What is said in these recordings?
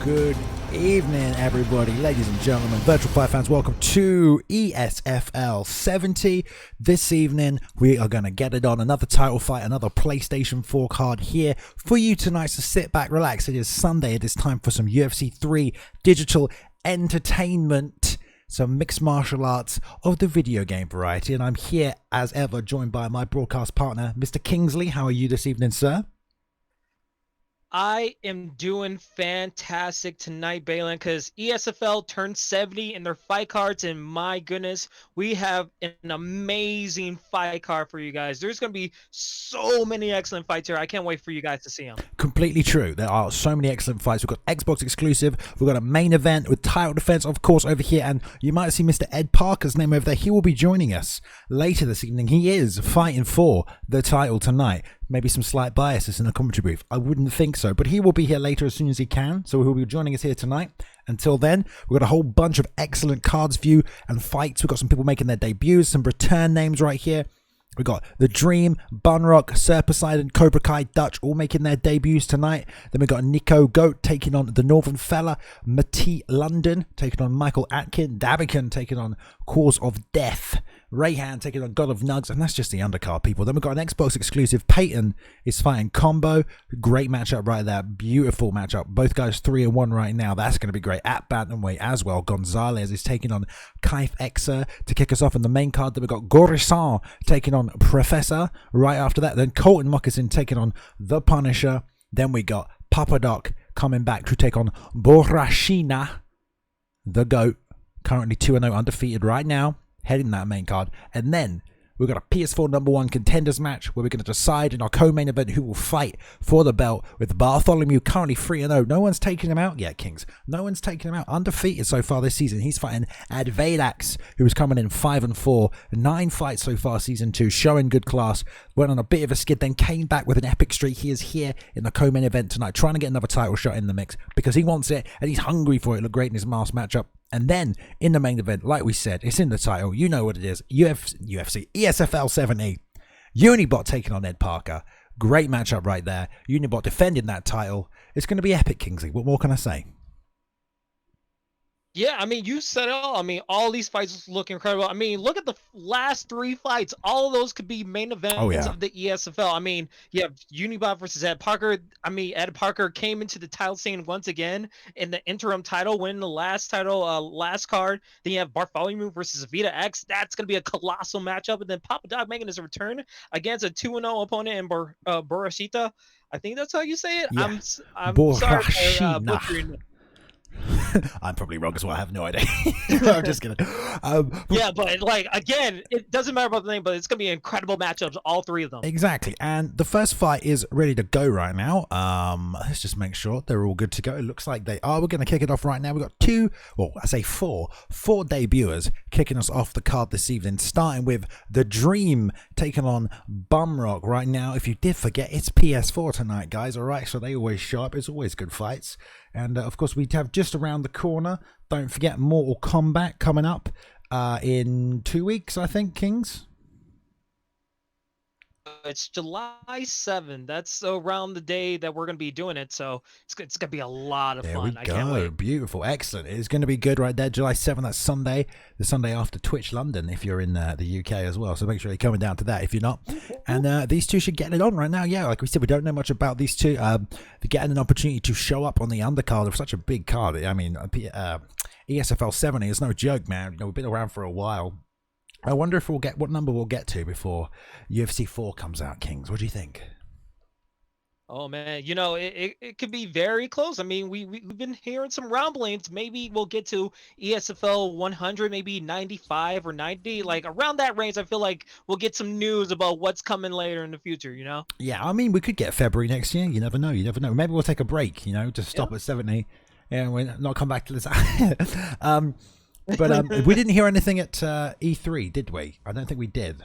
Good evening, everybody, ladies and gentlemen, virtual fight fans. Welcome to ESFL 70. This evening, we are going to get it on. Another title fight, another PlayStation 4 card here for you tonight. So sit back, relax. It is Sunday. It is time for some UFC 3 digital entertainment, some mixed martial arts of the video game variety. And I'm here, as ever, joined by my broadcast partner, Mr. Kingsley. How are you this evening, sir? I am doing fantastic tonight, Balin, because ESFL turned 70 in their fight cards, and my goodness, we have an amazing fight card for you guys. There's going to be so many excellent fights here. I can't wait for you guys to see them. Completely true. There are so many excellent fights. We've got Xbox exclusive. We've got a main event with title defense, of course, over here. And you might see Mr. Ed Parker's name over there. He will be joining us later this evening. He is fighting for the title tonight. Maybe some slight biases in the commentary booth. I wouldn't think so, but he will be here later as soon as he can. So he'll be joining us here tonight. Until then, we've got a whole bunch of excellent cards for you and fights. We've got some people making their debuts, some return names right here. We've got The Dream, Bunrock, Sir Poseidon, Cobra Kai, Dutch all making their debuts tonight. Then we've got Nico Goat taking on the Northern Fella, Mati London taking on Michael Atkin, Davican taking on Cause of Death, Rayhan taking on God of Nugs, and that's just the undercard, people. Then we've got an Xbox exclusive. Peyton is fighting Combo. Great matchup right there. Beautiful matchup. Both guys 3-1 right now. That's going to be great. At bantamweight as well, Gonzalez is taking on Kaif Exer to kick us off in the main card. Then we've got Gorisson taking on Professor right after that. Then Colton Moccasin taking on The Punisher. Then we got Papadoc coming back to take on Borrachina, the GOAT. Currently 2-0 undefeated right now, heading that main card. And then we've got a PS4 #1 contenders match where we're going to decide in our co-main event who will fight for the belt, with Bartholomew currently 3-0. No one's taken him out yet, Kings. No one's taken him out. Undefeated so far this season. He's fighting Advaidax, who is coming in 5-4. 9 fights so far season 2, showing good class. Went on a bit of a skid, then came back with an epic streak. He is here in the co-main event tonight, trying to get another title shot in the mix because he wants it and he's hungry for it. Looked great in his mask matchup. And then in the main event, like we said, it's in the title. You know what it is. UFC ESFL 70. Unibot taking on Ed Parker. Great matchup right there. Unibot defending that title. It's going to be epic, Kingsley. What more can I say? Yeah, I mean, you said it all. I mean, all these fights look incredible. I mean, look at the last 3 fights. All of those could be main events of the ESFL. I mean, you have Unibot versus Ed Parker. I mean, Ed Parker came into the title scene once again in the interim title, winning the last title, last card. Then you have Bartholomew versus Vita X. That's going to be a colossal matchup. And then Papa Dog making his return against a 2-0 opponent in Borrachita. I think that's how you say it. Yeah. I'm sorry for butchering it. I'm probably wrong as well. I have no idea. I'm just kidding. Yeah, but like again, it doesn't matter about the name, but it's gonna be incredible matchups, all 3 of them. Exactly. And the first fight is ready to go right now. Let's just make sure they're all good to go. It looks like they are. We're gonna kick it off right now. We've got 4 debuters kicking us off the card this evening, starting with The Dream taking on Bumrock right now. If you did forget, it's PS4 tonight, guys. All right, so they always show up. It's always good fights. And of course, we have just around the corner, don't forget, Mortal Kombat coming up in 2 weeks, I think, Kings. It's July 7th. That's around the day that we're going to be doing it. So it's going to be a lot of fun. I can't wait. Beautiful. Excellent. It's going to be good right there. July 7th, that's Sunday. The Sunday after Twitch London if you're in the UK as well. So make sure you're coming down to that if you're not. And these two should get it on right now. Yeah, like we said, we don't know much about these two. They're getting an opportunity to show up on the undercard of such a big card. I mean, ESFL 70 is no joke, man. You know, we've been around for a while. I wonder if we'll get what number we'll get to before UFC 4 comes out, Kings. What do you think? Oh man, you know, it could be very close. I mean, we've been hearing some rumblings. Maybe we'll get to ESFL 100, maybe 95 or 90, like around that range. I feel like we'll get some news about what's coming later in the future, you know? Yeah, I mean, we could get February next year. You never know. You never know. Maybe we'll take a break, you know, just stop at 70 and we'll not come back to this. But we didn't hear anything at E3, did we? I don't think we did.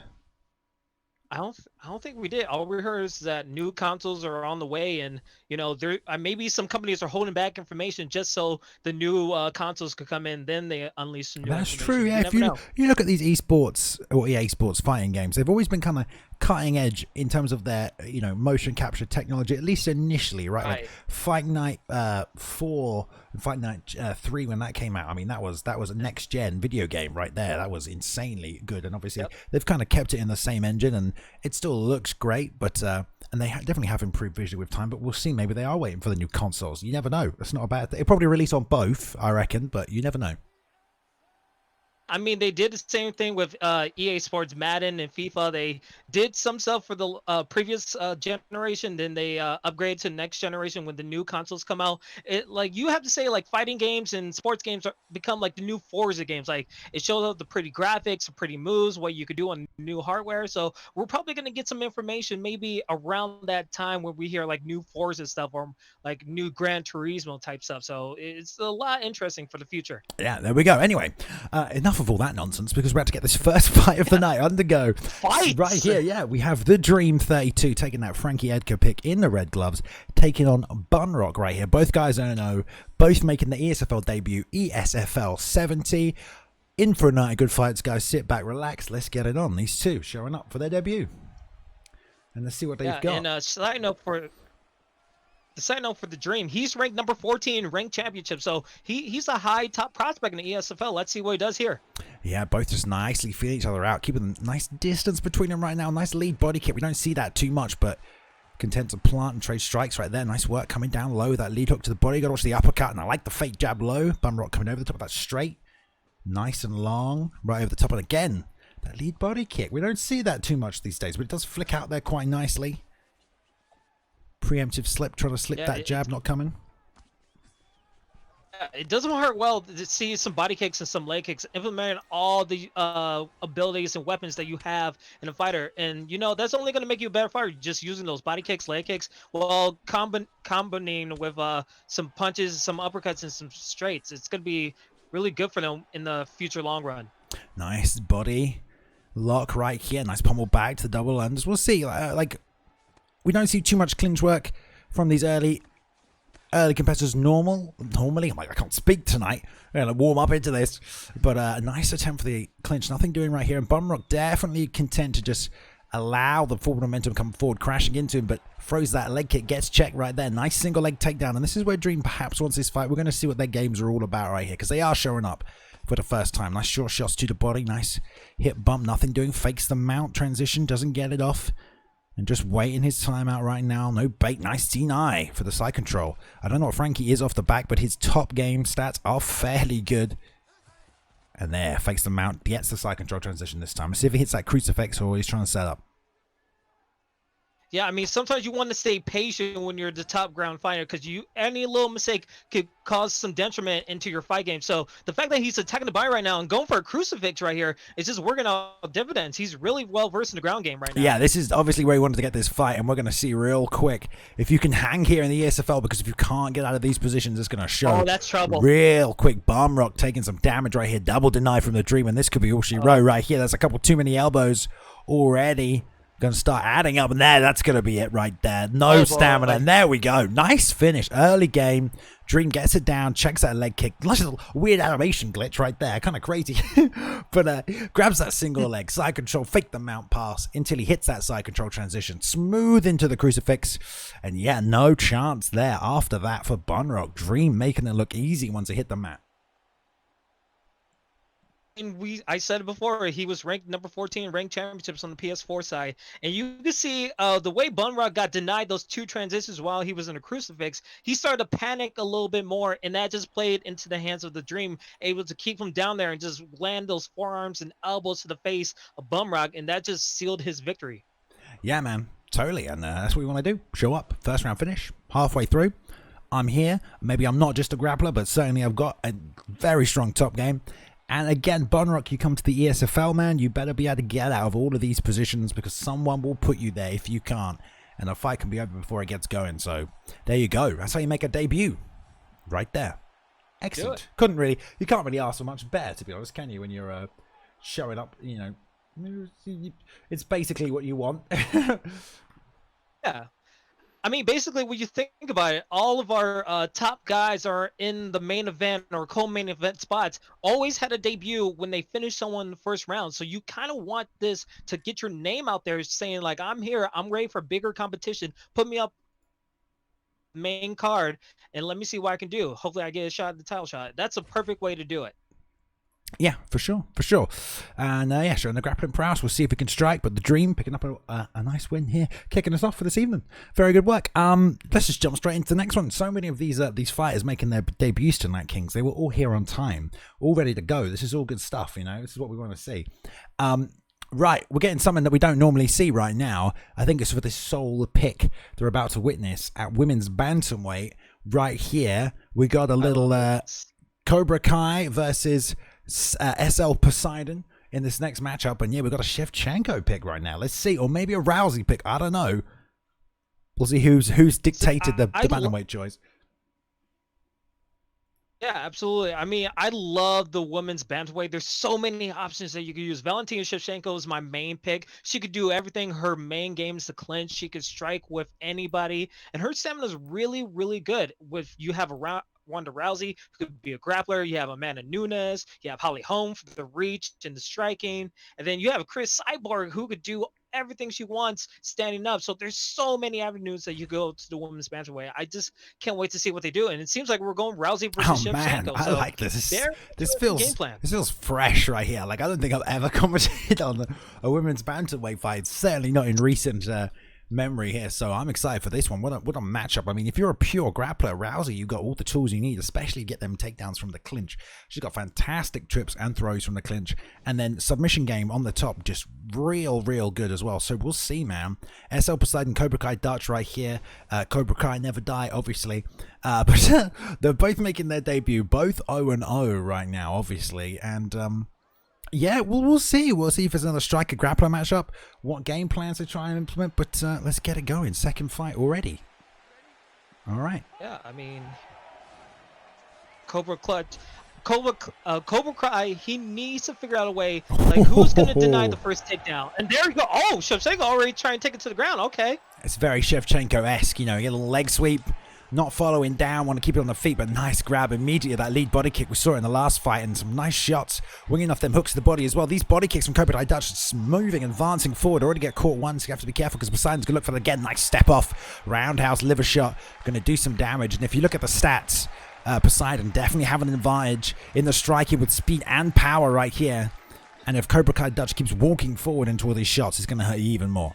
I don't think we did. All we heard is that new consoles are on the way, and you know, there maybe some companies are holding back information just so the new consoles could come in. Then they unleash some new. That's true. Yeah, if you look at these esports or EA Sports fighting games, they've always been kind of cutting edge in terms of their, you know, motion capture technology, at least initially, right? Like Fight Night 4 and Fight Night 3, when that came out, I mean, that was a next gen video game right there. That was insanely good, and obviously they've kind of kept it in the same engine, and it still looks great, but and they definitely have improved visually with time. But we'll see, maybe they are waiting for the new consoles. You never know. That's not a bad thing. It'll probably release on both, I reckon, but you never know. I mean, they did the same thing with EA Sports Madden and FIFA. They did some stuff for the previous generation, then they upgraded to the next generation when the new consoles come out. It, like, you have to say, like, fighting games and sports games become like the new Forza games. Like, it shows up the pretty graphics, the pretty moves, what you could do on new hardware. So we're probably going to get some information maybe around that time when we hear like new Forza stuff or like new Gran Turismo type stuff. So it's a lot interesting for the future. Yeah, there we go. Anyway, enough of all that nonsense, because we're about to get this first fight of the night undergo. Fight right here. Yeah, we have the Dream 32 taking that Frankie Edgar pick in the red gloves, taking on Bunrock right here. Both guys 0-0, both making the ESFL debut, ESFL 70. In for a night of good fights, guys. Sit back, relax. Let's get it on. These two showing up for their debut, and let's see what they've got. And side note for the Dream, he's ranked number 14 in ranked championship, so he's a high top prospect in the ESFL. Let's see what he does here. Yeah, both just nicely feeling each other out, keeping a nice distance between them right now. Nice lead body kick. We don't see that too much, but content to plant and trade strikes right there. Nice work coming down low. That lead hook to the body. Got to watch the uppercut, and I like the fake jab low. Bumrock coming over the top of that straight. Nice and long. Right over the top, and again, that lead body kick. We don't see that too much these days, but it does flick out there quite nicely. Preemptive slip, trying to slip that jab, not coming. It doesn't hurt well to see some body kicks and some leg kicks, implementing all the abilities and weapons that you have in a fighter. And, you know, that's only going to make you a better fighter, just using those body kicks, leg kicks, while combining with some punches, some uppercuts, and some straights. It's going to be really good for them in the future long run. Nice body lock right here. Nice pummel back to the double unders. We'll see. We don't see too much clinch work from these early competitors normally. I'm like, I can't speak tonight. I'm going to warm up into this. But a nice attempt for the clinch. Nothing doing right here. And Bumrock definitely content to just allow the forward momentum come forward, crashing into him, but throws that leg kick, gets checked right there. Nice single leg takedown. And this is where Dream perhaps wants this fight. We're going to see what their games are all about right here, because they are showing up for the first time. Nice short shots to the body. Nice hip bump. Nothing doing. Fakes the mount transition. Doesn't get it off. And just waiting his time out right now. No bait. Nice deny for the side control. I don't know what Frankie is off the back, but his top game stats are fairly good. And there, fakes the mount, gets the side control transition this time. Let's see if he hits that crucifix or he's trying to set up. Yeah, I mean, sometimes you want to stay patient when you're the top ground fighter, because any little mistake could cause some detriment into your fight game. So the fact that he's attacking the body right now and going for a crucifix right here is just working out dividends. He's really well versed in the ground game right now. Yeah, this is obviously where he wanted to get this fight, and we're going to see real quick if you can hang here in the ESFL, because if you can't get out of these positions, it's going to show. Oh, that's trouble. Real quick, Bumrock taking some damage right here. Double deny from the Dream, and this could be all she wrote right here. There's a couple too many elbows already. Going to start adding up, and that's going to be it right there. No stamina, and there we go. Nice finish. Early game. Dream gets it down, checks that leg kick. Nice little weird animation glitch right there. Kind of crazy. But grabs that single leg. Side control, fake the mount pass until he hits that side control transition. Smooth into the crucifix. And yeah, no chance there after that for Bunrock. Dream making it look easy once he hit the mat. I said it before, he was ranked number 14 in ranked championships on the PS4 side, and you can see the way Bunrock got denied those two transitions while he was in a crucifix. He started to panic a little bit more, and that just played into the hands of the Dream, able to keep him down there and just land those forearms and elbows to the face of Bunrock, and that just sealed his victory. Yeah, man, totally, and that's what we want to do. Show up, first round finish, halfway through. I'm here. Maybe I'm not just a grappler, but certainly I've got a very strong top game. And again, Bunrock, you come to the ESFL, man, you better be able to get out of all of these positions, because someone will put you there if you can't. And the fight can be over before it gets going. So there you go. That's how you make a debut. Right there. Excellent. You can't really ask for much better, to be honest, can you, when you're showing up, you know. It's basically what you want. Yeah. I mean, basically, when you think about it, all of our top guys are in the main event or co-main event spots. Always had a debut when they finish someone in the first round. So you kind of want this to get your name out there, saying like, "I'm here. I'm ready for bigger competition. Put me up main card, and let me see what I can do. Hopefully, I get a shot at the title shot." That's a perfect way to do it. Yeah, for sure, for sure. And yeah, showing the grappling prowess. We'll see if we can strike. But the Dream picking up a nice win here, kicking us off for this evening. Very good work. Let's just jump straight into the next one. So many of these fighters making their debuts tonight, Kings. They were all here on time, all ready to go. This is all good stuff. You know, this is what we want to see. Right, we're getting something that we don't normally see right now. I think it's for this sole pick they're about to witness at women's bantamweight. Right here, we got a little Cobra Kai versus SL Poseidon in this next matchup. And yeah, we've got a Shevchenko pick right now. Let's see. Or maybe a Rousey pick. I don't know. We'll see who's dictated the bantamweight choice. Yeah, absolutely. I mean, I love the women's bantamweight. There's so many options that you could use. Valentina Shevchenko is my main pick. She could do everything. Her main game is to clinch. She could strike with anybody, and her stamina is really, really good. With you have a Ronda Rousey, who could be a grappler. You have Amanda Nunes. You have Holly Holm for the reach and the striking, and then you have Chris Cyborg, who could do everything she wants standing up. So there's so many avenues that you go to the women's bantamweight. I just can't wait to see what they do. And it seems like we're going Rousey versus Shevchenko. Man, I so like this. This feels fresh right here. Like I don't think I've ever commented on a women's bantamweight fight. Certainly not in recent memory here, so I'm excited for this one. What a matchup. I mean, if you're a pure grappler, Rousey, you've got all the tools you need, especially get them takedowns from the clinch. She's got fantastic trips and throws from the clinch, and then submission game on the top, just real good as well. So we'll see, man. SL Poseidon, Cobra Kai Dutch right here. Cobra Kai never die, obviously, but they're both making their debut, both 0-0 right now, obviously, and yeah, we'll see. We'll see if there's another striker grappler matchup, what game plans they try and implement, but let's get it going. Second fight already. All right. Yeah, I mean, Cobra Kai, he needs to figure out a way, like, who's going to deny the first takedown. And there you go. Oh, Shevchenko already trying to take it to the ground. Okay. It's very Shevchenko-esque, you know, you get a little leg sweep. Not following down, want to keep it on the feet, but nice grab immediately. That lead body kick we saw in the last fight, and some nice shots, winging off them hooks to the body as well. These body kicks from Cobra Kai Dutch, just moving, advancing forward. Already get caught once, you have to be careful because Poseidon's going to look for it again. Nice step off, roundhouse liver shot, going to do some damage. And if you look at the stats, Poseidon definitely having an advantage in the striking with speed and power right here. And if Cobra Kai Dutch keeps walking forward into all these shots, it's going to hurt you even more.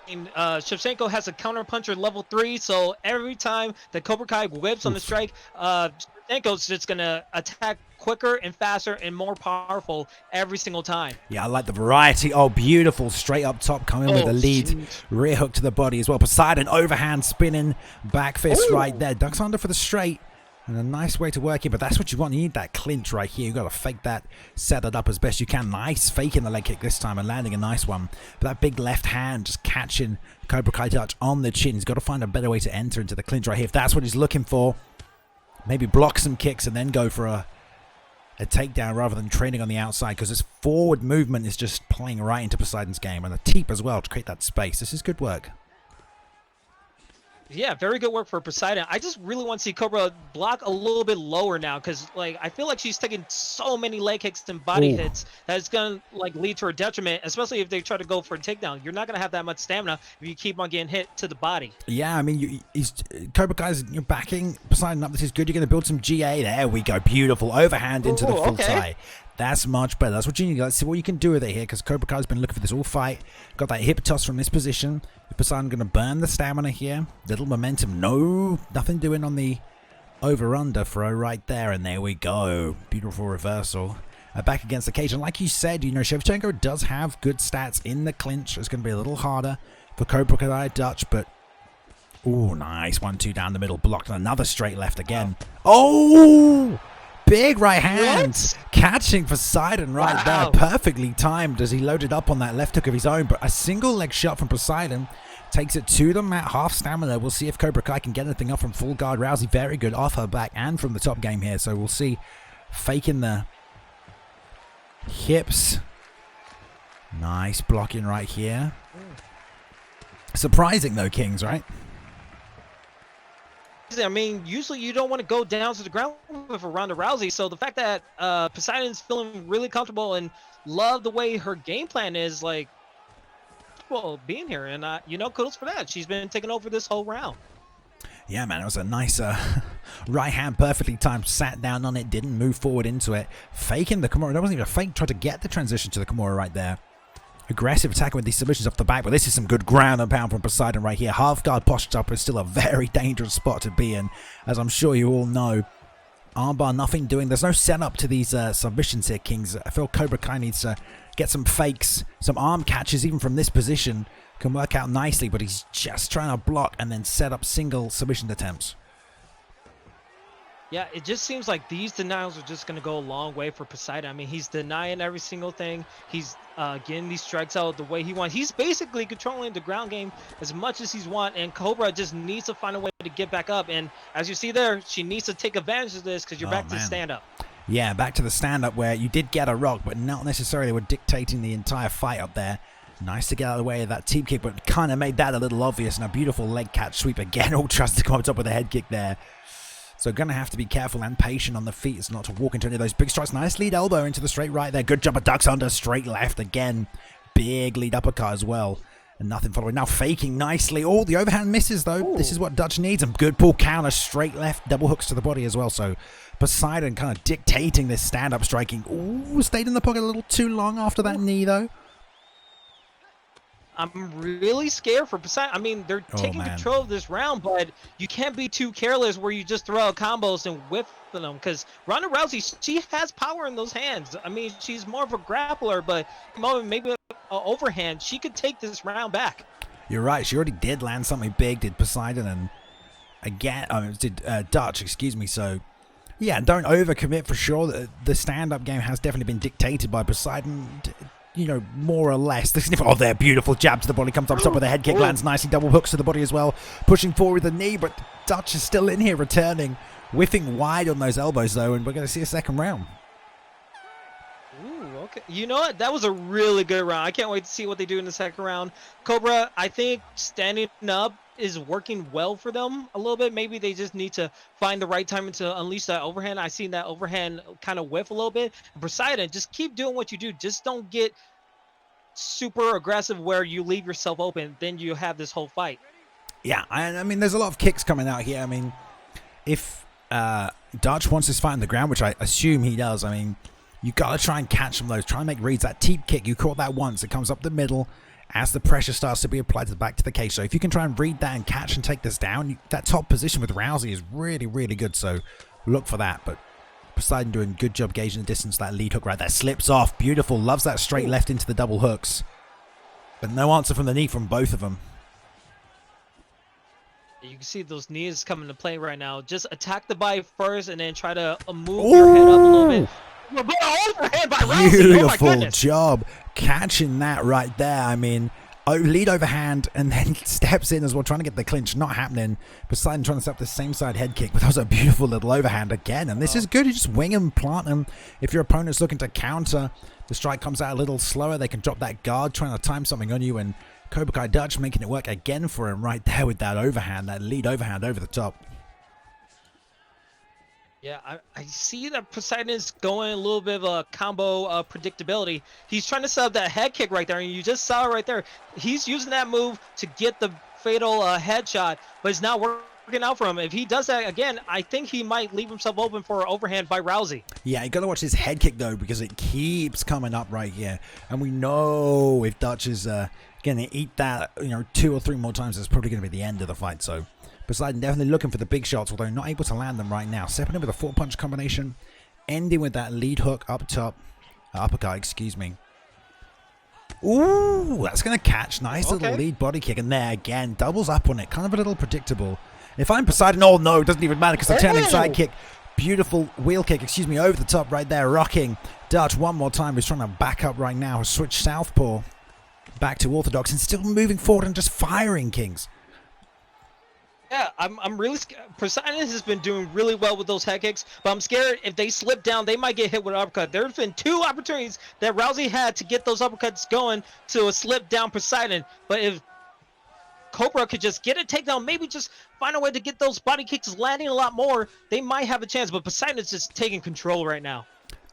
Shevchenko has a counter puncher level 3, so every time that Cobra Kai whips on the strike, Shevchenko's just gonna attack quicker and faster and more powerful every single time. Yeah, I like the variety. Oh, beautiful. Straight up top, coming with the lead. Rear hook to the body as well. Poseidon overhand spinning, back fist right there. Ducks under for the straight. And a nice way to work it, but that's what you want. You need that clinch right here. You've got to fake that, set it up as best you can. Nice faking the leg kick this time and landing a nice one. But that big left hand just catching Cobra Kai Dutch on the chin. He's got to find a better way to enter into the clinch right here. If that's what he's looking for, maybe block some kicks and then go for a takedown rather than training on the outside, because this forward movement is just playing right into Poseidon's game. And a teep as well to create that space. This is good work. Yeah, very good work for Poseidon. I just really want to see Cobra block a little bit lower now, because like I feel like she's taking so many leg kicks and body hits that it's gonna like lead to her detriment, especially if they try to go for a takedown. You're not gonna have that much stamina if you keep on getting hit to the body. Yeah, I mean, Cobra Kai's you're backing Poseidon up. This is good. You're gonna build some GA. There we go. Beautiful overhand into the full tie. That's much better. That's what you need. Let's see what you can do with it here, because Cobra Kai's been looking for this all fight. Got that hip toss from this position. Poseidon going to burn the stamina here. Little momentum. Nothing doing on the over-under throw right there. And there we go. Beautiful reversal. Back against the cage. And like you said, you know, Shevchenko does have good stats in the clinch. It's going to be a little harder for Cobra Kai Dutch, but oh, nice. 1-2 down the middle. Blocked. Another straight left again. Oh! Big right hand catching Poseidon right there. Perfectly timed as he loaded up on that left hook of his own. But a single leg shot from Poseidon takes it to the mat. Half stamina. We'll see if Cobra Kai can get anything up from full guard. Rousey very good off her back and from the top game here. So we'll see. Faking the hips. Nice blocking right here. Surprising though, Kings, right? I mean, usually you don't want to go down to the ground with Ronda Rousey. So the fact that Poseidon's feeling really comfortable and love the way her game plan is, like, well, being here, and you know, kudos for that. She's been taking over this whole round. Yeah, man, it was a nice right hand, perfectly timed, sat down on it, didn't move forward into it, faking the Kimura. That wasn't even a fake, tried to get the transition to the Kimura right there. Aggressive attack with these submissions off the back, but this is some good ground and pound from Poseidon right here. Half guard posture up is still a very dangerous spot to be in, as I'm sure you all know. Armbar, nothing doing. There's no setup to these submissions here, Kings. I feel Cobra Kai needs to get some fakes, some arm catches even from this position. Can work out nicely, but he's just trying to block and then set up single submission attempts. Yeah, it just seems like these denials are just going to go a long way for Poseidon. I mean, he's denying every single thing. He's getting these strikes out the way he wants. He's basically controlling the ground game as much as he's want, and Cobra just needs to find a way to get back up. And as you see there, she needs to take advantage of this because you're back to the stand-up. Yeah, back to the stand-up where you did get a rock, but not necessarily were dictating the entire fight up there. Nice to get out of the way of that teep kick, but kind of made that a little obvious. And a beautiful leg catch sweep again. All tries to come up top with a head kick there. So going to have to be careful and patient on the feet. It's not to walk into any of those big strikes. Nice lead elbow into the straight right there. Good jumper, ducks under, straight left again. Big lead uppercut as well. And nothing following. Now faking nicely. Oh, the overhand misses though. Ooh. This is what Dutch needs. And good pull counter, straight left. Double hooks to the body as well. So Poseidon kind of dictating this stand-up striking. Ooh, stayed in the pocket a little too long after that knee though. I'm really scared for Poseidon. I mean, they're taking control of this round, but you can't be too careless where you just throw out combos and whip them, because Ronda Rousey, she has power in those hands. I mean, she's more of a grappler, but maybe an overhand, she could take this round back. You're right. She already did land something big, did Poseidon, and again, did Dutch, excuse me. So, yeah, don't overcommit for sure. The stand-up game has definitely been dictated by Poseidon. You know, more or less. Oh, there, beautiful jab to the body, comes up top with a head kick, lands nicely, double hooks to the body as well, pushing forward with the knee, but Dutch is still in here, returning, whiffing wide on those elbows though, and we're going to see a second round. Ooh, okay. You know what? That was a really good round. I can't wait to see what they do in the second round. Cobra, I think standing up is working well for them a little bit. Maybe they just need to find the right time to unleash that overhand. I've seen that overhand kind of whiff a little bit. Poseidon, just keep doing what you do. Just don't get super aggressive where you leave yourself open. Then you have this whole fight. Yeah, I mean, there's a lot of kicks coming out here. I mean, if Dutch wants this fight on the ground, which I assume he does, I mean, you got to try and catch some of those. Try and make reads. That teep kick, you caught that once. It comes up the middle as the pressure starts to be applied to the back to the cage. So if you can try and read that and catch and take this down, that top position with Rousey is really, really good. So look for that. But Poseidon doing a good job gauging the distance. That lead hook right there slips off. Beautiful. Loves that straight left into the double hooks. But no answer from the knee from both of them. You can see those knees coming to play right now. Just attack the body first and then try to move your head up a little bit. Overhand by Rousey. Beautiful job catching that right there. I mean, lead overhand and then steps in as well, trying to get the clinch. Not happening. Poseidon trying to set up the same side head kick, but that was a beautiful little overhand again. And this is good. You just wing them, plant them. If your opponent's looking to counter, the strike comes out a little slower. They can drop that guard, trying to time something on you. And Cobra Kai Dutch making it work again for him right there with that overhand, that lead overhand over the top. Yeah, I see that Poseidon is going a little bit of a combo predictability. He's trying to set up that head kick right there, and you just saw it right there. He's using that move to get the fatal headshot, but it's not working out for him. If he does that again, I think he might leave himself open for an overhand by Rousey. Yeah, you got to watch his head kick, though, because it keeps coming up right here. And we know if Dutch is going to eat that, 2 or 3 more times, it's probably going to be the end of the fight, so Poseidon definitely looking for the big shots, although not able to land them right now. Stepping in with a 4-punch combination, ending with that lead hook up top, uppercut, excuse me. Ooh, that's going to catch. Nice little lead body kick, and there again, doubles up on it. Kind of a little predictable. If I'm Poseidon, oh no, it doesn't even matter because I'm turning side kick. Beautiful wheel kick, over the top right there, rocking. Dutch one more time. He's trying to back up right now. Switch southpaw back to orthodox and still moving forward and just firing, Kings. Yeah, I'm really scared. Poseidon has been doing really well with those head kicks, but I'm scared if they slip down, they might get hit with an uppercut. There's been 2 opportunities that Rousey had to get those uppercuts going to slip down Poseidon, but if Cobra could just get a takedown, maybe just find a way to get those body kicks landing a lot more, they might have a chance. But Poseidon is just taking control right now.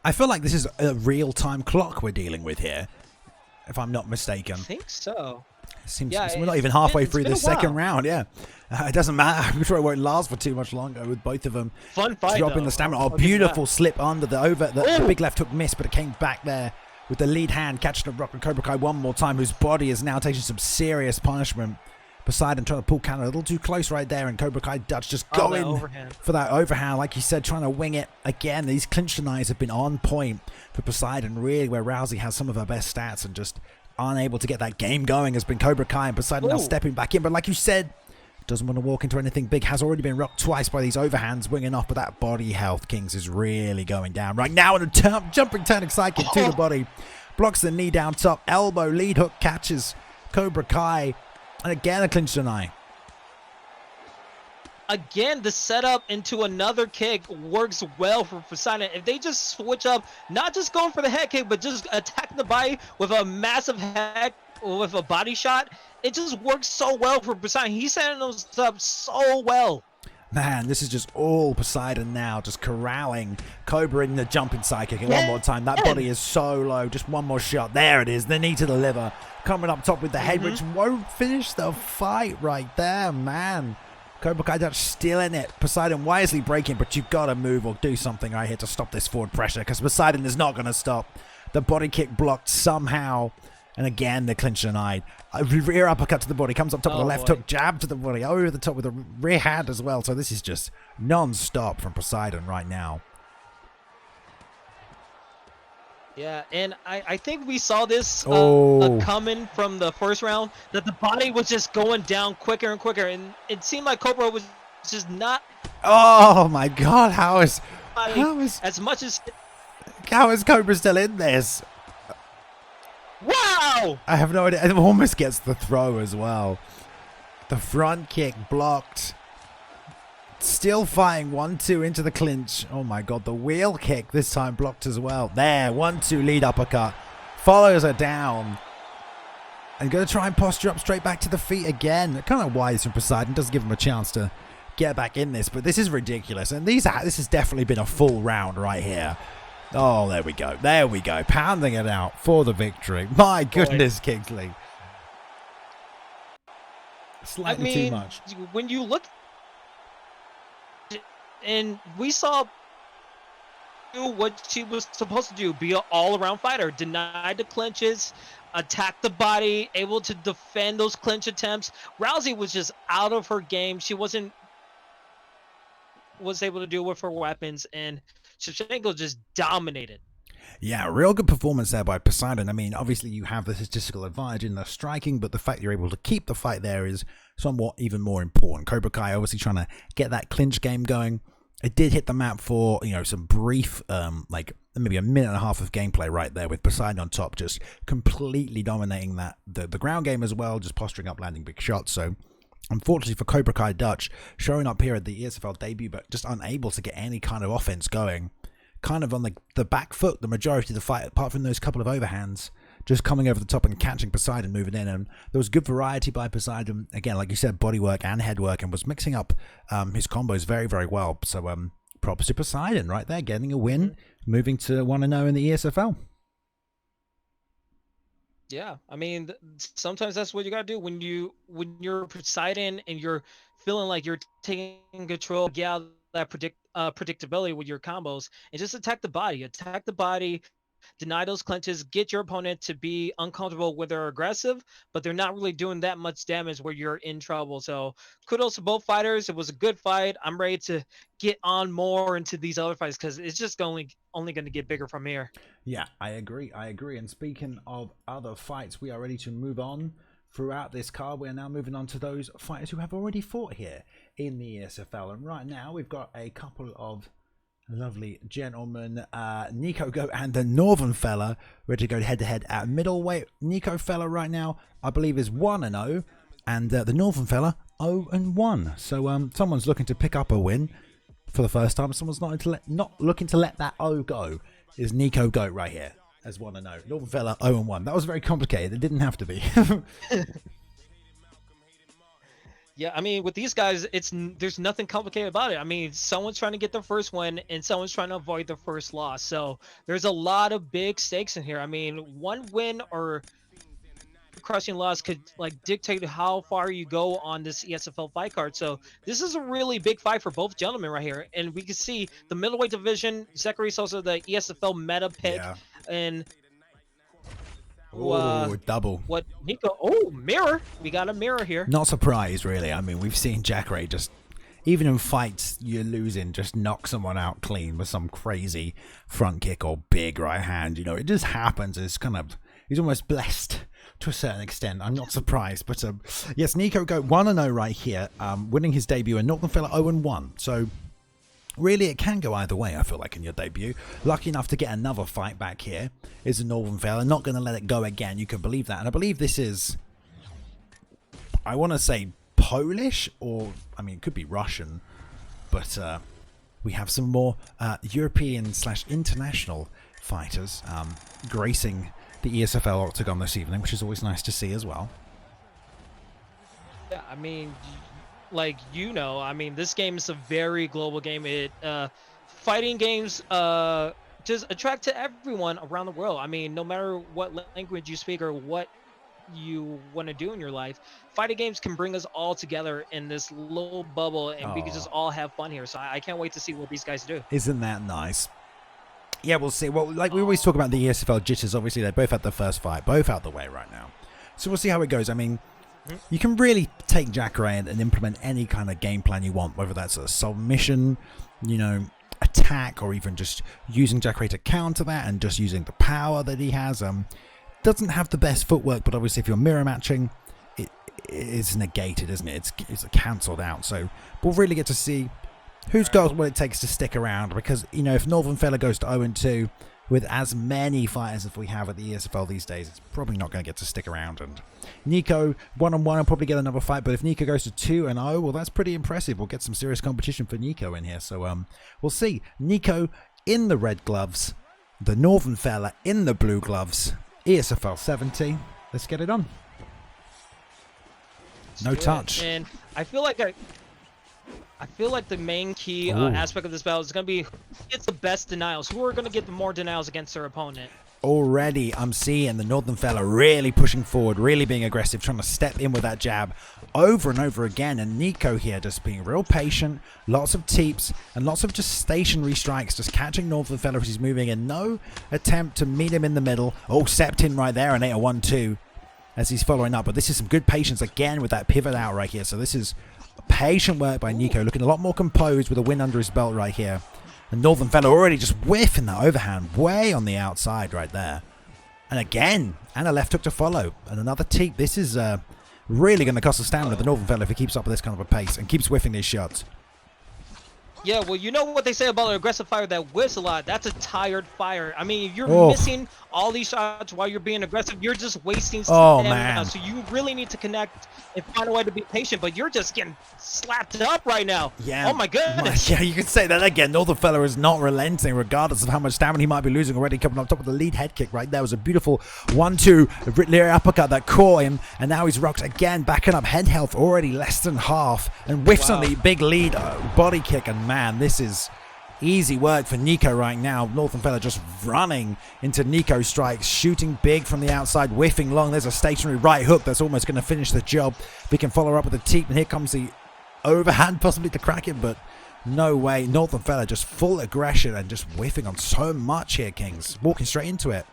I feel like this is a real-time clock we're dealing with here, if I'm not mistaken. I think so. Seems we're not even halfway through the second round. Yeah, it doesn't matter. I'm sure it won't last for too much longer with both of them. Fun fight, dropping the stamina. Oh, beautiful slip under the big left hook miss, but it came back there with the lead hand catching the rock and Cobra Kai one more time, whose body is now taking some serious punishment. Poseidon trying to pull counter a little too close right there, and Cobra Kai Dutch just going for that overhand, like you said, trying to wing it again. These clinch denies have been on point for Poseidon, really, where Rousey has some of her best stats and just unable to get that game going has been Cobra Kai, and Poseidon now stepping back in. But like you said, doesn't want to walk into anything big. Has already been rocked twice by these overhands, winging off, but that body health, Kings, is really going down right now. And a jumping turning sidekick to the body. Blocks the knee down top. Elbow, lead hook catches Cobra Kai. And again, a clinch deny. Again, the setup into another kick works well for Poseidon. If they just switch up, not just going for the head kick, but just attacking the body with a massive head, with a body shot, it just works so well for Poseidon. He's setting those up so well. Man, this is just all Poseidon now, just corralling Cobra in the jumping sidekick. And one more time, that body is so low. Just one more shot. There it is, the knee to the liver. Coming up top with the head, which won't finish the fight right there, man. Cobra Kai Dutch still in it. Poseidon wisely breaking, but you've got to move or do something right here to stop this forward pressure, because Poseidon is not going to stop. The body kick blocked somehow. And again, the clinch denied. A rear uppercut to the body. Comes up top with the left hook. Jab to the body. Over the top with a rear hand as well. So this is just non-stop from Poseidon right now. Yeah, and I think we saw this coming from the first round, that the body was just going down quicker and quicker. And it seemed like Cobra was just not... Oh my God, how is as much as... How is Cobra still in this? Wow! I have no idea. It almost gets the throw as well. The front kick blocked. Still fighting 1-2 into the clinch. Oh my God, the wheel kick this time blocked as well. There, 1-2 lead uppercut. Follows her down. And going to try and posture up straight back to the feet again. Kind of wise from Poseidon. Doesn't give him a chance to get back in this. But this is ridiculous. And this has definitely been a full round right here. Oh, there we go. There we go. Pounding it out for the victory. My goodness, Kingsley. Slightly too much. When you look... And we saw what she was supposed to do. Be an all-around fighter. Deny the clinches. Attack the body. Able to defend those clinch attempts. Rousey was just out of her game. She was able to do with her weapons. And Shevchenko just dominated. Yeah, real good performance there by Poseidon. I mean, obviously you have the statistical advantage in the striking, but the fact you're able to keep the fight there is somewhat even more important. Cobra Kai obviously trying to get that clinch game going. It did hit the map for, some brief, like maybe a minute and a half of gameplay right there with Poseidon on top, just completely dominating that the ground game as well, just posturing up, landing big shots. So unfortunately for Cobra Kai Dutch, showing up here at the ESFL debut, but just unable to get any kind of offense going. Kind of on the back foot the majority of the fight, apart from those couple of overhands, just coming over the top and catching Poseidon, moving in. And there was good variety by Poseidon. Again, like you said, bodywork and headwork, and was mixing up his combos very, very well. So props to Poseidon right there, getting a win, moving to 1-0 in the ESFL. Yeah, I mean, sometimes that's what you gotta do when you're Poseidon and you're feeling like you're taking control. Get out that predictability with your combos and just attack the body, deny those clinches, get your opponent to be uncomfortable when they're aggressive, but they're not really doing that much damage where you're in trouble. So kudos to both fighters. It was a good fight. I'm ready to get on more into these other fights because it's just only going to get bigger from here. Yeah, I agree. And speaking of other fights, we are ready to move on. Throughout this card, we're now moving on to those fighters who have already fought here in the ESFL. And right now, we've got a couple of lovely gentlemen, Nico Goat and the Northern fella, ready to go head-to-head at middleweight. Nico fella right now, I believe, is 1-0, and the Northern fella, 0-1. So someone's looking to pick up a win for the first time. Someone's not looking to let that O go. Is Nico Goat right here as 1-0. Northern fella 0-1. That was very complicated. It didn't have to be. Yeah, I mean, with these guys, there's nothing complicated about it. I mean, someone's trying to get their first win, and someone's trying to avoid their first loss. So there's a lot of big stakes in here. I mean, one win or crushing loss could like dictate how far you go on this ESFL fight card. So this is a really big fight for both gentlemen right here, and we can see the middleweight division. Zachary also the ESFL meta pick, Yeah. and Oh, double. what Nico? Oh, mirror. We got a mirror here. Not surprised, really. I mean, we've seen Jacare just, even in fights you're losing, just knock someone out clean with some crazy front kick or big right hand. You know, it just happens. It's kind of, he's almost blessed to a certain extent. I'm not surprised. But yes, Nico go 1-0 right here, winning his debut, and Northern Fella 0-1. So really, it can go either way, I feel like, in your debut. Lucky enough to get another fight back here is a Northern fella. Not going to let it go again. You can believe that. And I believe this is, I want to say Polish, or, I mean, it could be Russian. But we have some more European/international fighters gracing the ESFL Octagon this evening, which is always nice to see as well. Yeah, I mean, like, you know, I mean, this game is a very global game. It fighting games just attract to everyone around the world. I mean, no matter what language you speak or what you want to do in your life, fighting games can bring us all together in this little bubble, and we can just all have fun here. So I can't wait to see what these guys do. Isn't that nice? Yeah, we'll see. Well, like we always talk about the ESFL jitters, obviously they both had the first fight, both out the way right now. So we'll see how it goes. I mean, you can really take Jacare and implement any kind of game plan you want, whether that's a submission, you know, attack, or even just using Jacare to counter that and just using the power that he has. Doesn't have the best footwork, but obviously if you're mirror matching, it is negated, isn't it? It's cancelled out. So we'll really get to see who's got what it takes to stick around, because, you know, if Northern Fella goes to 0-2 with as many fighters as we have at the ESFL these days, it's probably not going to get to stick around. And Nico 1-1 will probably get another fight, but if Nico goes to 2-0, well, that's pretty impressive. We'll get some serious competition for Nico in here. So we'll see. Nico in the red gloves, the Northern Fella in the blue gloves. ESFL 70. Let's get it on. No touch. And I feel like the main key aspect of this battle is going to be who gets the best denials. Who are going to get the more denials against their opponent? Already, I'm seeing the Northern fella really pushing forward, really being aggressive, trying to step in with that jab over and over again. And Nico here just being real patient, lots of teeps and lots of just stationary strikes, just catching Northern fella as he's moving, and no attempt to meet him in the middle. Oh, stepped in right there and ate a 1-2 as he's following up. But this is some good patience again with that pivot out right here. So this is patient work by Nico, looking a lot more composed with a win under his belt right here. And Northern fella already just whiffing that overhand way on the outside right there. And again, and a left hook to follow. And another teep. This is really going to cost the stamina of the Northern fella if he keeps up with this kind of a pace and keeps whiffing these shots. Yeah, well, you know what they say about an aggressive fire that whiffs a lot? That's a tired fire. I mean, if you're missing all these shots while you're being aggressive, you're just wasting stamina. Man. So you really need to connect and find a way to be patient, but you're just getting slapped up right now. Yeah. Oh, my goodness. Yeah, you can say that again. Northern fella is not relenting, regardless of how much stamina he might be losing already. Coming up top of the lead head kick right there was a beautiful 1-2 rear uppercut that caught him, and now he's rocked again, backing up head health already less than half, and whiffs on the big lead body kick. And man, this is easy work for Nico right now. Northern fella just running into Nico's strikes, shooting big from the outside, whiffing long. There's a stationary right hook that's almost going to finish the job. We can follow up with a teep, and here comes the overhand possibly to crack it, but no way. Northern fella just full aggression and just whiffing on so much here, Kings. Walking straight into it.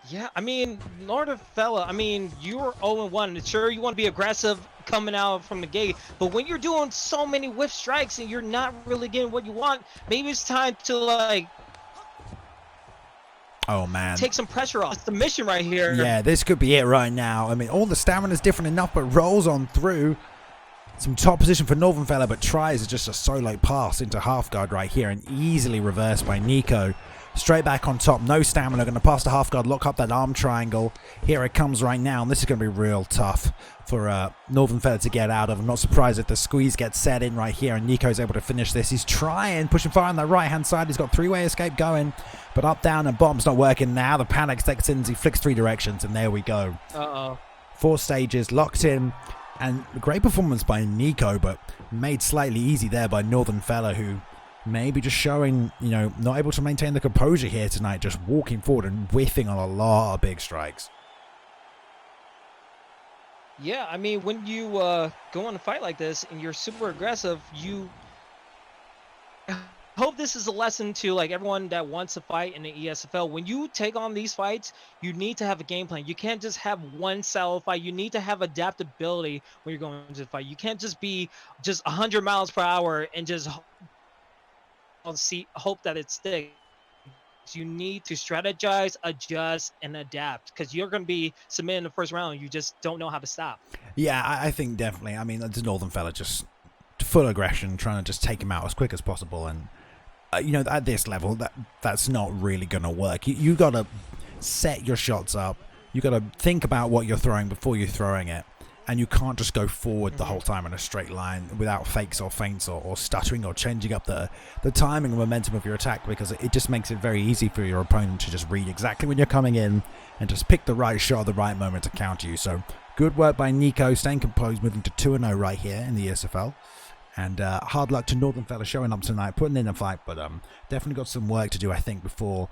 Yeah, I mean, Northern fella, I mean, you're 0-1. Sure, you want to be aggressive coming out from the gate, but when you're doing so many whiff strikes and you're not really getting what you want, maybe it's time to, like, oh man, take some pressure off. It's the mission right here. Yeah, this could be it right now. I mean, all the stamina is different enough, but rolls on through. Some top position for Northern fella, but tries just a solo pass into half guard right here, and easily reversed by Nico. Straight back on top, no stamina, going to pass the half guard, lock up that arm triangle. Here it comes right now, and this is going to be real tough for Northern fella to get out of. I'm not surprised if the squeeze gets set in right here, and Nico's able to finish this. He's trying, pushing fire on the right-hand side. He's got three-way escape going, but up, down, and bottom's not working now. The panic sets in as he flicks three directions, and there we go. 4 stages, locked in. And great performance by Nico, but made slightly easy there by Northern Fella, who maybe just showing, you know, not able to maintain the composure here tonight, just walking forward and whiffing on a lot of big strikes. Yeah, I mean, when you go on a fight like this and you're super aggressive, you hope this is a lesson to like everyone that wants to fight in the ESFL. When you take on these fights, you need to have a game plan. You can't just have one style of fight. You need to have adaptability when you're going to the fight. You can't just be just 100 miles per hour and just hope that it sticks. You need to strategize, adjust, and adapt, because you're going to be submitted in the first round. You just don't know how to stop. Yeah, I think definitely. I mean, the Northern fella just full aggression, trying to just take him out as quick as possible. And, you know, at this level, that's not really going to work. You got to set your shots up. You got to think about what you're throwing before you're throwing it. And you can't just go forward the whole time in a straight line without fakes or feints or stuttering or changing up the timing and momentum of your attack, because it just makes it very easy for your opponent to just read exactly when you're coming in and just pick the right shot at the right moment to counter you. So good work by Nico, staying composed, moving to 2-0 right here in the ESFL. And hard luck to Northern Fella showing up tonight, putting in a fight, but definitely got some work to do, I think, before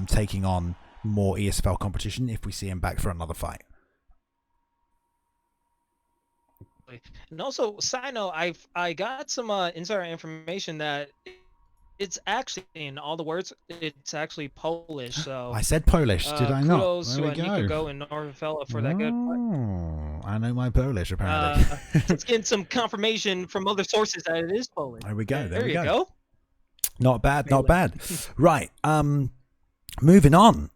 taking on more ESFL competition if we see him back for another fight. And also, side note, I got some insider information that it's actually, in all the words, it's actually Polish. So I said Polish, did I not? Kudos to Nico and Northern Fella for that good fight. I know my Polish, apparently. Let's get some confirmation from other sources that it is Polish. There we go. There you go. Not bad, not bad. Right. Moving on.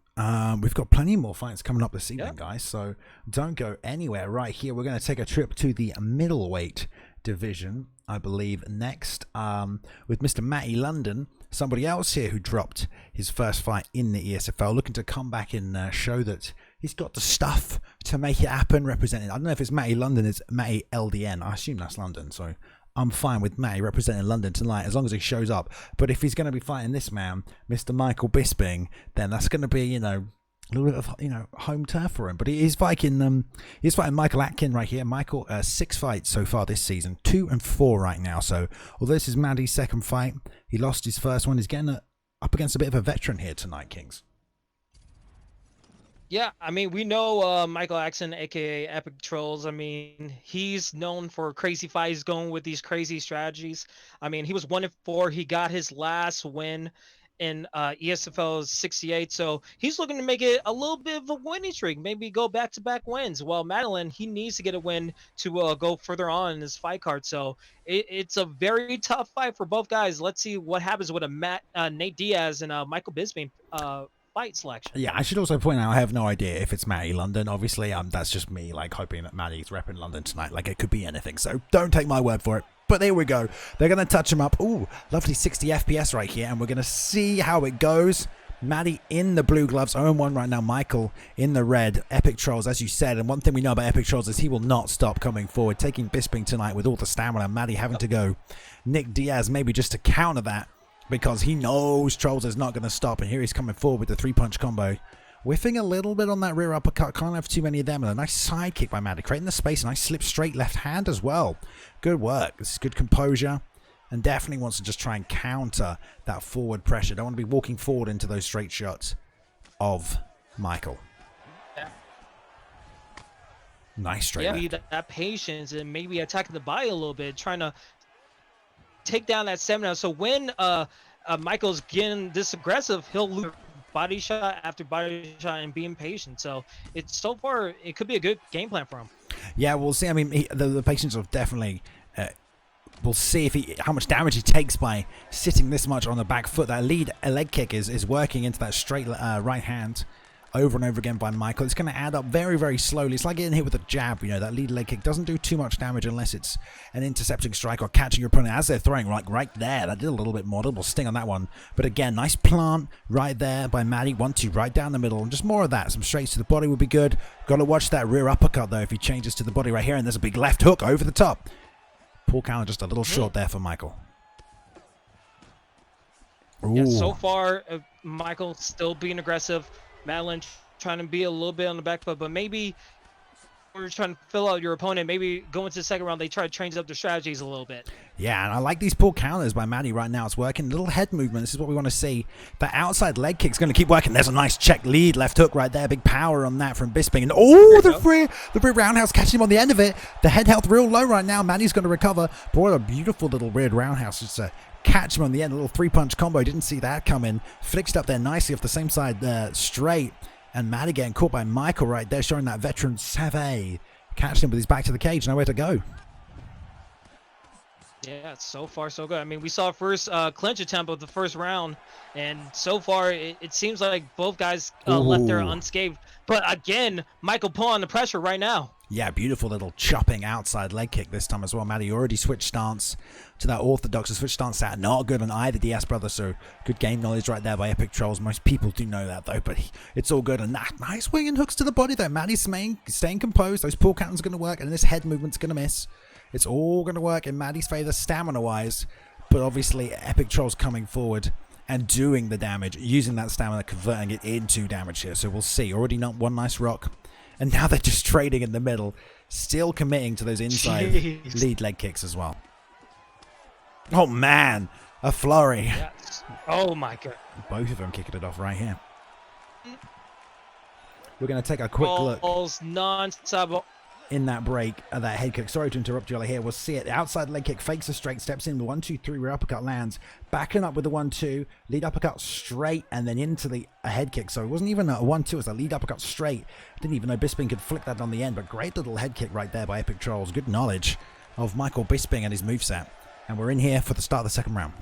We've got plenty more fights coming up this evening, guys, so don't go anywhere. Right here, we're going to take a trip to the middleweight division, I believe, next, with Mr. Matty London, somebody else here who dropped his first fight in the ESFL, looking to come back and show that he's got the stuff to make it happen, representing, I don't know if it's Matty London, it's Matty LDN, I assume that's London, so I'm fine with Matty representing London tonight as long as he shows up. But if he's going to be fighting this man, Mr. Michael Bisping, then that's going to be, you know, a little bit of, you know, home turf for him. But he's fighting Michael Atkin right here. Michael, 6 fights so far this season, 2-4 right now. So although this is Matty's second fight, he lost his first one. He's getting up against a bit of a veteran here tonight, Kings. Yeah, I mean, we know Michael Axon, aka Epic Trolls. I mean, he's known for crazy fights, going with these crazy strategies. I mean, he was 1-4. He got his last win in ESFL 68, so he's looking to make it a little bit of a winning streak, maybe go back-to-back wins. Well, Madeline, he needs to get a win to go further on in his fight card, so it's a very tough fight for both guys. Let's see what happens with Nate Diaz and Michael Bisping fight selection. Yeah, I should also point out I have no idea if it's Matty London. Obviously, that's just me like hoping that Matty's repping London tonight. Like, it could be anything, so don't take my word for it. But there we go. They're going to touch him up. Ooh, lovely 60 FPS right here, and we're going to see how it goes. Matty in the blue gloves, 0-1 right now. Michael in the red. Epic Trolls, as you said. And one thing we know about Epic Trolls is he will not stop coming forward, taking Bisping tonight with all the stamina. Matty having to go Nick Diaz maybe just to counter that, because he knows Trolls is not going to stop. And here he's coming forward with the 3-punch combo. Whiffing a little bit on that rear uppercut. Can't have too many of them. And a nice side kick by Matty, creating the space. A nice slip straight left hand as well. Good work. This is good composure. And definitely wants to just try and counter that forward pressure. Don't want to be walking forward into those straight shots of Michael. Nice straight left. That patience and maybe attacking the body a little bit, trying to take down that stamina. So when Michael's getting this aggressive, he'll lose body shot after body shot and being patient. So it's so far, it could be a good game plan for him. Yeah, we'll see. I mean, the patience will definitely. We'll see if how much damage he takes by sitting this much on the back foot. That leg kick is working into that straight right hand over and over again by Michael. It's going to add up very, very slowly. It's like getting hit with a jab. You know, that lead leg kick doesn't do too much damage unless it's an intercepting strike or catching your opponent as they're throwing, like right there. That did a little bit more, a little sting on that one. But again, nice plant right there by Matty. 1-2 right down the middle. And just more of that. Some straights to the body would be good. Got to watch that rear uppercut, though, if he changes to the body right here. And there's a big left hook over the top. Pull counter just a little short there for Michael. Ooh. Yeah, so far, Michael still being aggressive. Madeline trying to be a little bit on the back foot, but maybe we're trying to fill out your opponent, maybe go into the second round, they try to change up their strategies a little bit. Yeah, and I like these pull counters by Maddie right now. It's working. Little head movement. This is what we want to see. That outside leg kick's going to keep working. There's a nice check lead left hook right there. Big power on that from Bisping. And oh, the rear roundhouse catching him on the end of it. The head health real low right now. Maddie's going to recover. Boy, a beautiful little rear roundhouse. Just catch him on the end. A little 3-punch combo. Didn't see that coming. Flicked up there nicely off the same side straight. And Maddie getting caught by Michael right there, showing that veteran savvy. Catching him with his back to the cage. Nowhere to go. Yeah, so far so good. I mean, we saw first clinch attempt of the first round, and so far it seems like both guys left there unscathed. But again, Michael pulling on the pressure right now. Yeah, beautiful little chopping outside leg kick this time as well. Maddie already switched stance to that orthodox. Switch stance that not good on either DS brother, so good game knowledge right there by Epic Trolls. Most people do know that though, but it's all good. And that nice wing and hooks to the body though. Maddie's staying composed. Those pull counters are going to work, and this head movement's going to miss. It's all going to work in Maddie's favor stamina-wise, but obviously Epic Trolls coming forward and doing the damage, using that stamina, converting it into damage here. So we'll see. Already not one nice rock, and now they're just trading in the middle, still committing to those inside lead leg kicks as well. Oh man, a flurry. Yes. Oh my god. Both of them kicking it off right here. We're going to take a quick look. Non-stop. In that break, that head kick. Sorry to interrupt you here. We'll see it. The outside leg kick fakes a straight, steps in. The 1-2-3 rear uppercut lands. Backing up with the 1-2. Lead uppercut straight and then into the head kick. So it wasn't even a 1-2. It was a lead uppercut straight. Didn't even know Bisping could flick that on the end. But great little head kick right there by Epic Trolls. Good knowledge of Michael Bisping and his moveset. And we're in here for the start of the second round.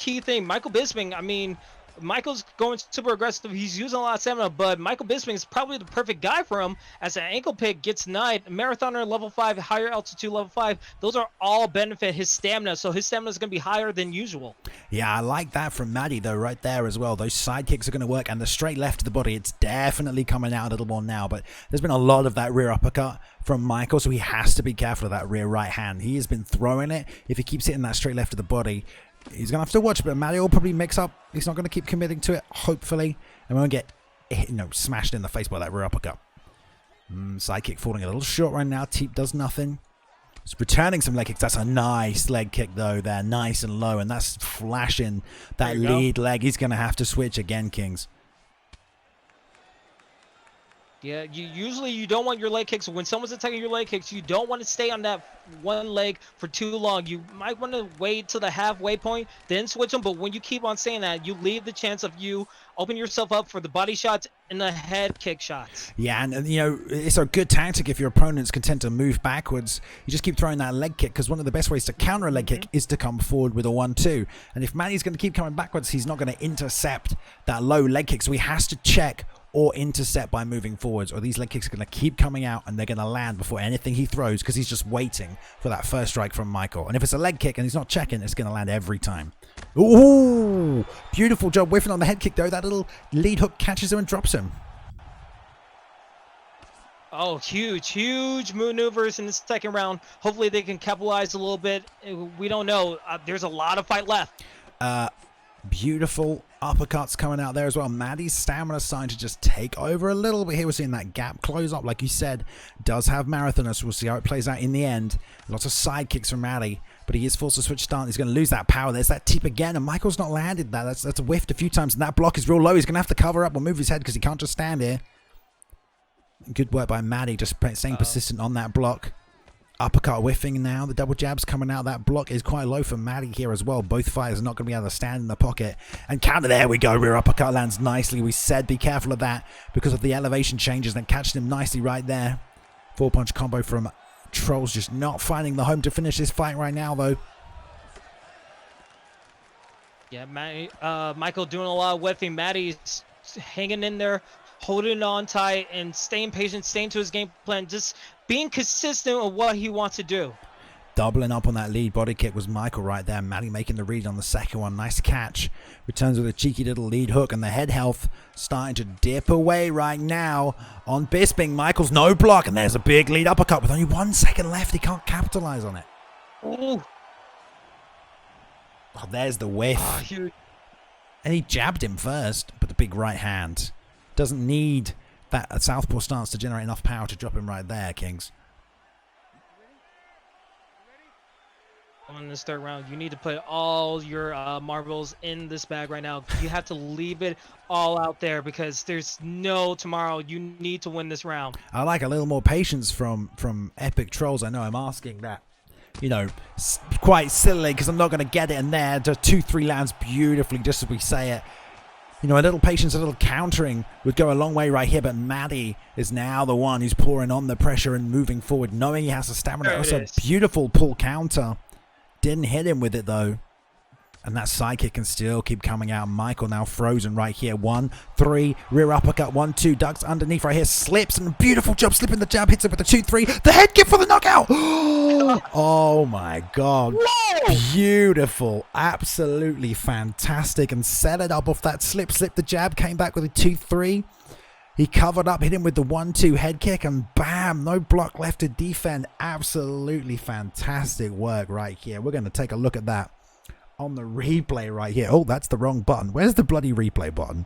Key thing, Michael Bisping, I mean, Michael's going super aggressive. He's using a lot of stamina, but Michael Bisping is probably the perfect guy for him as an ankle pick gets denied. Marathoner level 5, higher altitude level 5. Those are all benefit his stamina, so his stamina is going to be higher than usual. Yeah, I like that from Maddie though right there as well. Those side kicks are going to work, and the straight left to the body, it's definitely coming out a little more now, but there's been a lot of that rear uppercut from Michael, so he has to be careful of that rear right hand. He has been throwing it. If he keeps hitting that straight left to the body, he's going to have to watch, but Maddie will probably mix up. He's not going to keep committing to it, hopefully. And we won't get smashed in the face by that rear uppercut. Side kick falling a little short right now. Teep does nothing. He's returning some leg kicks. That's a nice leg kick, though. There, nice and low. And that's flashing that lead leg. He's going to have to switch again, Kings. Yeah, usually you don't want your leg kicks. When someone's attacking your leg kicks, you don't want to stay on that one leg for too long. You might want to wait to the halfway point, then switch them. But when you keep on saying that, you leave the chance of you open yourself up for the body shots and the head kick shots. Yeah, and it's a good tactic if your opponent's content to move backwards. You just keep throwing that leg kick, because one of the best ways to counter a leg kick is to come forward with a 1-2. And if Manny's going to keep coming backwards, he's not going to intercept that low leg kick. So he has to check or intercept by moving forwards, or these leg kicks are going to keep coming out and they're going to land before anything he throws, because he's just waiting for that first strike from Michael. And if it's a leg kick and he's not checking, it's going to land every time. Ooh, beautiful job whiffing on the head kick though. That little lead hook catches him and drops him. Oh, huge maneuvers in the second round. Hopefully they can capitalize a little bit. We don't know. There's a lot of fight left. Beautiful uppercuts coming out there as well. Maddie's stamina starting to just take over a little bit here. We're seeing that gap close up, like you said. Does have Marathoner, so we'll see how it plays out in the end. Lots of side kicks from Maddie, but he is forced to switch stance. He's going to lose that power. There's that teep again, and Michael's not landed that. That's whiffed a few times, and that block is real low. He's going to have to cover up or move his head because he can't just stand here. Good work by Maddie, just staying persistent on that block. Uppercut whiffing now. The double jabs coming out. That block is quite low for Maddie here as well. Both fighters are not going to be able to stand in the pocket. And counter, there we go. Rear uppercut lands nicely. We said be careful of that because of the elevation changes. Then catching him nicely right there. 4-punch combo from Trolls, just not finding the home to finish this fight right now though. Yeah, Michael doing a lot of whiffing. Maddie's hanging in there, holding on tight and staying patient, staying to his game plan, just being consistent with what he wants to do. Doubling up on that lead body kick was Michael right there. Maddie making the read on the second one. Nice catch. Returns with a cheeky little lead hook, and the head health starting to dip away right now on Bisping. Michael's no block, and there's a big lead uppercut with only 1 second left. He can't capitalize on it. Ooh. Oh, there's the whiff. And he jabbed him first, but the big right hand. Doesn't need that southpaw stance to generate enough power to drop him right there, Kings. On this third round, you need to put all your marbles in this bag right now. You have to leave it all out there because there's no tomorrow. You need to win this round. I like a little more patience from Epic Trolls. I know I'm asking that, you know, quite silly because I'm not going to get it in there. Just 2-3 lands beautifully, just as we say it. You know, a little patience, a little countering would go a long way right here, but Maddie is now the one who's pouring on the pressure and moving forward, knowing he has the stamina. Also, beautiful pull counter. Didn't hit him with it, though. And that sidekick can still keep coming out. Michael now frozen right here. 1-3, rear uppercut, 1-2, ducks underneath right here, slips, and beautiful job slipping the jab, hits it with the 2-3. The head kick for the knockout. Oh, my God. Whoa! Beautiful. Absolutely fantastic. And set it up off that slip the jab, came back with a 2-3. He covered up, hit him with the 1-2 head kick, and bam, no block left to defend. Absolutely fantastic work right here. We're going to take a look at that on the replay right here. Oh, that's the wrong button. Where's the bloody replay button?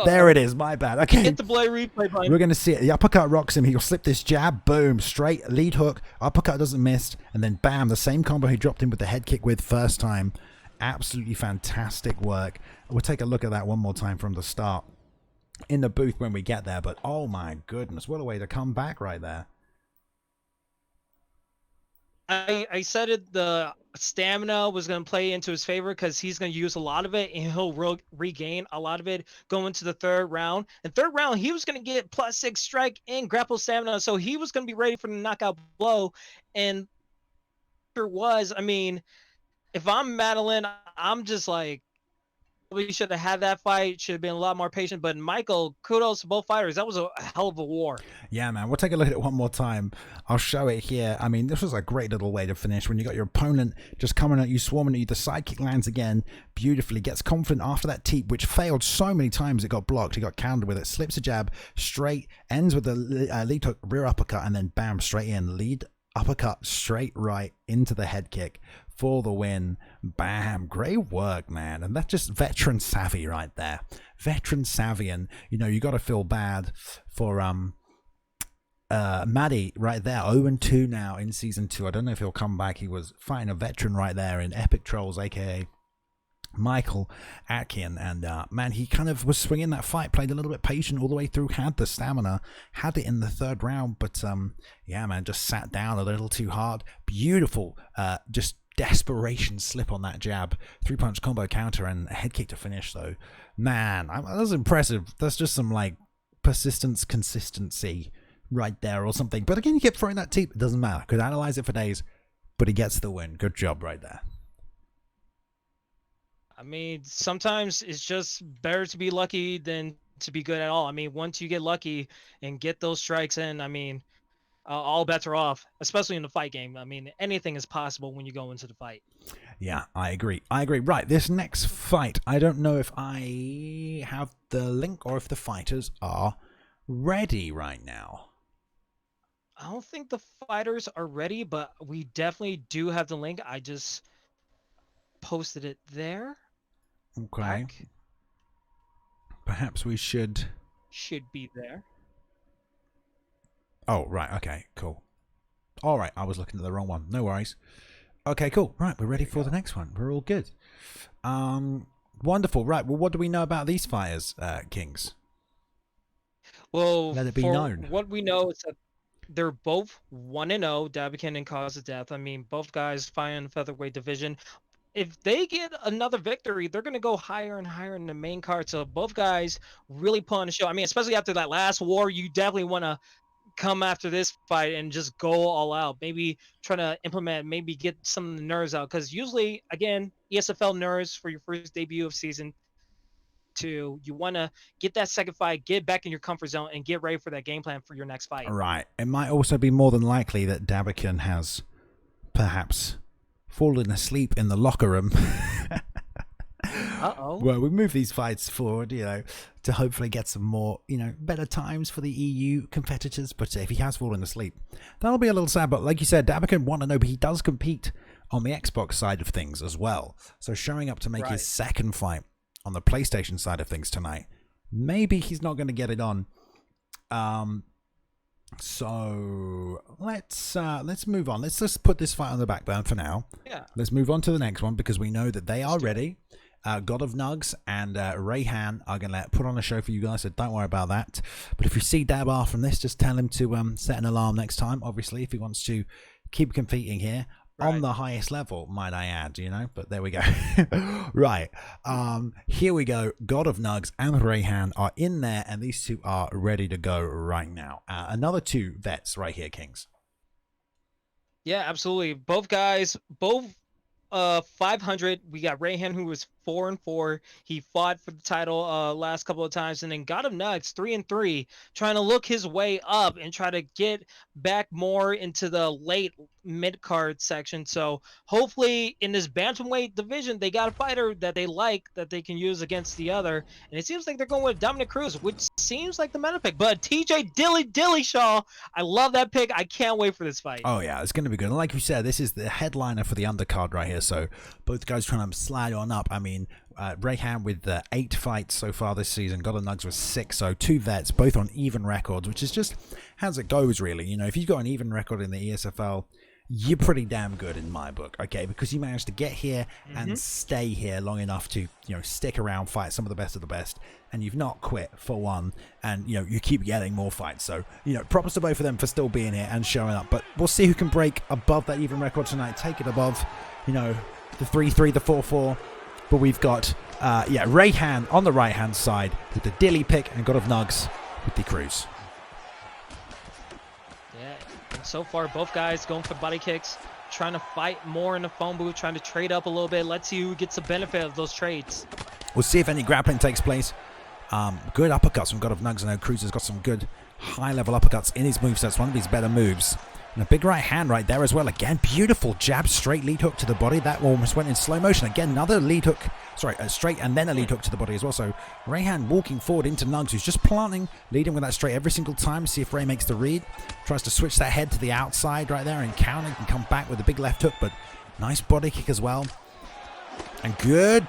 There it is. My bad. Okay. Hit the bloody replay button. We're going to see it. The uppercut rocks him. He'll slip this jab. Boom. Straight lead hook. Uppercut doesn't miss. And then bam, the same combo he dropped him with the head kick with first time. Absolutely fantastic work. We'll take a look at that one more time from the start in the booth when we get there. But oh my goodness, what a way to come back right there. I said it, the stamina was going to play into his favor because he's going to use a lot of it and he'll regain a lot of it going to the third round. And third round, he was going to get +6 strike and grapple stamina, so he was going to be ready for the knockout blow. And there was, I mean, if I'm Madeline, I'm just like, we should have had that fight, should have been a lot more patient. But Michael, kudos to both fighters. That was a hell of a war. Yeah, man. We'll take a look at it one more time. I'll show it here. I mean, this was a great little way to finish when you got your opponent just coming at you, swarming at you. The sidekick lands again beautifully, gets confident after that teep, which failed so many times it got blocked. He got countered with it, slips a jab straight, ends with the lead hook, rear uppercut, and then bam, straight in. Lead uppercut straight right into the head kick for the win. Bam. Great work, man. And that's just veteran savvy right there. Veteran savvy. And, you know, you got to feel bad for Maddie right there. 0-2 now in Season 2. I don't know if he'll come back. He was fighting a veteran right there in Epic Trolls, a.k.a. Michael Atkin. And, man, he kind of was swinging that fight, played a little bit patient all the way through, had the stamina, had it in the third round. But, yeah, man, just sat down a little too hard. Beautiful, just desperation slip on that jab, 3-punch combo counter and a head kick to finish. Though, man, that was impressive. That's just some like persistence, consistency right there or something. But again, you kept throwing that teep. It doesn't matter. Could analyze it for days, but he gets the win. Good job right there. I mean, sometimes it's just better to be lucky than to be good at all. I mean, once you get lucky and get those strikes in, I mean, all bets are off, especially in the fight game. I mean, anything is possible when you go into the fight. Yeah, I agree. Right, this next fight, I don't know if I have the link or if the fighters are ready right now. I don't think the fighters are ready, but we definitely do have the link. I just posted it there. Okay. Back. Perhaps we should be there. Oh, right. Okay, cool. All right. I was looking at the wrong one. No worries. Okay, cool. Right. We're ready for the next one. We're all good. Wonderful. Right. Well, what do we know about these fighters, Kings? Well, let it be known. What we know is that they're both 1-0, Dabikin and Cause of Death. I mean, both guys fight in the featherweight division. If they get another victory, they're going to go higher and higher in the main card. So both guys really put on the show. I mean, especially after that last war, you definitely want to come after this fight and just go all out. Maybe try to implement, maybe get some of the nerves out. Because usually, again, ESFL nerves for your first debut of Season 2, you want to get that second fight, get back in your comfort zone, and get ready for that game plan for your next fight. Right. It might also be more than likely that Dabikin has perhaps fallen asleep in the locker room. Uh-oh. Well, we move these fights forward, you know, to hopefully get some more, you know, better times for the EU competitors. But if he has fallen asleep, that'll be a little sad. But like you said, Dabikin want to know, but he does compete on the Xbox side of things as well. So showing up to make his second fight on the PlayStation side of things tonight, maybe he's not going to get it on So let's move on. Let's just put this fight on the back burner for now. Yeah. Let's move on to the next one because we know that they are ready. God of Nugs and Rayhan are going to put on a show for you guys, so don't worry about that. But if you see Dabar from this, just tell him to set an alarm next time, obviously, if he wants to keep competing here. Right. On the highest level, might I add, you know, but there we go. Right. Here we go. God of Nugs and Rayhan are in there, and these two are ready to go right now. Another two vets right here, Kings. Yeah, absolutely. Both guys, both 500. We got Rayhan, who was 4-4. He fought for the title last couple of times, and then God of Nugs 3-3, trying to look his way up and try to get back more into the late mid card section. So hopefully in this bantamweight division, they got a fighter that they like that they can use against the other. And it seems like they're going with Dominic Cruz, which seems like the meta pick. But TJ Dillashaw, I love that pick. I can't wait for this fight. Oh yeah, it's going to be good. And like you said, this is the headliner for the undercard right here. So both guys trying to slide on up. I mean, Rayhan with 8 fights so far this season. God of Nugs with 6. So 2 vets, both on even records, which is just as it goes, really. You know, if you've got an even record in the ESFL, you're pretty damn good in my book, okay? Because you managed to get here and stay here long enough to, you know, stick around, fight some of the best, and you've not quit for one, and, you know, you keep getting more fights. So, you know, props to both of them for still being here and showing up. But we'll see who can break above that even record tonight, take it above, you know, the 3-3, the 4-4. But we've got, Rayhan on the right-hand side with the Dilly pick and God of Nugs with the Cruz. So far, both guys going for body kicks, trying to fight more in the phone booth, trying to trade up a little bit. Let's see who gets the benefit of those trades. We'll see if any grappling takes place. Good uppercuts from God of Nugs. I know Cruz has got some good high-level uppercuts in his moveset. One of his better moves. And a big right hand right there as well. Again, beautiful jab, straight lead hook to the body. That almost went in slow motion. Again, another lead hook. Sorry, straight and then a lead hook to the body as well. So Rayhan walking forward into Nugs, who's just planting, leading with that straight every single time. See if Ray makes the read. Tries to switch that head to the outside right there and counter and come back with a big left hook. But nice body kick as well. And good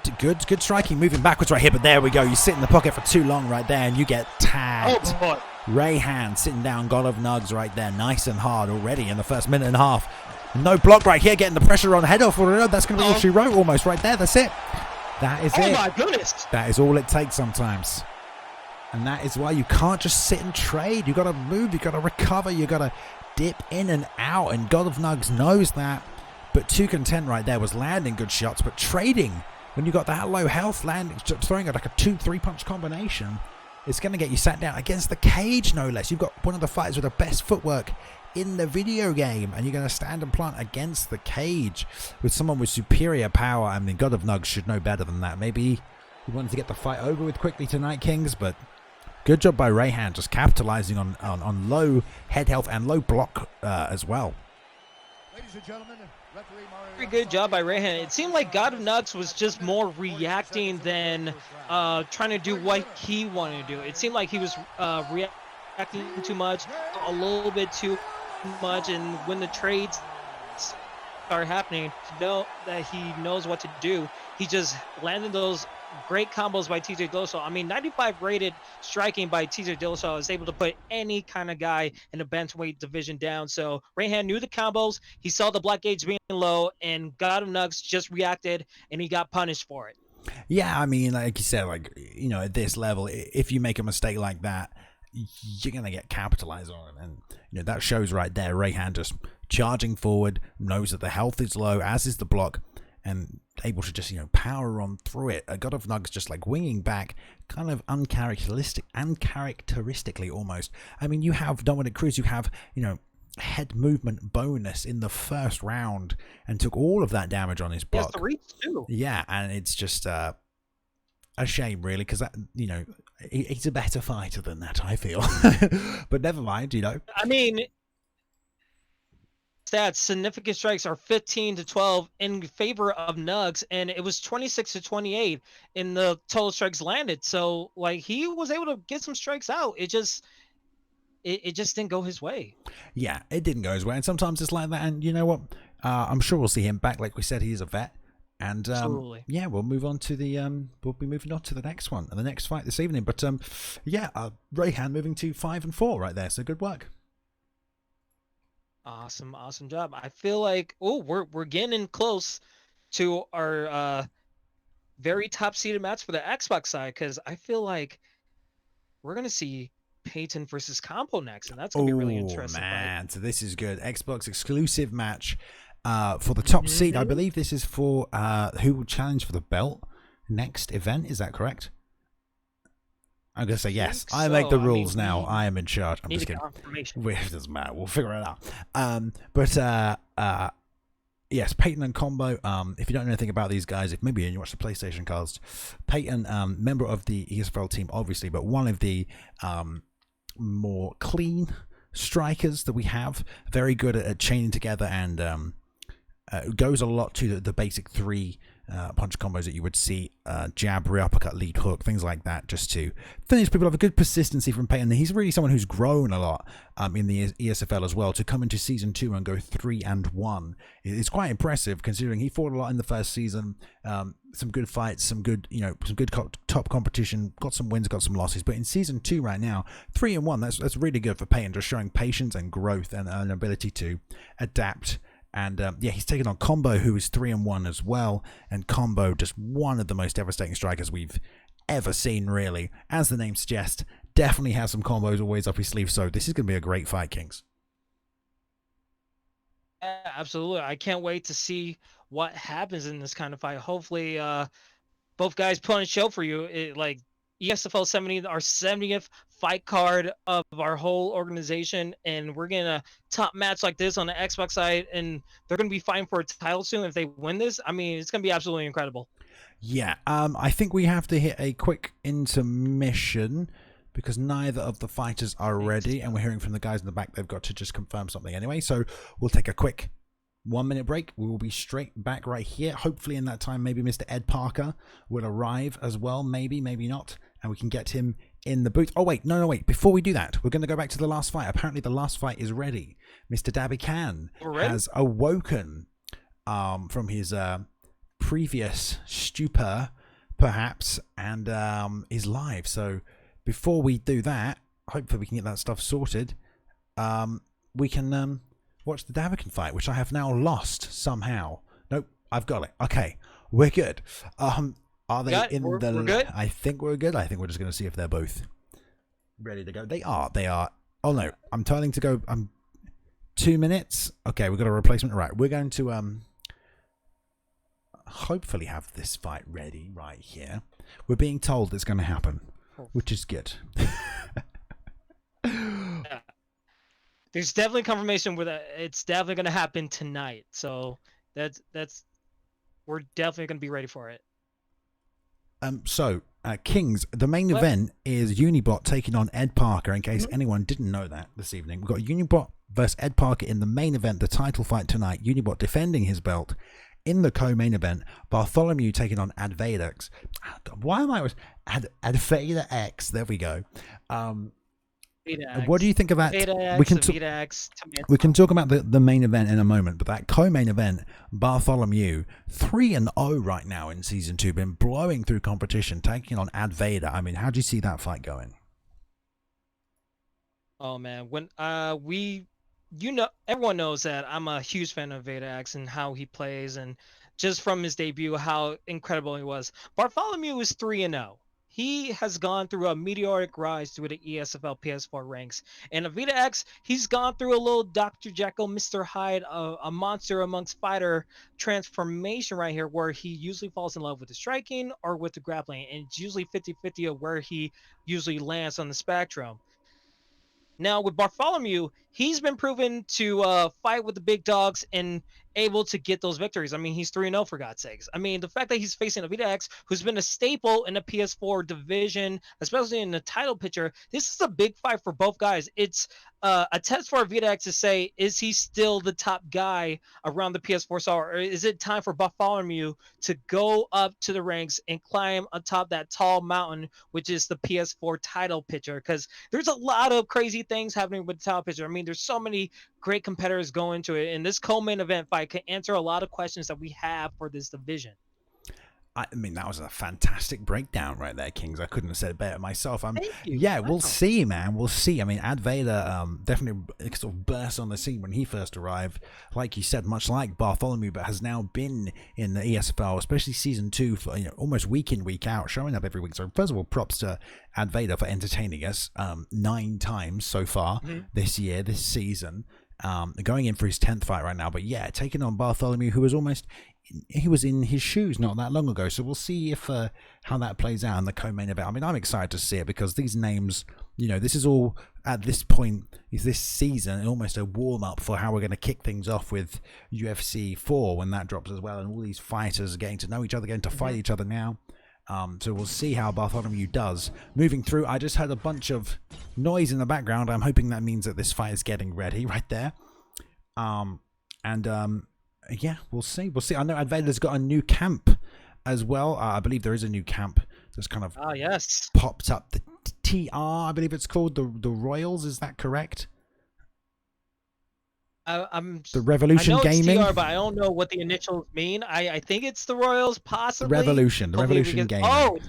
striking, moving backwards right here. But there we go. You sit in the pocket for too long right there and you get tagged. Oh, boy. Rayhan sitting down God of Nugs right there, nice and hard already in the first minute and a half. No block right here, getting the pressure on head off. That's going to be all she wrote almost right there. That's it. That is it. Oh my goodness. That is all it takes sometimes. And that is why you can't just sit and trade. You got to move, you got to recover, you got to dip in and out. And God of Nugs knows that. But 2 Content right there was landing good shots, but trading when you got that low health, throwing it like a 2-3 punch combination, it's going to get you sat down against the cage, no less. You've got one of the fighters with the best footwork in the video game, and you're going to stand and plant against the cage with someone with superior power. I mean, God of Nugs should know better than that. Maybe he wanted to get the fight over with quickly tonight, Kings, but good job by Rayhan, just capitalizing on low head health and low block as well. Ladies and gentlemen, very good job by Rayhan. It seemed like God of Nugs was just more reacting than trying to do what he wanted to do. It seemed like he was reacting too much, a little bit too much, and when the trades start happening, to know that he knows what to do, he just landed those great combos by TJ Dillashaw. I mean, 95 rated striking by TJ Dillashaw is able to put any kind of guy in the bantamweight division down. So Rayhan knew the combos. He saw the block gauge being low, and God of Nugs just reacted, and he got punished for it. Yeah, I mean, like you said, like, you know, at this level, if you make a mistake like that, you're going to get capitalized on it. And, you know, that shows right there. Rayhan just charging forward, knows that the health is low, as is the block, and able to just, you know, power on through it. A God of Nugs just like winging back, kind of uncharacteristically almost. I mean, you have Dominic Cruz, you have, you know, head movement bonus in the first round and took all of that damage on his block. He has to reach too. Yeah, and it's just a shame, really, because that, you know, he's a better fighter than that, I feel. But never mind, you know. I mean, stats, significant strikes are 15-12 in favor of Nugs, and it was 26-28 in the total strikes landed. So, like, he was able to get some strikes out. It just didn't go his way. Yeah, it didn't go his way, and sometimes it's like that. And you know what? I'm sure we'll see him back. Like we said, he's a vet. And Absolutely. yeah, we'll move on to the we'll be moving on to the next one and the next fight this evening. But yeah, Rayhan moving to 5 and 4 right there. So good work. Awesome job. I feel like we're getting close to our very top seeded match for the Xbox side, because I feel like we're gonna see Peyton versus Compo next, and that's gonna be a really interesting man, fight. so this is good. Xbox exclusive match for the top seed. I believe this is for who will challenge for the belt next event. Is that correct? I'm gonna say yes. I make the rules now. I am in charge. I'm just kidding. It doesn't matter. We'll figure it out. But yes, Peyton and Combo. If you don't know anything about these guys, if maybe you watch the PlayStation cast, Peyton, member of the ESFL team, obviously, but one of the more clean strikers that we have. Very good at chaining together and goes a lot to the basic 3 punch combos that you would see, jab, rear uppercut, lead hook, things like that, just to finish people off. A good persistency from Peyton. He's really someone who's grown a lot in the ESFL as well. To come into season 2 and go 3 and 1 is quite impressive, considering he fought a lot in the first season. Some good fights, some good top competition, got some wins, got some losses. But in season 2 right now, 3 and 1, that's really good for Peyton, just showing patience and growth and an ability to adapt. And yeah, he's taken on Combo, who is 3 and 1 as well. And Combo, just one of the most devastating strikers we've ever seen, really. As the name suggests, definitely has some combos always up his sleeve. So this is going to be a great fight, Kings. Yeah, absolutely. I can't wait to see what happens in this kind of fight. Hopefully, both guys put on a show for you. Like ESFL 70, our 70th fight card of our whole organization, and we're getting a top match like this on the Xbox side, and they're going to be fighting for a title soon. If they win this, I mean, it's going to be absolutely incredible. Yeah, I think we have to hit a quick intermission because neither of the fighters are ready, and we're hearing from the guys in the back they've got to just confirm something anyway. So we'll take a quick 1-minute break. We will be straight back right here. Hopefully in that time, maybe Mr. Ed Parker will arrive as well. Maybe not. And we can get him in the booth. Oh, wait. No, wait. Before we do that, we're going to go back to the last fight. Apparently the last fight is ready. Mr. Dabby Khan has awoken from his previous stupor, perhaps, and is live. So before we do that, hopefully we can get that stuff sorted. We can watch the Davican fight, which I have now lost somehow. Nope, I've got it. Okay, we're good. Are they we're good? I think we're good. I think we're just going to see if they're both ready to go. They are. Oh no, I'm telling to go. 2 minutes. Okay, we've got a replacement. Right, we're going to hopefully have this fight ready right here. We're being told it's going to happen, which is good. Yeah. There's definitely confirmation where it's definitely going to happen tonight. So that's we're definitely going to be ready for it. So Kings, the main event is Unibot taking on Ed Parker. In case anyone didn't know that this evening, we've got Unibot versus Ed Parker in the main event, the title fight tonight. Unibot defending his belt. In the co-main event, Bartholomew taking on Advadex. Why am I always Advadex? There we go. What do you think of that? We can talk about the main event in a moment, but that co-main event, Bartholomew 3 and 0 right now in season 2, been blowing through competition, taking on Advader. I mean, how do you see that fight going? Oh man, when everyone knows that I'm a huge fan of Vedax and how he plays, and just from his debut, how incredible he was. Bartholomew is 3 and 0. He has gone through a meteoric rise through the ESFL PS4 ranks. And Avita X, he's gone through a little Dr. Jekyll, Mr. Hyde, a monster amongst fighter transformation right here, where he usually falls in love with the striking or with the grappling. And it's usually 50-50 of where he usually lands on the spectrum. Now with Bartholomew, he's been proven to fight with the big dogs and able to get those victories. I mean, he's 3-0 for God's sakes. I mean, the fact that he's facing a Vitax, who's been a staple in the PS4 division, especially in the title picture, this is a big fight for both guys. It's a test for Vitax to say, is he still the top guy around the PS4 star, or is it time for Bartholomew to go up to the ranks and climb atop that tall mountain, which is the PS4 title picture? Because there's a lot of crazy things happening with the title picture. I mean, there's so many great competitors go into it, and this co-main event fight can answer a lot of questions that we have for this division. I mean, that was a fantastic breakdown right there, Kings. I couldn't have said it better myself. Thank you. Yeah, Wow. we'll see, man. We'll see. I mean, Ad Vader definitely sort of burst on the scene when he first arrived. Like you said, much like Bartholomew, but has now been in the ESFL, especially Season 2, for almost week in, week out, showing up every week. So first of all, props to Ad Vader for entertaining us 9 times so far this season. Going in for his 10th fight right now. But yeah, taking on Bartholomew, who was he was in his shoes not that long ago, so we'll see if how that plays out in the co-main event. I mean, I'm excited to see it because these names, this is all at this point is this season almost a warm-up for how we're going to kick things off with UFC 4 when that drops as well, and all these fighters are getting to know each other, getting to fight each other now. So we'll see how Bartholomew does. Moving through, I just heard a bunch of noise in the background. I'm hoping that means that this fight is getting ready right there. Yeah, we'll see. I know Ad Vader's got a new camp as well. I believe there is a new camp that's kind of popped up. The TR, I believe it's called the Royals. Is that correct? The Revolution I know Gaming. It's TR, but I don't know what the initials mean. I think it's the Royals, possibly. The Revolution Gaming. Oh,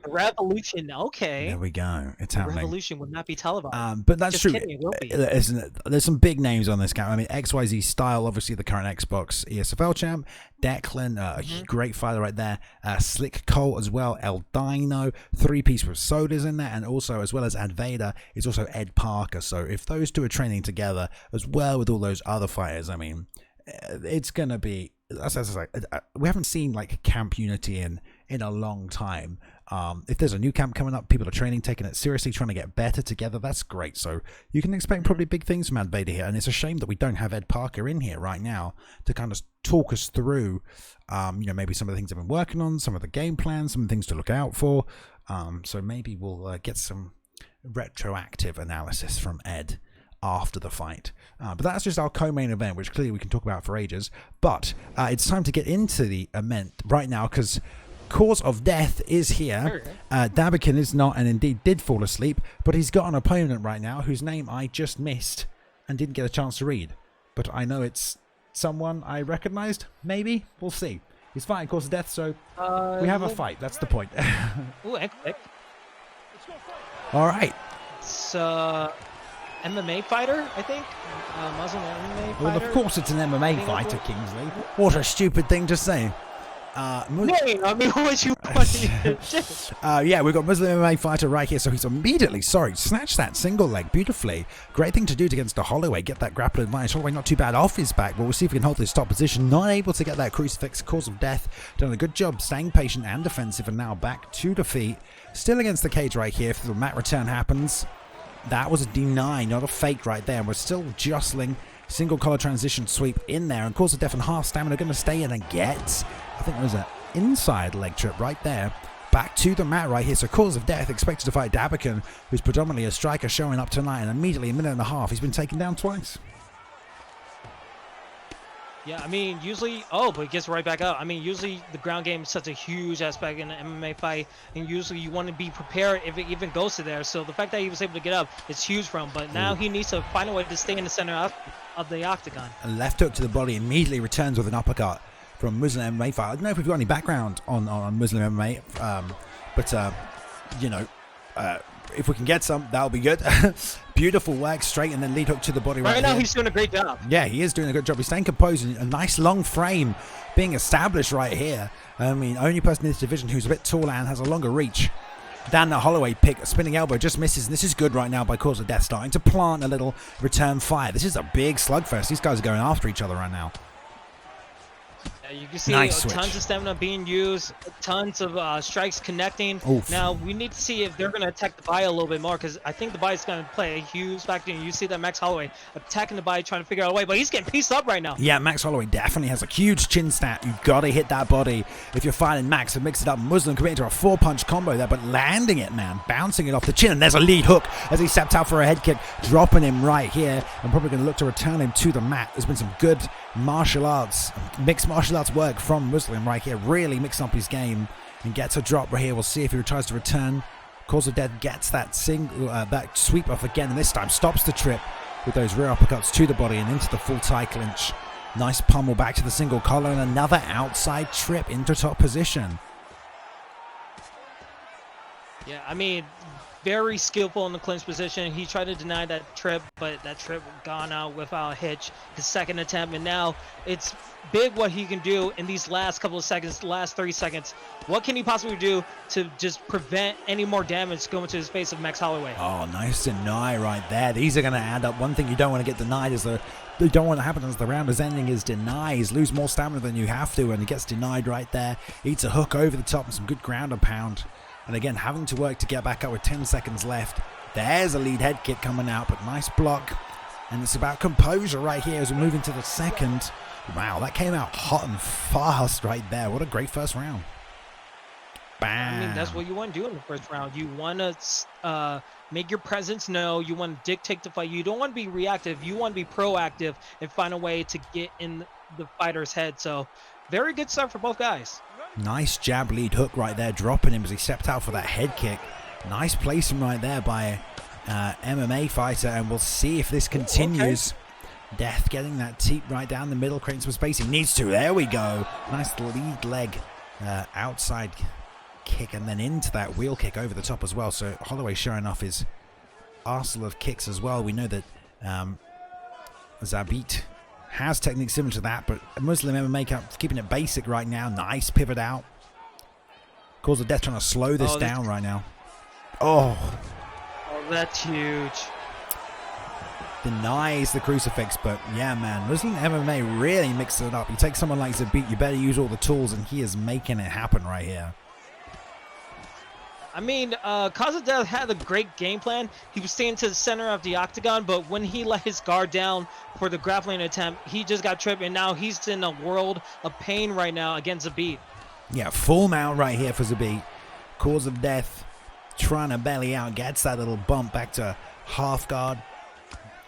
the Revolution. Okay. There we go. It's happening. Revolution would not be televised. But that's Just true. kidding, it will be. There's some big names on this camp. I mean, XYZ Style, obviously the current Xbox ESFL champ. Declan, a great fighter right there. Slick Cole as well. El Dino, 3-piece with Sodas in there, and also as well as Ad Vader is also Ed Parker. So if those two are training together as well with all those other fighters, I mean, it's gonna be. We haven't seen like camp unity in a long time. If there's a new camp coming up, people are training, taking it seriously, trying to get better together. That's great. So you can expect probably big things from Ad Vader here. And it's a shame that we don't have Ed Parker in here right now to kind of talk us through, maybe some of the things I've been working on, some of the game plans, some things to look out for. So maybe we'll get some retroactive analysis from Ed after the fight. But that's just our co-main event, which clearly we can talk about for ages. But it's time to get into the event right now because Cause of Death is here. Dabikin is not, and indeed did fall asleep, but he's got an opponent right now whose name I just missed and didn't get a chance to read. But I know it's someone I recognized, maybe? We'll see. He's fighting Cause of Death, so we have a fight. That's the point. Ooh, All right. It's MMA fighter, I think. Muslim MMA fighter. Well, of course it's an MMA fighter, Kingsley. What a stupid thing to say. I mean, what you want? Yeah, we've got Muslim MMA fighter right here, so he's immediately, snatched that single leg beautifully. Great thing to do against a Holloway, get that grapple advantage. Holloway not too bad off his back, but we'll see if he can hold this top position. Not able to get that crucifix. Cause of Death done a good job staying patient and defensive, and now back to defeat. Still against the cage right here if the mat return happens. That was a deny, not a fake right there. We're still jostling. Single collar transition sweep in there, and Cause of Death and half stamina going to stay in and get. I think there's an inside leg trip right there. Back to the mat right here. So Cause of Death expected to fight Dabikin, who's predominantly a striker showing up tonight, and immediately a minute and a half he's been taken down twice. Yeah, I mean, usually, but he gets right back up. I mean, usually the ground game is such a huge aspect in an MMA fight, and usually you want to be prepared if it even goes to there. So the fact that he was able to get up is huge for him, but now he needs to find a way to stay in the center of the octagon. A left hook to the body immediately returns with an uppercut from Muslim MMA fight. I don't know if we've got any background on Muslim MMA, but if we can get some, that'll be good. Beautiful work, straight and then lead hook to the body right now here. He's doing a great job. Yeah, he is doing a good job. He's staying composed, and a nice long frame being established right here. I mean, only person in this division who's a bit taller and has a longer reach. Dan the Holloway pick, a spinning elbow, just misses, and this is good right now by Cause of Death, starting to plant a little return fire. This is a big slugfest. These guys are going after each other right now. You can see nice tons of stamina being used, tons of strikes connecting. Oof. Now, we need to see if they're going to attack the body a little bit more, because I think the body is going to play a huge factor. And you see that Max Holloway attacking the body, trying to figure out a way, but he's getting pieced up right now. Yeah, Max Holloway definitely has a huge chin stat. You've got to hit that body if you're fighting Max and mix it up. Muslim committing to a 4-punch combo there, but landing it, man. Bouncing it off the chin, and there's a lead hook as he stepped out for a head kick, dropping him right here. I'm probably going to look to return him to the mat. There's been some good martial arts, mixed martial arts work from Muslim right here, really mixing up his game and gets a drop right here. We'll see if he tries to return. Cause of Death gets that that sweep off again, and this time stops the trip with those rear uppercuts to the body and into the full tie clinch. Nice pummel back to the single collar and another outside trip into top position. Yeah, I mean, very skillful in the clinch position. He tried to deny that trip, but that trip gone out without a hitch. His second attempt, and now it's big what he can do in these last couple of seconds, last 30 seconds. What can he possibly do to just prevent any more damage going to his face of Max Holloway? Oh, nice deny right there. These are going to add up. One thing you don't want to get denied is you don't want to happen as the round is ending is denies. Lose more stamina than you have to, and he gets denied right there. Eats a hook over the top and some good ground and pound. And again, having to work to get back up with 10 seconds left. There's a lead head kick coming out, but nice block. And it's about composure right here as we move into the second. Wow, that came out hot and fast right there. What a great first round. Bam. I mean, that's what you want to do in the first round. You want to make your presence known. You want to dictate the fight. You don't want to be reactive. You want to be proactive and find a way to get in the fighter's head. So, very good start for both guys. Nice jab lead hook right there, dropping him as he stepped out for that head kick. Nice placement right there by MMA fighter, and we'll see if this continues. Okay. Death getting that teep right down the middle, creating some space. He needs to. There we go. Nice lead leg outside kick, and then into that wheel kick over the top as well. So Holloway showing off his arsenal of kicks as well. We know that Zabit has techniques similar to that, but Muslim MMA keeping it basic right now. Nice pivot out. Cause of Death trying to slow this down right now. Oh, that's huge. Denies the crucifix, but yeah, man, Muslim MMA really mixes it up. You take someone like Zabit, you better use all the tools, and he is making it happen right here. I mean, Cause of Death had a great game plan. He was staying to the center of the octagon, but when he let his guard down for the grappling attempt, he just got tripped, and now he's in a world of pain right now against Zabit. Yeah, full mount right here for Zabit. Cause of Death trying to belly out, gets that little bump back to half guard.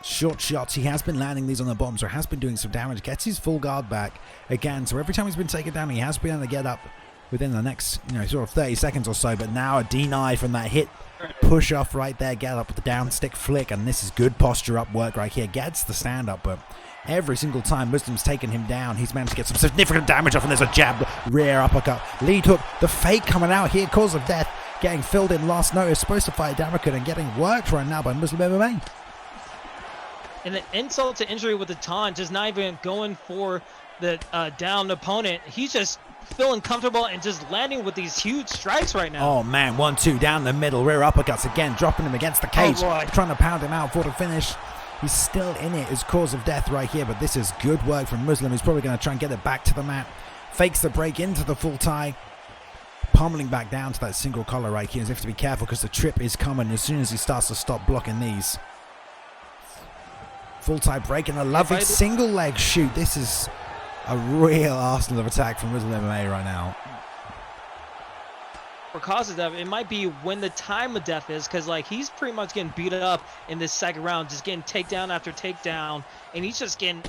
Short shots, he has been landing these on the bottom, so has been doing some damage, gets his full guard back again. So every time he's been taken down, he has been able to get up within the next, sort of 30 seconds or so. But now a deny from that hit, push off right there, get up with the down stick flick, and this is good posture up work right here. Gets the stand up, but every single time Muslim's taken him down, he's managed to get some significant damage off, and there's a jab, rear uppercut, lead hook, the fake coming out here, Cause of Death getting filled in last notice, supposed to fight Damrikut and getting worked right now by Muslim MMA. And an insult to injury with the taunt, just not even going for the downed opponent. He's just feeling comfortable and just landing with these huge strikes right now. Oh man, 1-2 down the middle, rear uppercuts again, dropping him against the cage, trying to pound him out for the finish. He's still in it, his Cause of Death right here, but this is good work from Muslim. He's probably going to try and get it back to the mat. Fakes the break into the full tie, pummeling back down to that single collar right here. You have to be careful because the trip is coming as soon as he starts to stop blocking these. Full tie break and a lovely single leg shoot. This is a real arsenal of attack from Muslim MMA right now. For Cause of Death, it might be when the time of death is, because he's pretty much getting beat up in this second round, just getting takedown after takedown, and he's just getting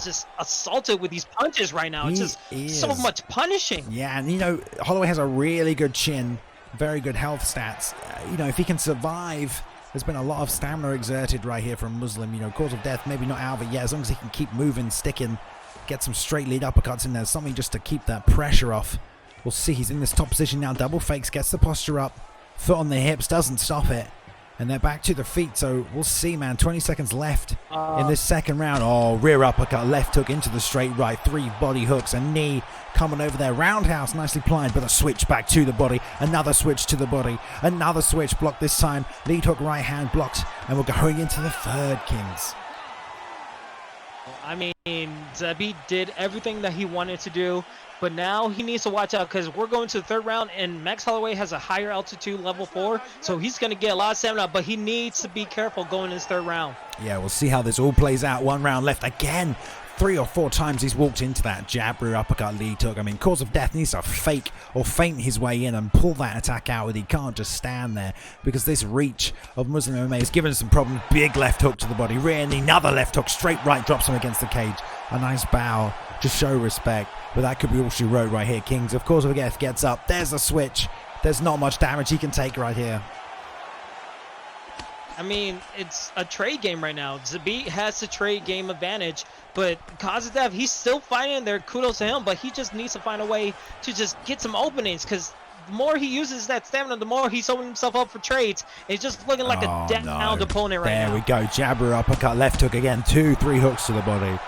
just assaulted with these punches right now. It's just so much punishing. Yeah, and Holloway has a really good chin, very good health stats. If he can survive, there's been a lot of stamina exerted right here from Muslim. Cause of Death maybe not out of it yet, as long as he can keep moving, sticking, get some straight lead uppercuts in there, something just to keep that pressure off. We'll see. He's in this top position now, double fakes, gets the posture up, foot on the hips, doesn't stop it, and they're back to the feet. So we'll see, man. 20 seconds left in this second round. Oh, rear uppercut, left hook into the straight right, 3 body hooks, a knee coming over there, roundhouse nicely plied, but a switch back to the body, another switch to the body, another switch blocked this time, lead hook right hand blocked, and we're going into the third, Kings. I mean, Zabit did everything that he wanted to do, but now he needs to watch out because we're going to the third round, and Max Holloway has a higher altitude, level 4, so he's going to get a lot of stamina, but he needs to be careful going in this third round. Yeah, we'll see how this all plays out. 1 round left again. 3 or 4 times he's walked into that jab, rear uppercut, lead hook. I mean, Cause of Death needs to fake or feint his way in and pull that attack out. He can't just stand there because this reach of Muslim MMA has given us some problems. Big left hook to the body, rear knee, another left hook, straight right, drops him against the cage. A nice bow to show respect, but that could be all she wrote right here, Kings. Of course, Death gets up. There's a switch. There's not much damage he can take right here. I mean, it's a trade game right now. Zabit has the trade game advantage, but Kazadev, he's still fighting there. Kudos to him, but he just needs to find a way to just get some openings, because the more he uses that stamina, the more he's opening himself up for trades. It's just looking like a downed opponent right now. There we go. Jabber uppercut, left hook again. 2-3 hooks to the body.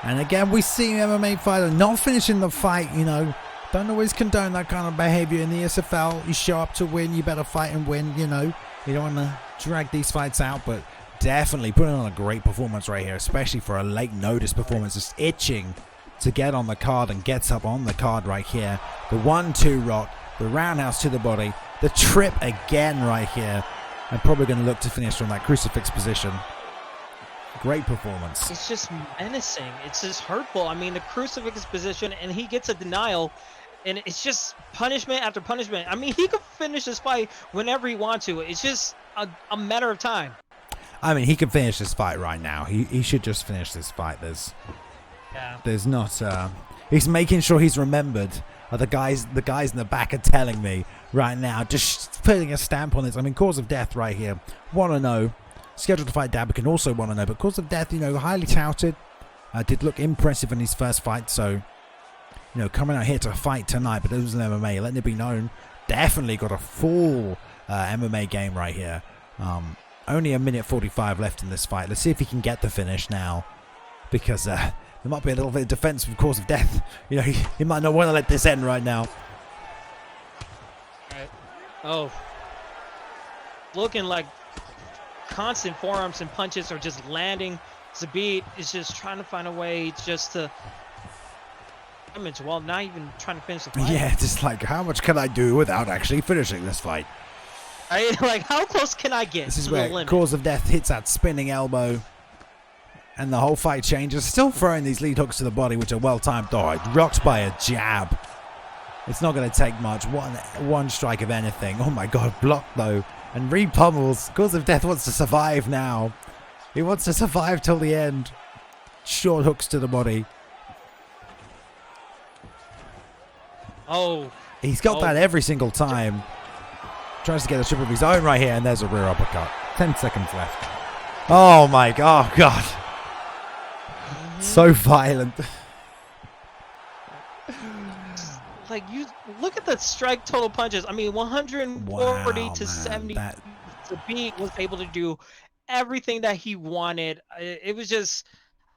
And again, we see MMA fighter not finishing the fight, you know. Don't always condone that kind of behavior in the ESFL. You show up to win, you better fight and win, you know. You don't want to drag these fights out, but definitely putting on a great performance right here, especially for a late notice performance. Just itching to get on the card, and gets up on the card right here. The 1-2 rock, the roundhouse to the body, the trip again right here. I'm probably going to look to finish from that crucifix position. Great performance. It's just menacing. It's just hurtful. I mean, the crucifix position, and he gets a denial, and it's just punishment after punishment. I mean, he could finish this fight whenever he wants to. It's just a matter of time. I mean, he can finish this fight right now. He should just finish this fight. There's not. He's making sure he's remembered. The guys in the back are telling me right now, just putting a stamp on this. I mean, cause of death right here. 1-0. Scheduled to fight Dabican, also 1-0, but cause of death, you know, highly touted. Did look impressive in his first fight, so, you know, coming out here to fight tonight, but it was an MMA, letting it be known, definitely got a full MMA game right here. Only a minute 45 left in this fight. Let's see if he can get the finish now, because there might be a little bit of defense with cause of death. You know, he might not want to let this end right now. Right. Oh. Looking like constant forearms and punches are just landing. Zabit is just trying to find a way just to damage while not even trying to finish the fight. Yeah, just like, how much can I do without actually finishing this fight? Like, how close can I get? This is where cause of death hits that spinning elbow, and the whole fight changes. Still throwing these lead hooks to the body, which are well timed. Oh, it rocked by a jab. It's not going to take much. One strike of anything. Oh my god, blocked though. And re-pummels. Cause of death wants to survive now. He wants to survive till the end. Short hooks to the body. Oh. He's got that every single time. Tries to get a strip of his own right here, and there's a rear uppercut. 10 seconds left. Oh my god. Oh god. So violent. Like, you look at the strike total punches. I mean, 140 to 70. Zabit was able to do everything that he wanted. It was just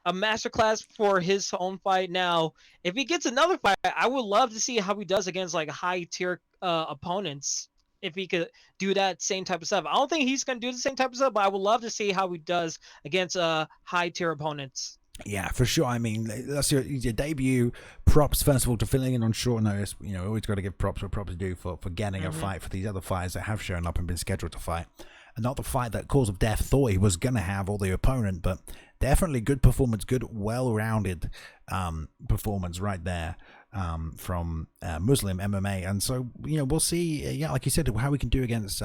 a masterclass for his own fight. Now, if he gets another fight, I would love to see how he does against like high tier opponents. If he could do that same type of stuff. I don't think he's going to do the same type of stuff, but I would love to see how he does against high tier opponents. Yeah, for sure. I mean, that's your debut. Props, first of all, to filling in on short notice. You know, always got to give props what props do for getting a fight for these other fighters that have shown up and been scheduled to fight. And not the fight that Cause of Death thought he was going to have, or the opponent, but definitely good performance, good, well-rounded performance right there from Muslim MMA. And so, you know, we'll see, yeah, like you said, how we can do against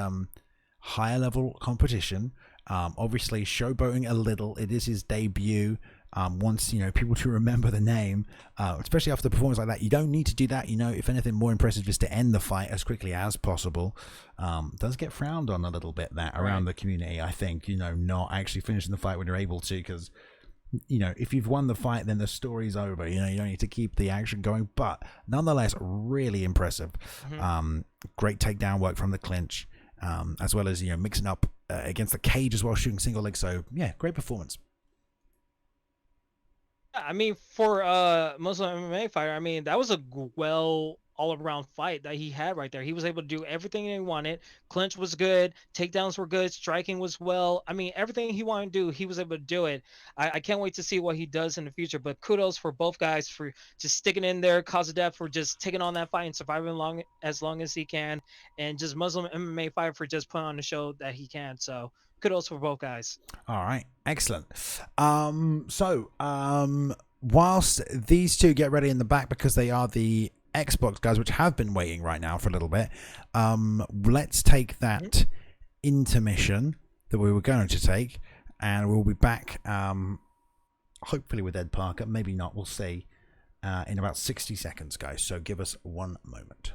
higher level competition. Obviously, showboating a little. It is his debut. Wants, you know, people to remember the name, especially after a performance like that. You don't need to do that. You know, if anything, more impressive is to end the fight as quickly as possible. Does get frowned on a little bit that around the community, I think, you know, not actually finishing the fight when you're able to, because, you know, if you've won the fight, then the story's over. You know, you don't need to keep the action going, but nonetheless, really impressive. Great takedown work from the clinch, as well as, you know, mixing up against the cage as well, shooting single leg. So yeah, great performance. I mean, for Muslim MMA fighter, I mean, that was a well all-around fight that he had right there. He was able to do everything he wanted. Clinch was good. Takedowns were good. Striking was well. I mean, everything he wanted to do, he was able to do it. I can't wait to see what he does in the future. But kudos for both guys for just sticking in there. Cause of Death for just taking on that fight and surviving as long as he can. And just Muslim MMA fighter for just putting on the show that he can. So kudos for both guys. All right, excellent. Whilst these two get ready in the back, because they are the Xbox guys, which have been waiting right now for a little bit, let's take that intermission that we were going to take, and we'll be back hopefully with Ed Parker, maybe not, we'll see, in about 60 seconds, guys. So give us one moment.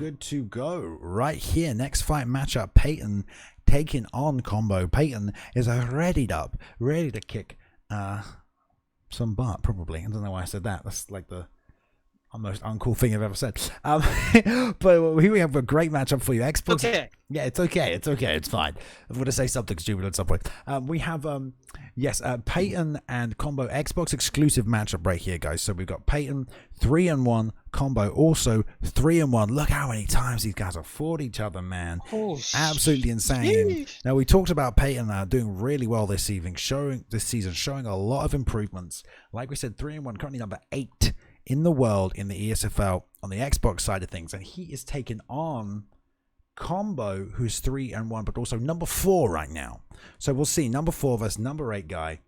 good to go right here. Next fight matchup, Peyton taking on Combo. Peyton is readied up, ready to kick some butt, probably. I don't know why I said that. That's like the most uncool thing I've ever said. But here we have a great matchup for you. Xbox. Okay. Yeah, it's okay. It's okay. It's fine. I'm going to say something stupid at some point. We have, Peyton and Combo Xbox exclusive matchup right here, guys. So we've got Peyton 3-1, Combo also 3-1. Look how many times these guys have fought each other, man. Oh, absolutely insane. Now, we talked about Peyton doing really well this season, showing a lot of improvements. Like we said, 3-1, currently number 8 in the world in the ESFL on the Xbox side of things, and he is taking on Combo, who's 3-1, but also number 4 right now. So we'll see number 4 versus number 8 guy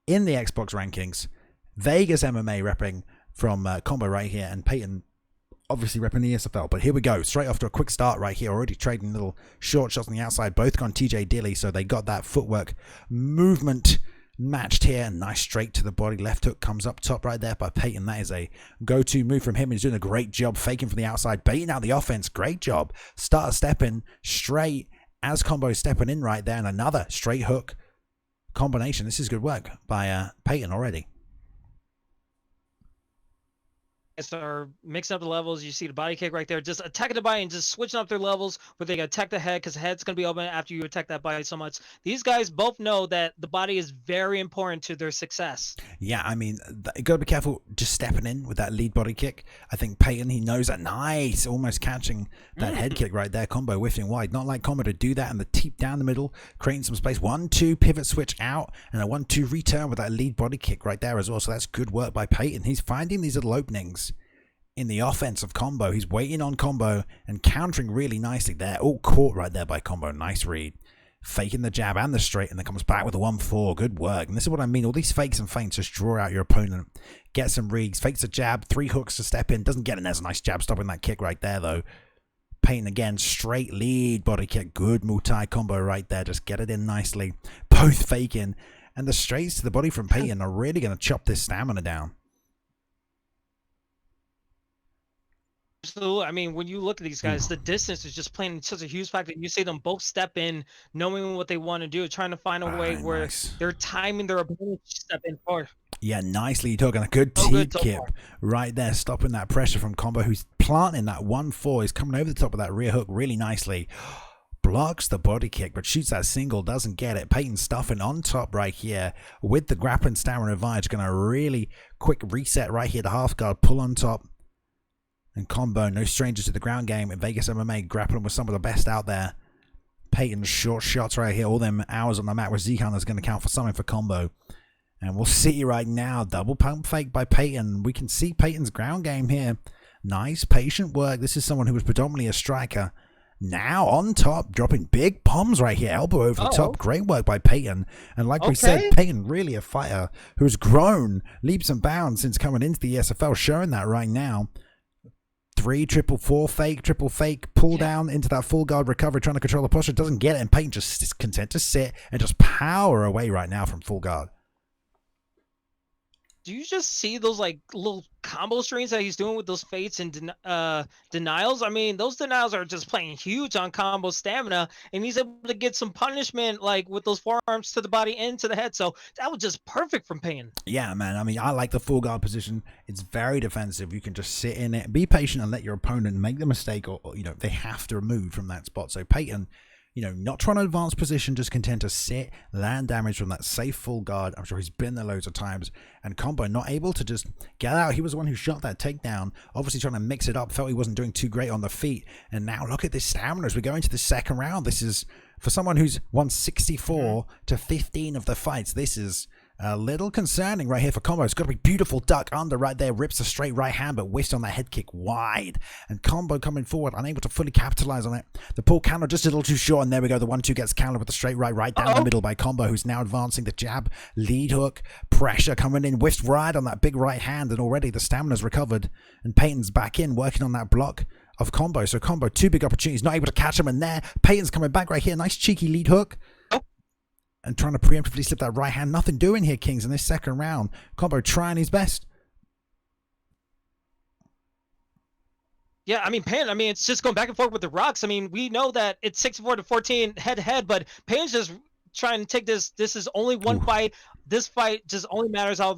in the Xbox rankings. Vegas MMA repping from Combo right here, and Peyton obviously repping the ESFL. But here we go, straight off to a quick start right here. Already trading little short shots on the outside, both gone TJ Dilly, so they got that footwork movement matched here. Nice straight to the body. Left hook comes up top right there by Peyton. That is a go-to move from him. He's doing a great job faking from the outside, baiting out the offense. Great job. Starter stepping straight as Combo stepping in right there, and another straight hook combination. This is good work by Peyton already. Are mixing up the levels. You see the body kick right there, just attacking the body and just switching up their levels where they attack the head, because the head's going to be open after you attack that body so much. These guys both know that the body is very important to their success. Yeah, I mean, you got to be careful just stepping in with that lead body kick. I think Peyton, he knows that. Nice, almost catching that head kick right there. Combo whiffing wide. Not like Combo to do that, and the teep down the middle, creating some space. 1-2 pivot switch out, and a 1-2 return with that lead body kick right there as well. So that's good work by Peyton. He's finding these little openings in the offense of Combo. He's waiting on Combo and countering really nicely there. All caught right there by Combo. Nice read. Faking the jab and the straight, and then comes back with a 1-4. Good work. And this is what I mean. All these fakes and feints just draw out your opponent. Get some reads. Fakes a jab. 3 hooks to step in. Doesn't get in. There's a nice jab stopping that kick right there, though. Peyton again. Straight lead body kick. Good Muay Thai combo right there. Just get it in nicely. Both faking. And the straights to the body from Peyton are really going to chop this stamina down. So, I mean, when you look at these guys, the distance is just playing such a huge factor. You see them both step in, knowing what they want to do, trying to find a way where they're timing their opponent to step in forward. Yeah, nicely talking. A good teep kip right there, stopping that pressure from Combo, who's planting that 1-4. He's coming over the top of that rear hook really nicely. Blocks the body kick, but shoots that single, doesn't get it. Peyton stuffing on top right here with the grappling stamina advantage. Going to really quick reset right here. The half guard, pull on top. And Combo, no strangers to the ground game in Vegas MMA, grappling with some of the best out there. Peyton's short shots right here, all them hours on the mat with Z-Hunter is going to count for something for Combo. And we'll see right now, double pump fake by Peyton. We can see Peyton's ground game here. Nice, patient work. This is someone who was predominantly a striker. Now on top, dropping big palms right here, elbow over the top. Great work by Peyton. And like we said, Peyton really a fighter who's grown leaps and bounds since coming into the ESFL, showing that right now. 3 4 fake, triple fake, pull down into that full guard recovery, trying to control the posture, doesn't get it, and Peyton just is content to sit and just power away right now from full guard. Do you just see those like little combo strings that he's doing with those fates and denials? I mean, those denials are just playing huge on Combo stamina, and he's able to get some punishment like with those forearms to the body and to the head. So that was just perfect from Peyton. Yeah, man. I mean, I like the full guard position. It's very defensive. You can just sit in it, be patient, and let your opponent make the mistake, or you know, they have to remove from that spot. So Peyton, you know, not trying to advance position, just content to sit, land damage from that safe full guard. I'm sure he's been there loads of times. And Combo not able to just get out. He was the one who shot that takedown. Obviously trying to mix it up. Felt he wasn't doing too great on the feet. And now look at this stamina as we go into the second round. This is, for someone who's won 64 to 15 of the fights, this is a little concerning right here for Combo. It's got to be beautiful duck under right there. Rips a straight right hand, but whiffs on that head kick wide. And Combo coming forward, unable to fully capitalize on it. The pull counter just a little too short, and there we go. The 1-2 gets countered with the straight right down the middle by Combo, who's now advancing the jab. Lead hook, pressure coming in, whiffs right on that big right hand, and already the stamina's recovered. And Peyton's back in, working on that block of Combo. So Combo, 2 big opportunities, not able to catch him in there. Peyton's coming back right here. Nice cheeky lead hook. And trying to preemptively slip that right hand. Nothing doing here, Kings, in this second round. Combo trying his best. Yeah, I mean, Payne, I mean, it's just going back and forth with the rocks. I mean, we know that it's 64-14 head to head, but Payne's just trying to take this. This is only one Ooh. fight. This fight just only matters all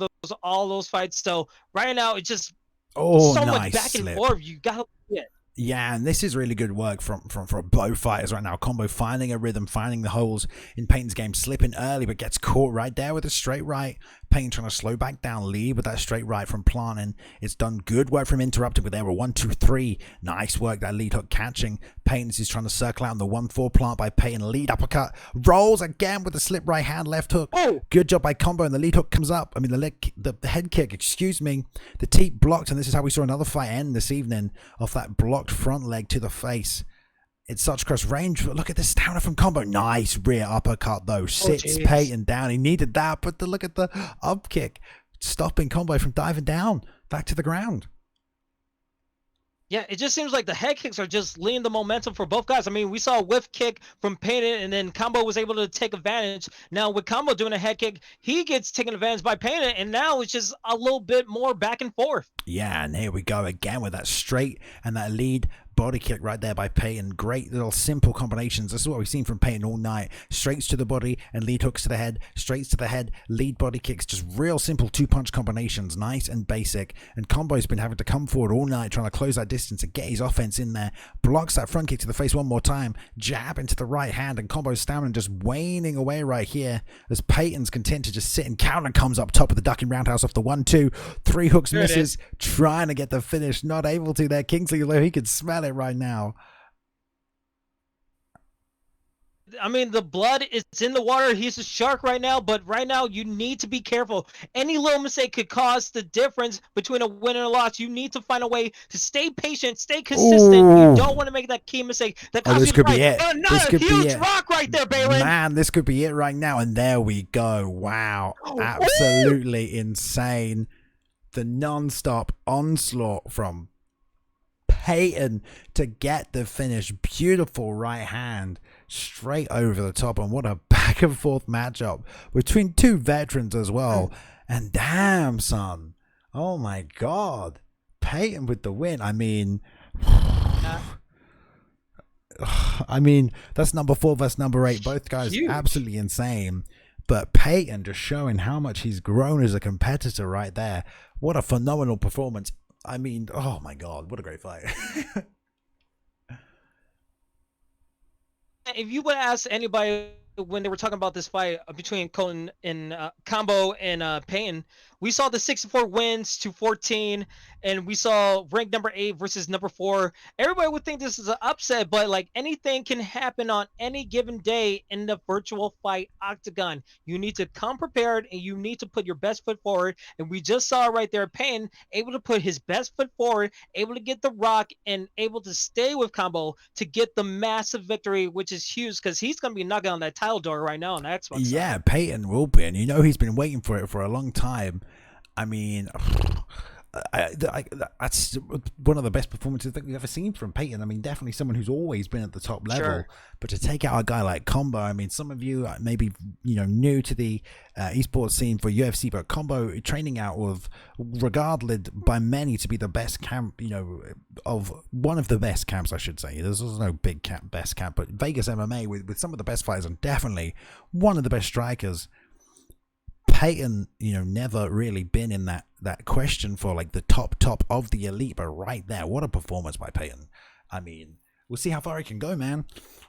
those fights. So right now, it's just Oh, so much nice back and slip. forth. You got it. Yeah, and this is really good work from both fighters right now. Combo finding a rhythm, finding the holes in Payne's game, slipping early, but gets caught right there with a straight right. Payne trying to slow back down, lead with that straight right from planting. It's done good work from interrupting, but there were 1, 2, 3. Nice work, that lead hook catching. Payne is trying to circle out on the 1-4 plant by Payne. Lead uppercut, rolls again with the slip right hand, left hook. Oh, good job by Combo, and the lead hook comes up. I mean, the head kick, excuse me. The teep blocked, and this is how we saw another fight end this evening, off that blocked front leg to the face. It's such close range, but look at the stamina from Combo. Nice rear uppercut though. Sits Payton down. He needed that, but look at the up kick, stopping Combo from diving down back to the ground. Yeah, it just seems like the head kicks are just leading the momentum for both guys. I mean, we saw a whiff kick from Payton, and then Combo was able to take advantage. Now, with Combo doing a head kick, he gets taken advantage by Payton, and now it's just a little bit more back and forth. Yeah, and here we go again with that straight and that lead body kick right there by Payton. Great little simple combinations. This is what we've seen from Payton all night. Straights to the body and lead hooks to the head. Straights to the head, lead body kicks. Just real simple 2-punch combinations. Nice and basic. And Combo's been having to come forward all night trying to close that distance and get his offense in there. Blocks that front kick to the face one more time. Jab into the right hand, and Combo's stamina just waning away right here as Payton's content to just sit and counter and comes up top with the ducking roundhouse off the 1, 2, 3 hooks, there misses. Trying to get the finish, not able to there. Kingsley, although he can smell it right now. I mean, the blood is in the water. He's a shark right now, but right now you need to be careful. Any little mistake could cause the difference between a win and a loss. You need to find a way to stay patient, stay consistent. Ooh. You don't want to make that key mistake. That costs this you could the be fight. it. Another This could be huge it. rock right there, Balin. Man, this could be it right now. And there we go. Wow. Absolutely insane. The non-stop onslaught from Payton to get the finish. Beautiful right hand straight over the top, and what a back and forth matchup between two veterans as well. And damn, son, oh my god, Payton with the win. I mean that's number 4 versus number 8. Both guys Huge. Absolutely insane, but Payton just showing how much he's grown as a competitor right there. What a phenomenal performance. I mean, oh my god, what a great fight. If you would ask anybody when they were talking about this fight between Colton and Combo and Payton, we saw the 64 wins to 14, and we saw ranked number 8 versus number 4. Everybody would think this is an upset, but like anything can happen on any given day in the virtual fight octagon. You need to come prepared, and you need to put your best foot forward. And we just saw right there, Payton able to put his best foot forward, able to get the rock, and able to stay with Combo to get the massive victory, which is huge because he's going to be knocking on that title door right now on the Xbox. Yeah, Payton will be, and you know he's been waiting for it for a long time. I mean, that's one of the best performances that we've ever seen from Payton. I mean, definitely someone who's always been at the top level. Sure. But to take out a guy like Combo, I mean, some of you may be new to the esports scene for UFC, but Combo training out of regarded by many to be the best camp, of one of the best camps, I should say. There's no big camp, best camp, but Vegas MMA with some of the best fighters and definitely one of the best strikers. Payton, never really been in that question for like the top of the elite, but right there, what a performance by Payton. I mean, we'll see how far he can go, man.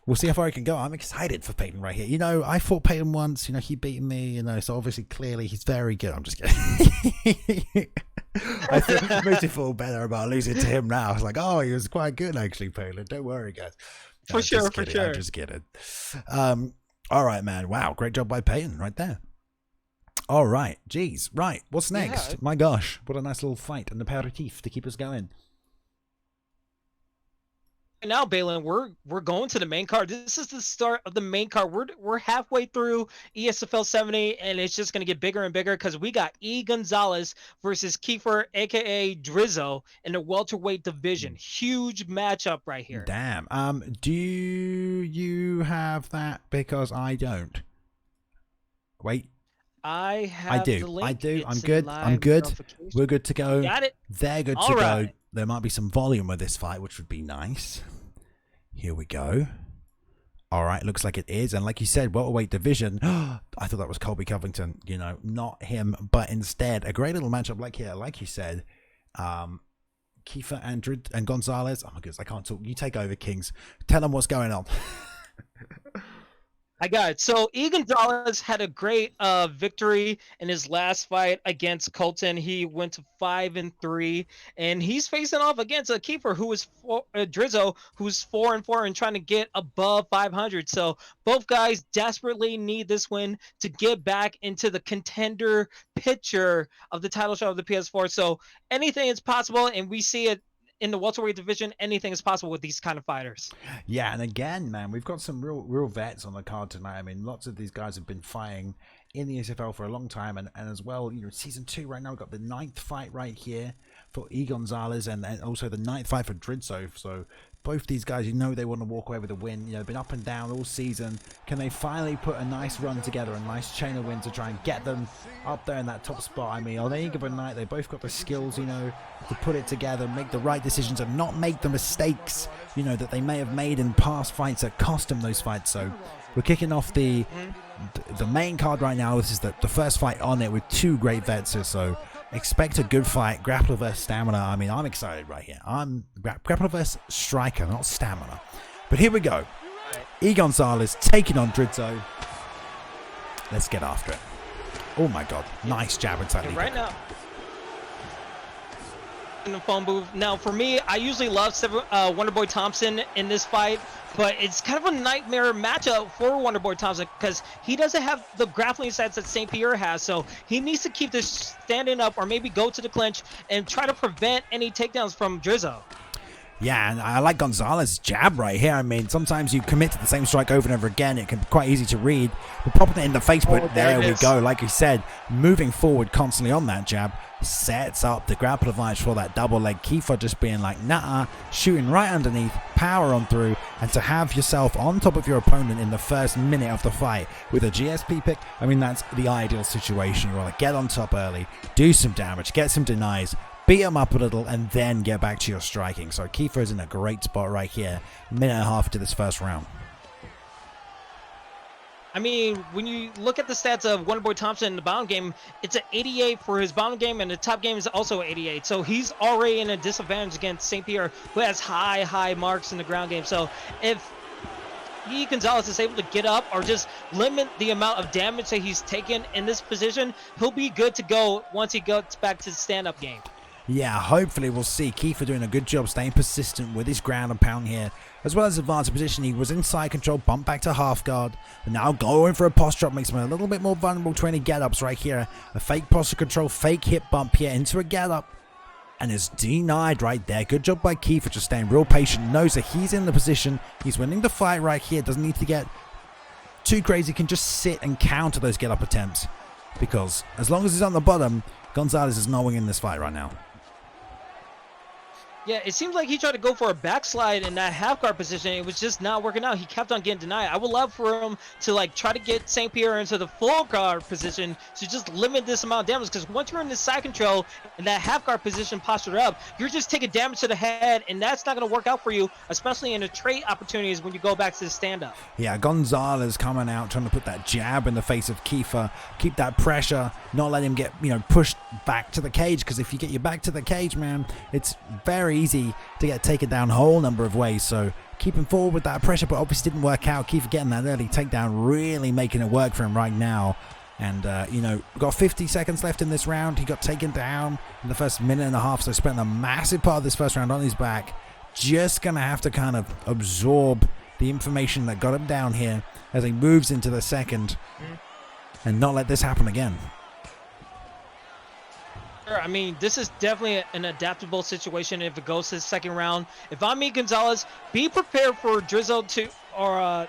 We'll see how far he can go. I'm excited for Payton right here. I fought Payton once, he beat me, so obviously clearly he's very good. I'm just kidding. I makes me feel better about losing to him now. I was like, oh, he was quite good actually, Payton. Don't worry, guys. For sure. I'm just kidding. All right, man. Wow, great job by Payton right there. All right, geez, right. What's next? Yeah. My gosh, what a nice little fight and aperitif to keep us going. Now, Balin, we're going to the main card. This is the start of the main card. We're halfway through ESFL 70, and it's just gonna get bigger and bigger because we got E. Gonzalez versus Kiefer, aka Drizzo, in the welterweight division. Huge matchup right here. Damn. Do you have that? Because I don't. Wait. I have. I do. The link. I do. It's I'm good. I'm good. We're good to go. Got it. They're good All to right. go. there might be some volume with this fight, which would be nice. Here we go. All right, looks like it is. And like you said, welterweight division. I thought that was Colby Covington. You know, not him, but instead a great little matchup like here, like you said. Kiefer and Gonzalez. Oh my goodness, I can't talk. You take over, Kings. Tell them what's going on. I got it. So Gonzalez had a great victory in his last fight against Colton. He went to 5-3, and he's facing off against a Kiefer who is Drizzo, who's 4-4 and trying to get above 500. So both guys desperately need this win to get back into the contender picture of the title shot of the PS4. So anything is possible, and we see it in the welterweight division. Anything is possible with these kind of fighters. Yeah, and again, man, we've got some real vets on the card tonight. I mean, lots of these guys have been fighting in the ESFL for a long time, and as well, you know, season 2 right now, we've got the 9th fight right here for Gonzalez, and also the 9th fight for Drizzo. So both these guys, you know, they want to walk away with a win. You know, been up and down all season. Can they finally put a nice run together, a nice chain of wins to try and get them up there in that top spot? I mean, on any given night, they both got the skills, you know, to put it together, make the right decisions, and not make the mistakes, you know, that they may have made in past fights that cost them those fights. So we're kicking off the main card right now. This is the first fight on it with 2 great vets here, so expect a good fight. Grappler versus stamina. I mean, I'm excited right here. I'm grappler versus striker, not stamina. But here we go. Gonzalez taking on Drizzo. Let's get after it. Oh my god, nice jab inside. And right now in the phone booth. Now for me, I usually love Wonderboy Thompson in this fight, but it's kind of a nightmare matchup for Wonderboy Thompson because he doesn't have the grappling stats that St. Pierre has, so he needs to keep this standing up or maybe go to the clinch and try to prevent any takedowns from Drizzo. Yeah, and I like Gonzalez's jab right here. I mean, sometimes you commit to the same strike over and over again. It can be quite easy to read. But popping it in the face, but there we go. Like you said, moving forward constantly on that jab sets up the grapple advantage for that double leg. Kiefer just being like, nah, shooting right underneath, power on through, and to have yourself on top of your opponent in the first minute of the fight with a GSP pick, I mean, that's the ideal situation. You want to get on top early, do some damage, get some denies, beat him up a little, and then get back to your striking. So Kiefer is in a great spot right here, minute and a half into this first round. I mean, when you look at the stats of Wonderboy Thompson in the bottom game, it's an 88 for his bottom game, and the top game is also 88. So he's already in a disadvantage against St. Pierre, who has high marks in the ground game. So if Gonzalez is able to get up or just limit the amount of damage that he's taken in this position, he'll be good to go once he gets back to the stand-up game. Yeah, hopefully we'll see Kiefer doing a good job staying persistent with his ground and pound here, as well as advanced position. He was in side control, bumped back to half guard, and now going for a posture drop makes him a little bit more vulnerable to any get-ups right here. A fake posture control, fake hip bump here into a get-up, and is denied right there. Good job by Kiefer, just staying real patient, knows that he's in the position, he's winning the fight right here, doesn't need to get too crazy, can just sit and counter those get-up attempts, because as long as he's on the bottom, Gonzalez is not winning this fight right now. Yeah, it seems like he tried to go for a backslide in that half guard position. It was just not working out. He kept on getting denied. I would love for him to like try to get St. Pierre into the full guard position to just limit this amount of damage, because once you're in the side control and that half guard position postured up, you're just taking damage to the head, and that's not going to work out for you, especially in the trade opportunities when you go back to the stand-up. Yeah, Gonzalez coming out, trying to put that jab in the face of Kiefer, keep that pressure, not let him get, you know, pushed back to the cage, because if you get you back to the cage, man, it's very easy to get taken down a whole number of ways. So keeping forward with that pressure, but obviously didn't work out. Kiefer getting that early takedown, really making it work for him right now. And you know, we've got 50 seconds left in this round. He got taken down in the first minute and a half, so spent a massive part of this first round on his back. Just gonna have to kind of absorb the information that got him down here as he moves into the second, and not let this happen again. I mean, this is definitely an adaptable situation if it goes to the second round. If I'm Gonzalez, be prepared for Drizzo to or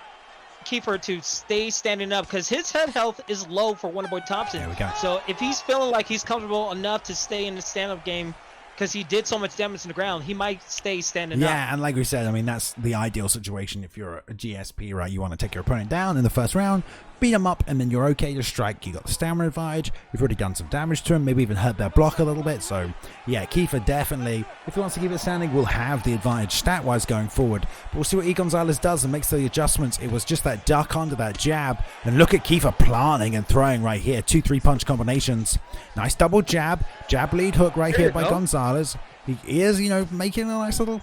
Kiefer to stay standing up, because his head health is low for Wonderboy Thompson. There we go. So if he's feeling like he's comfortable enough to stay in the stand-up game, because he did so much damage in the ground, he might stay standing up. Yeah, and like we said, I mean, that's the ideal situation if you're a GSP, right? You want to take your opponent down in the first round, beat him up and then you're okay to strike. You got the stamina advantage. You've already done some damage to him, maybe even hurt their block a little bit. So yeah, Kiefer definitely, if he wants to keep it standing, will have the advantage stat-wise going forward. But we'll see what E. Gonzalez does and makes the adjustments. It was just that duck under that jab. And look at Kiefer planting and throwing right here. 2-3 punch combinations. Nice double jab. Jab lead hook right here by Gonzalez. He is, you know, making a nice little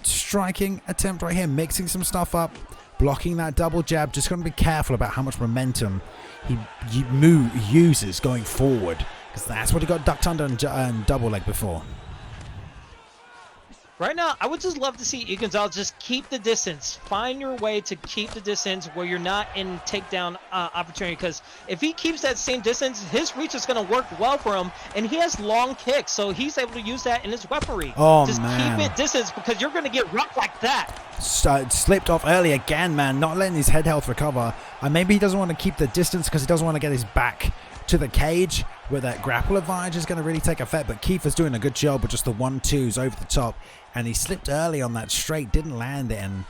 striking attempt right here, mixing some stuff up, blocking that double jab. Just going to be careful about how much momentum he uses going forward, because that's what he got ducked under and double leg before. Right now, I would just love to see E. Gonzalez just keep the distance. Find your way to keep the distance where you're not in takedown opportunity. Because if he keeps that same distance, his reach is going to work well for him. And he has long kicks, so he's able to use that in his weaponry. Oh, just man. keep it distance, because you're going to get rocked like that. Slipped off early again, man. Not letting his head health recover. And maybe he doesn't want to keep the distance because he doesn't want to get his back to the cage where that grapple advantage is going to really take effect. But Kiefer's doing a good job with just the 1-2s over the top. And he slipped early on that straight, didn't land it, and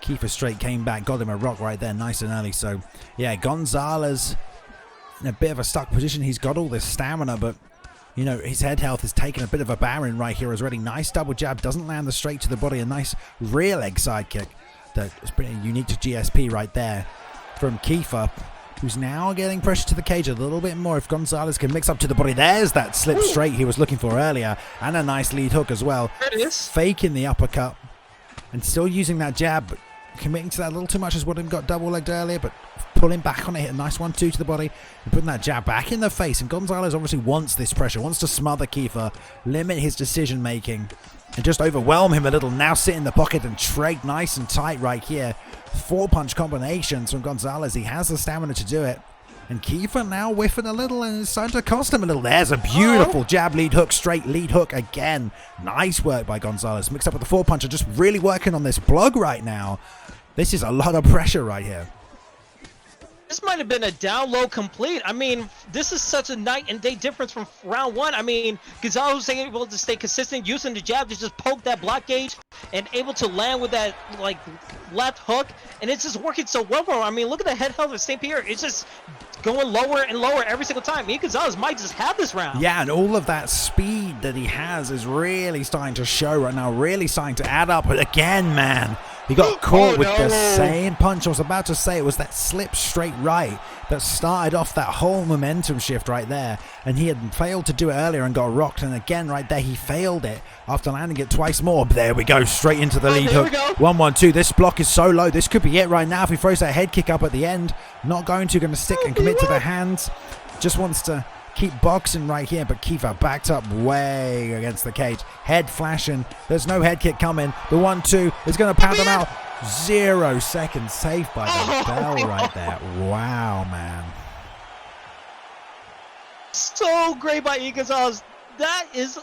Kiefer straight came back, got him a rock right there, nice and early. So, yeah, Gonzalez in a bit of a stuck position. He's got all this stamina, but, you know, his head health is taking a bit of a barren right here already. Nice double jab, doesn't land the straight to the body. A nice rear leg side kick that is pretty unique to GSP right there from Kiefer, who's now getting pressure to the cage a little bit more. If Gonzalez can mix up to the body, there's that slip straight he was looking for earlier, and a nice lead hook as well. There it is. Faking the uppercut and still using that jab, but committing to that a little too much, as what him got double legged earlier, but pulling back on it, hit a nice 1-2 to the body and putting that jab back in the face. And Gonzalez obviously wants this pressure, wants to smother Kiefer, limit his decision making, and just overwhelm him a little. Now sit in the pocket and trade nice and tight right here. 4-punch combinations from Gonzalez. He has the stamina to do it. And Kiefer now whiffing a little, and it's starting to cost him a little. There's a beautiful jab lead hook, straight lead hook again. Nice work by Gonzalez. Mixed up with the 4-puncher, just really working on this blog right now. This is a lot of pressure right here. This might have been a down low complete. I mean, this is such a night and day difference from round one. I mean, Gonzalez was able to stay consistent, using the jab to just poke that block gauge and able to land with that, like, left hook. And it's just working so well for him. I mean, look at the head health of St. Pierre. It's just going lower and lower every single time. E. Gonzalez might just have this round. Yeah, and all of that speed that he has is really starting to show right now, really starting to add up. But again, man, he got caught with the same punch. I was about to say it was that slip straight right that started off that whole momentum shift right there. And he had failed to do it earlier and got rocked. And again, right there, he failed it after landing it twice more. But there we go, straight into the lead hook. 1-1-2. This block is so low. This could be it right now if he throws that head kick up at the end. Not going to, going to stick and commit to the hands. Just wants to keep boxing right here, but Kiefer backed up way against the cage. Head flashing. There's no head kick coming. The 1-2 is going to pound them out. 0 seconds saved by the bell right there. Wow, man. So great by E. Gonzalez. That is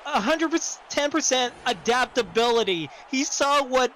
110% adaptability. He saw what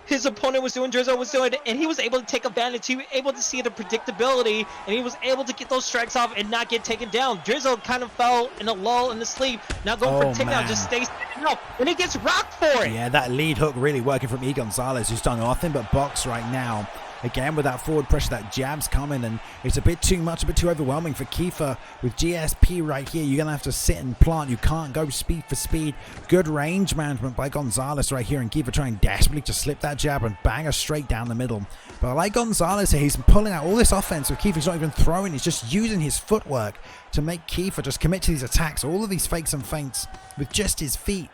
his opponent was doing, Drizzo was doing, and he was able to take advantage. He was able to see the predictability, and he was able to get those strikes off and not get taken down. Drizzo kind of fell in a lull in the sleep, now going for a takedown, just stays up, and he gets rocked for it. Yeah, that lead hook really working from E. Gonzalez, who's done nothing but box right now. Again, with that forward pressure, that jab's coming, and it's a bit too much, a bit too overwhelming for Kiefer. With GSP right here, you're going to have to sit and plant. You can't go speed for speed. Good range management by Gonzalez right here, and Kiefer trying desperately to slip that jab and bang her straight down the middle. But I like Gonzalez here. He's pulling out all this offense with Kiefer's not even throwing. He's just using his footwork to make Kiefer just commit to these attacks. All of these fakes and feints with just his feet.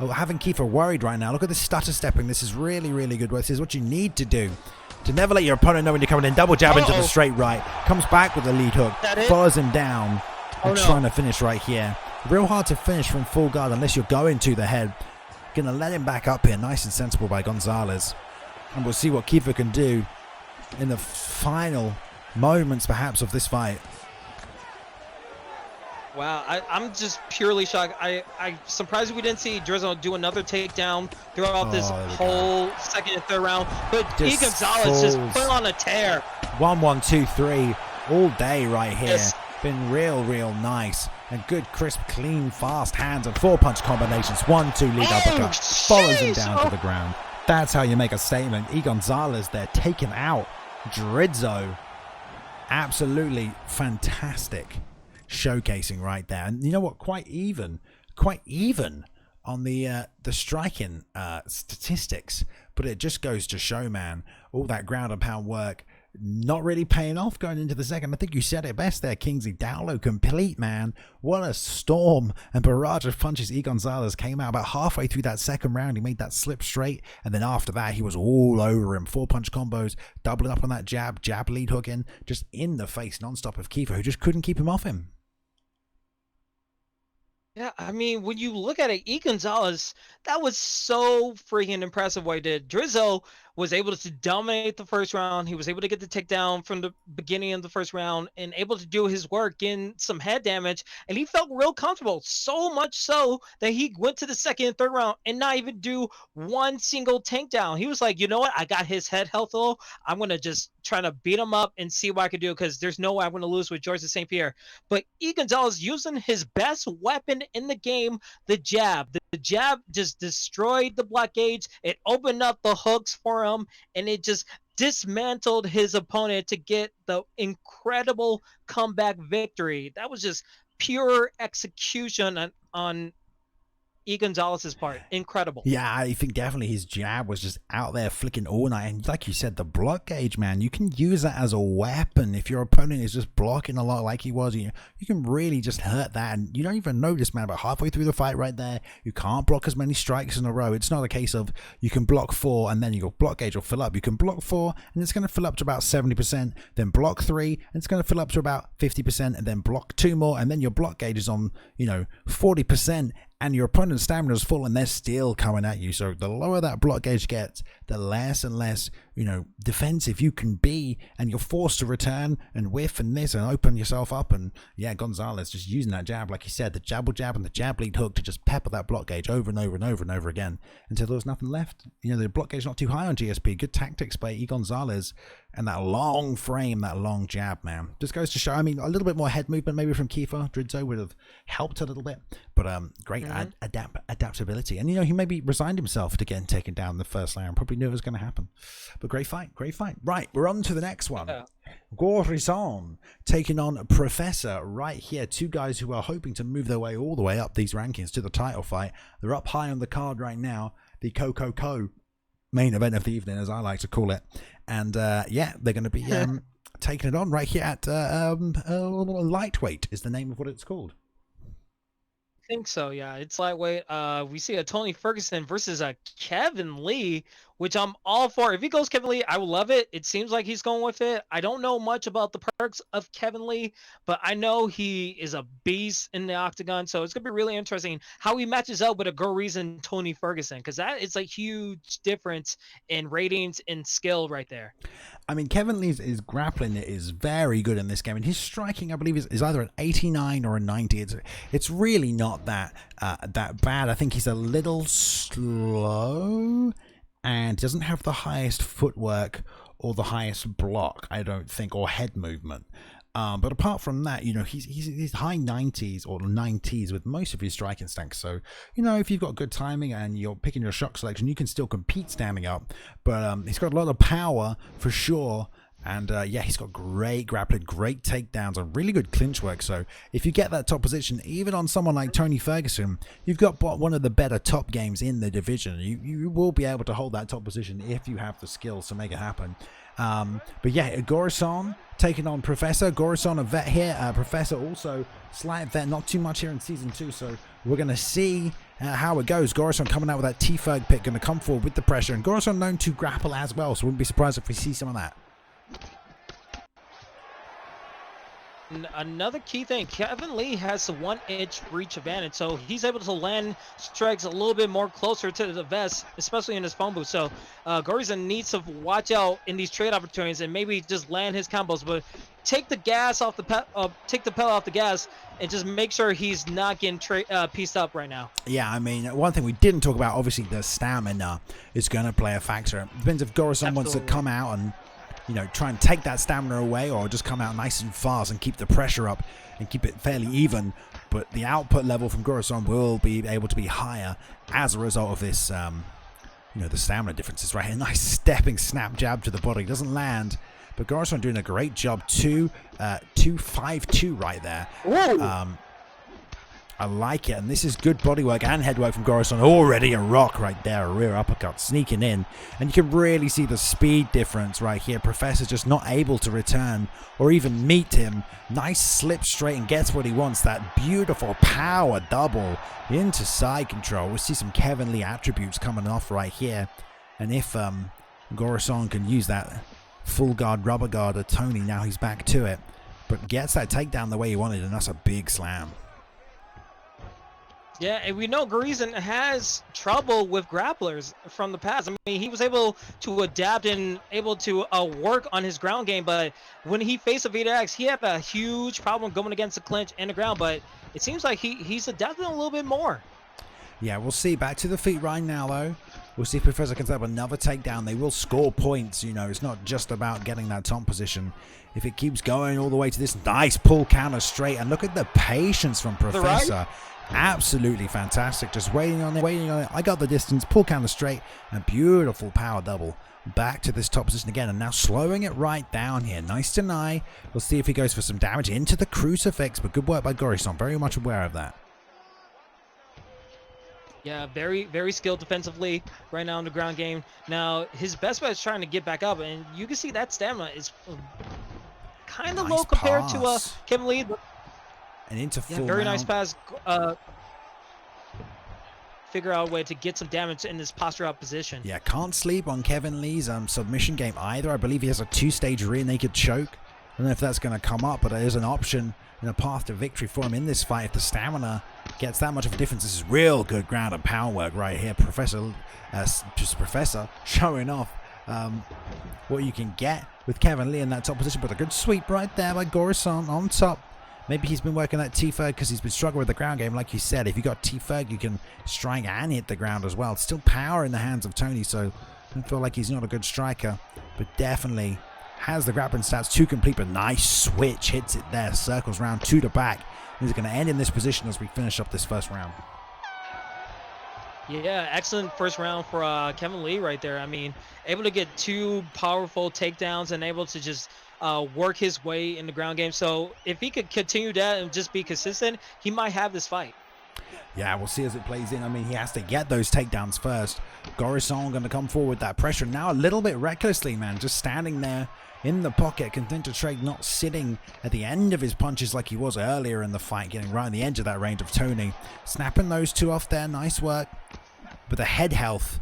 Oh, having Kiefer worried right now. Look at this stutter stepping. This is really, really good work. This is what you need to do. To never let your opponent know when you're coming in. Double jab into the straight right. Comes back with the lead hook. Follows him down. And trying to finish right here. Real hard to finish from full guard unless you're going to the head. Gonna let him back up here. Nice and sensible by Gonzalez. And we'll see what Kiefer can do in the final moments perhaps of this fight. Wow, I'm just purely shocked. I'm surprised we didn't see Drizzo do another takedown throughout this whole second and third round. But E. Gonzalez just put on a tear. 1, 1, 2, 3 all day right here. Yes. Been real nice. And good, crisp, clean, fast hands and 4-punch combinations. 1, 2 lead uppercut. Follows him down to the ground. That's how you make a statement. E. Gonzalez there taken out Drizzo, absolutely fantastic showcasing right there. And you know what? Quite even on the striking statistics. But it just goes to show, man, all that ground and pound work not really paying off going into the second. I think you said it best there, Kingsley. Dowlow complete, man. What a storm and barrage of punches. E. Gonzalez came out about halfway through that second round. He made that slip straight, and then after that he was all over him. 4-punch combos, doubling up on that jab lead hooking, just in the face non-stop of Kiefer, who just couldn't keep him off him. Yeah, I mean, when you look at it, E. Gonzalez, that was so freaking impressive what he did. Drizzo was able to dominate the first round. He was able to get the takedown from the beginning of the first round and able to do his work, getting some head damage. And he felt real comfortable, so much so that he went to the second and third round and not even do one single takedown. He was like, you know what? I got his head health low. I'm going to just try to beat him up and see what I can do, because there's no way I'm going to lose with George St. Pierre. But E. Gonzalez using his best weapon in the game, the jab. The jab just destroyed the blockades. It opened up the hooks for him, and it just dismantled his opponent to get the incredible comeback victory. That was just pure execution on E. Gonzalez's part. Incredible. Yeah, I think definitely his jab was just out there flicking all night. And like you said, the block gauge, man, you can use that as a weapon. If your opponent is just blocking a lot like he was, you can really just hurt that. And you don't even notice, man, about halfway through the fight right there, you can't block as many strikes in a row. It's not a case of you can block 4 and then your block gauge will fill up. You can block 4 and it's going to fill up to about 70%, then block 3 and it's going to fill up to about 50%, and then block 2 more, and then your block gauge is on, 40%. And your opponent's stamina is full and they're still coming at you. So the lower that block gauge gets, the less and less, defensive you can be, and you're forced to return and whiff and this and open yourself up. And yeah, Gonzalez just using that jab, like you said, the jab and the jab lead hook to just pepper that block gauge over and over and over and over again until there was nothing left. The block gauge not too high on GSP. Good tactics by E. Gonzalez, and that long frame, that long jab, man, just goes to show. I mean, a little bit more head movement maybe from Kiefer. Drizzo would have helped a little bit, but great adaptability. And he maybe resigned himself to getting taken down in the first round. Probably knew it was going to happen. But great fight. Right, we're on to the next one. Yeah. Gorizon taking on Professor right here. Two guys who are hoping to move their way all the way up these rankings to the title fight. They're up high on the card right now. The Coco main event of the evening, as I like to call it. And yeah, they're going to be taking it on right here at lightweight is the name of what it's called. I think so, yeah. It's lightweight. We see a Tony Ferguson versus a Kevin Lee, which I'm all for. If he goes Kevin Lee, I will love it. It seems like he's going with it. I don't know much about the perks of Kevin Lee, but I know he is a beast in the octagon. So it's going to be really interesting how he matches up with a Gorizon Tony Ferguson, because that is a huge difference in ratings and skill right there. I mean, Kevin Lee's grappling is very good in this game, and his striking, I believe, is either an 89 or a 90. It's really not that bad. I think he's a little slow and doesn't have the highest footwork or the highest block, I don't think, or head movement. But apart from that, he's high 90s or 90s with most of his striking stacks. So, if you've got good timing and you're picking your shot selection, you can still compete standing up. But he's got a lot of power for sure. And yeah, he's got great grappling, great takedowns, and really good clinch work. So if you get that top position, even on someone like Tony Ferguson, you've got one of the better top games in the division. You will be able to hold that top position if you have the skills to make it happen. But yeah, Gorizon taking on Professor. Gorizon, a vet here. Professor also slight vet, not too much here in season 2. So we're going to see how it goes. Gorizon coming out with that T-Ferg pick, going to come forward with the pressure. And Gorizon known to grapple as well, so wouldn't be surprised if we see some of that. Another key thing, Kevin Lee has a 1-inch reach advantage, so he's able to land strikes a little bit more closer to the vest, especially in his phone booth. So Gorizon needs to watch out in these trade opportunities and maybe just land his combos, but take the gas off the take the pedal off the gas and just make sure he's not getting pieced up right now. Yeah, I mean, one thing we didn't talk about, obviously the stamina is going to play a factor. It depends if Gorizon wants to come out and try and take that stamina away, or just come out nice and fast and keep the pressure up and keep it fairly even. But the output level from Gorizon will be able to be higher as a result of this, the stamina differences right here. Nice stepping snap jab to the body. Doesn't land, But Gorison doing a great job. 2-5-2 right there. I like it, and this is good body work and head work from Gorison. Already a rock right there, a rear uppercut sneaking in. And you can really see the speed difference right here. Professor just not able to return or even meet him. Nice slip straight and gets what he wants. That beautiful power double into side control. We'll see some Kevin Lee attributes coming off right here. And if Gorison can use that full guard, rubber guard of Tony, now he's back to it. But gets that takedown the way he wanted, and that's a big slam. Yeah, and we know Gorison has trouble with grapplers from the past. I mean, he was able to adapt and able to work on his ground game, but when he faced a Vita X, he had a huge problem going against the clinch and the ground, but it seems like he's adapting a little bit more. Yeah, we'll see. Back to the feet right now, though. We'll see if Professor can set up another takedown. They will score points, you know. It's not just about getting that top position. If it keeps going all the way to this nice pull counter straight, and look at the patience from Professor. Absolutely fantastic. Just waiting on it, waiting on it. I got the distance, pull counter straight, and beautiful power double. Back to this top position again, and now slowing it right down here. Nice deny. We'll see if he goes for some damage into the crucifix, but good work by Gorison. Very much aware of that. Yeah, very, very skilled defensively right now in the ground game. Now, his best bet is trying to get back up, and you can see that stamina is kind of low compared to Kevin Lee. And into full very mount. nice pass. Figure out a way to get some damage in this posture up position. Yeah, can't sleep on Kevin Lee's submission game either. I believe he has a 2-stage rear naked choke. I don't know if that's going to come up, but it is an option and a path to victory for him in this fight. If the stamina gets that much of a difference, this is real good ground and power work right here. Professor showing off what you can get with Kevin Lee in that top position, but a good sweep right there by Gorison on top. Maybe he's been working that T-Ferg because he's been struggling with the ground game. Like you said, if you got T-Ferg, you can strike and hit the ground as well. It's still power in the hands of Tony, so I don't feel like he's not a good striker, but definitely has the grappling stats to complete. But nice switch, hits it there, circles round to the back. He's going to end in this position as we finish up this first round. Yeah, excellent first round for Kevin Lee right there. I mean, able to get two powerful takedowns and able to just work his way in the ground game. So if he could continue that and just be consistent, he might have this fight. Yeah, we'll see as it plays in. I mean, he has to get those takedowns first. Gorison going to come forward with that pressure now a little bit recklessly, man. Just standing there in the pocket, content to trade, not sitting at the end of his punches like he was earlier in the fight, getting right on the edge of that range of Tony. Snapping those two off there, nice work. But the head health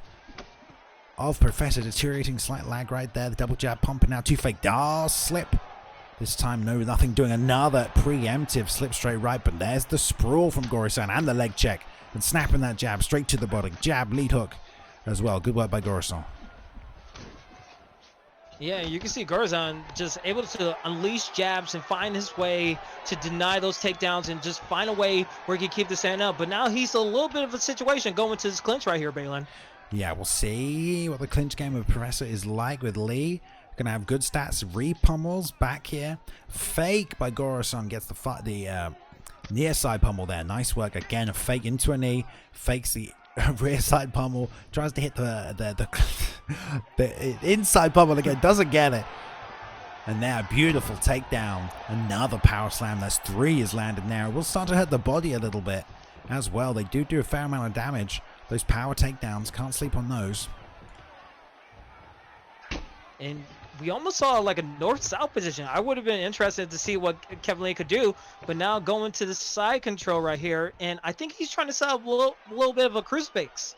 of Professor deteriorating, slight lag right there. The double jab pumping out, two fake slip. This time, nothing, doing another preemptive slip straight right, but there's the sprawl from Gorison and the leg check. And snapping that jab straight to the body. Jab, lead hook as well. Good work by Gorison. Yeah, you can see Gorison just able to unleash jabs and find his way to deny those takedowns and just find a way where he can keep the stand up. But now he's a little bit of a situation going to this clinch right here, Balin. Yeah, we'll see what the clinch game of Professor is like with Lee. Gonna have good stats. Re-pummels back here. Fake by Gorison gets the near side pummel there. Nice work again. A fake into a knee. Fakes the rear side pummel. Tries to hit the inside pummel again. Doesn't get it. And now beautiful takedown. Another power slam. That's 3 is landed now. Will start to hurt the body a little bit as well. They do a fair amount of damage. Those power takedowns. Can't sleep on those. And we almost saw like a north-south position. I would have been interested to see what Kevin Lee could do, but now going to the side control right here, and I think he's trying to set up a little bit of a crucifix.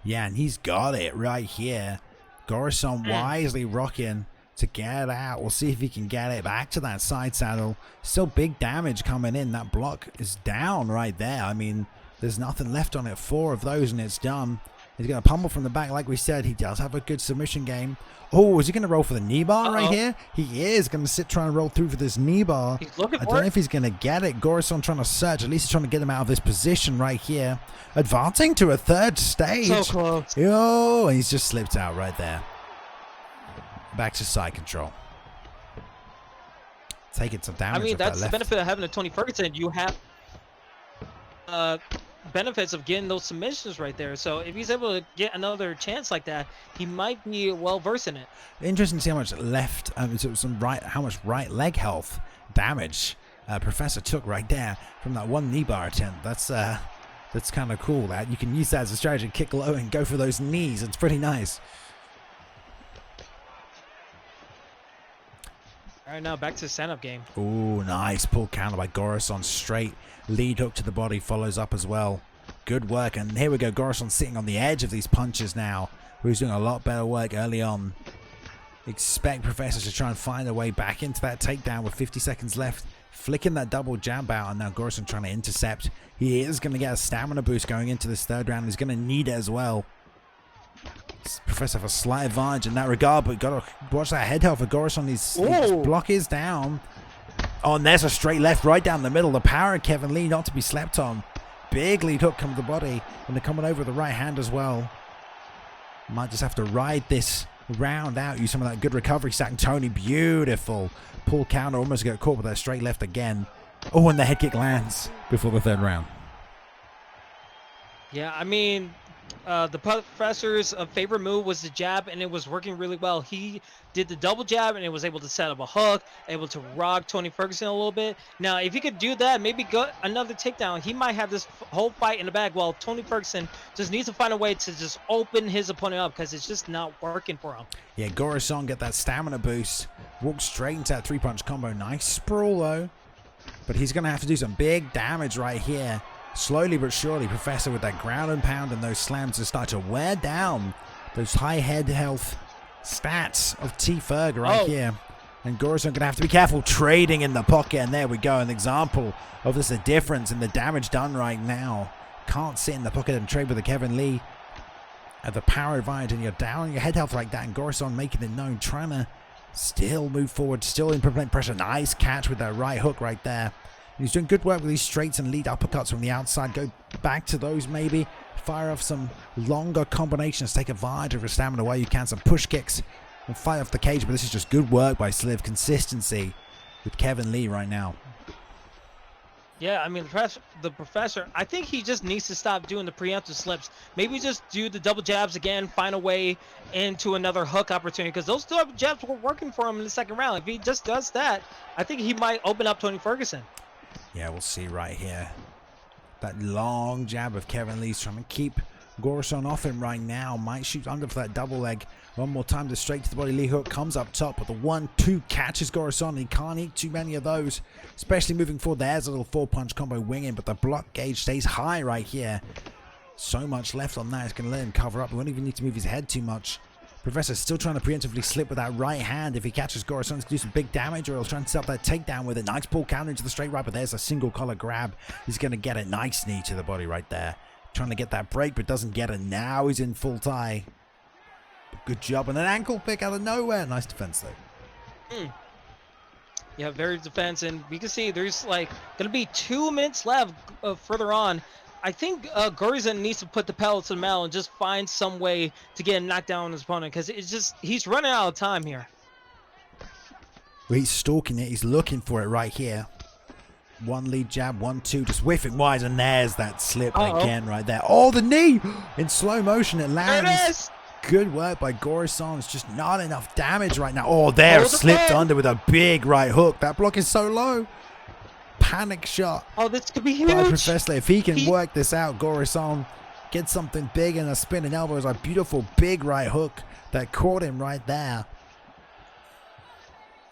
Yeah, and he's got it right here. Gorison wisely rocking to get out. We'll see if he can get it back to that side saddle. Still big damage coming in. That block is down right there. I mean, there's nothing left on it. 4 of those and it's done. He's going to pummel from the back. Like we said, he does have a good submission game. Oh, is he going to roll for the knee bar right here? He is going to try and roll through for this knee bar. He's looking I don't know if he's going to get it. Gorison trying to search. At least he's trying to get him out of this position right here. Advancing to a 3rd stage. So close. Oh, he's just slipped out right there. Back to side control. Taking some damage. I mean, that's the benefit of having a Tony Ferguson. You have benefits of getting those submissions right there. So if he's able to get another chance like that, he might be well versed in it. Interesting to see how much left, how much right leg health damage Professor took right there from that one knee bar attempt. That's kind of cool. That you can use that as a strategy, kick low and go for those knees. It's pretty nice. All right, now back to the stand-up game. Oh, nice pull counter by Gorison. Straight lead hook to the body, follows up as well. Good work, and here we go. Gorison sitting on the edge of these punches now. Who's doing a lot better work early on. Expect Professor to try and find a way back into that takedown with 50 seconds left. Flicking that double jab out, and now Gorison trying to intercept. He is going to get a stamina boost going into this third round. He's going to need it as well. Professor have a slight advantage in that regard, but you've got to watch that head health for Gorison. His block is down. Oh, and there's a straight left right down the middle. The power of Kevin Lee not to be slept on. Big lead hook comes to the body, and they're coming over the right hand as well. Might just have to ride this round out. Use some of that good recovery stack. Tony, beautiful pull counter. Almost get caught with that straight left again. Oh, and the head kick lands before the third round. Yeah, I mean, the Professor's favorite move was the jab, and it was working really well. He did the double jab, and it was able to set up a hook, able to rock Tony Ferguson a little bit. Now, if he could do that, maybe go another takedown, he might have this whole fight in the bag, while Tony Ferguson just needs to find a way to just open his opponent up, because it's just not working for him. Yeah, Gorison get that stamina boost. Walk straight into that three-punch combo. Nice sprawl, though. But he's going to have to do some big damage right here. Slowly but surely, Professor with that ground and pound and those slams to start to wear down those high head health stats of T. Ferg right here. And Gorison going to have to be careful trading in the pocket. And there we go. An example of this, a difference in the damage done right now. Can't sit in the pocket and trade with the Kevin Lee at the power advantage. And you're down your head health like that. And Gorison making it known, trying to still move forward, still implement pressure. Nice catch with that right hook right there. He's doing good work with these straights and lead uppercuts from the outside. Go back to those maybe. Fire off some longer combinations. Take advantage of your stamina while you can. Some push kicks and fight off the cage. But this is just good work by Sliv. Consistency with Kevin Lee right now. Yeah, I mean, the professor, I think he just needs to stop doing the preemptive slips. Maybe just do the double jabs again, find a way into another hook opportunity, because those double jabs were working for him in the second round. If he just does that, I think he might open up Tony Ferguson. Yeah, we'll see right here. That long jab of Kevin Lee's trying to keep Gorison off him right now. Might shoot under for that double leg. One more time, the straight to the body Lee hook comes up top, but the 1-2 catches Gorison. He can't eat too many of those, especially moving forward. There's a little 4-punch combo winging, but the block gauge stays high right here. So much left on that. It's going to let him cover up. He won't even need to move his head too much. Professor's still trying to preemptively slip with that right hand. If he catches Gorison, to do some big damage, or he'll try and set up that takedown with it. Nice pull counter into the straight right, but there's a single collar grab. He's going to get a nice knee to the body right there. Trying to get that break, but doesn't get it. Now he's in full tie. Good job. And an ankle pick out of nowhere. Nice defense, though. Yeah, very defense. And we can see there's like going to be 2 minutes left further on. I think Gorison needs to put the pedal to the metal and just find some way to get a knockdown on his opponent, because it's just, he's running out of time here. Well, he's stalking it. He's looking for it right here. One lead jab, 1-2, just whiffing wide, and there's that slip again right there. Oh, the knee! In slow motion, it lands. There it is! Good work by Gorison. It's just not enough damage right now. Oh, there, slipped under with a big right hook. That block is so low. Panic shot. Oh, this could be huge. By Professor. If he can work this out, Gorison get something big, and a spinning elbow is a beautiful big right hook that caught him right there.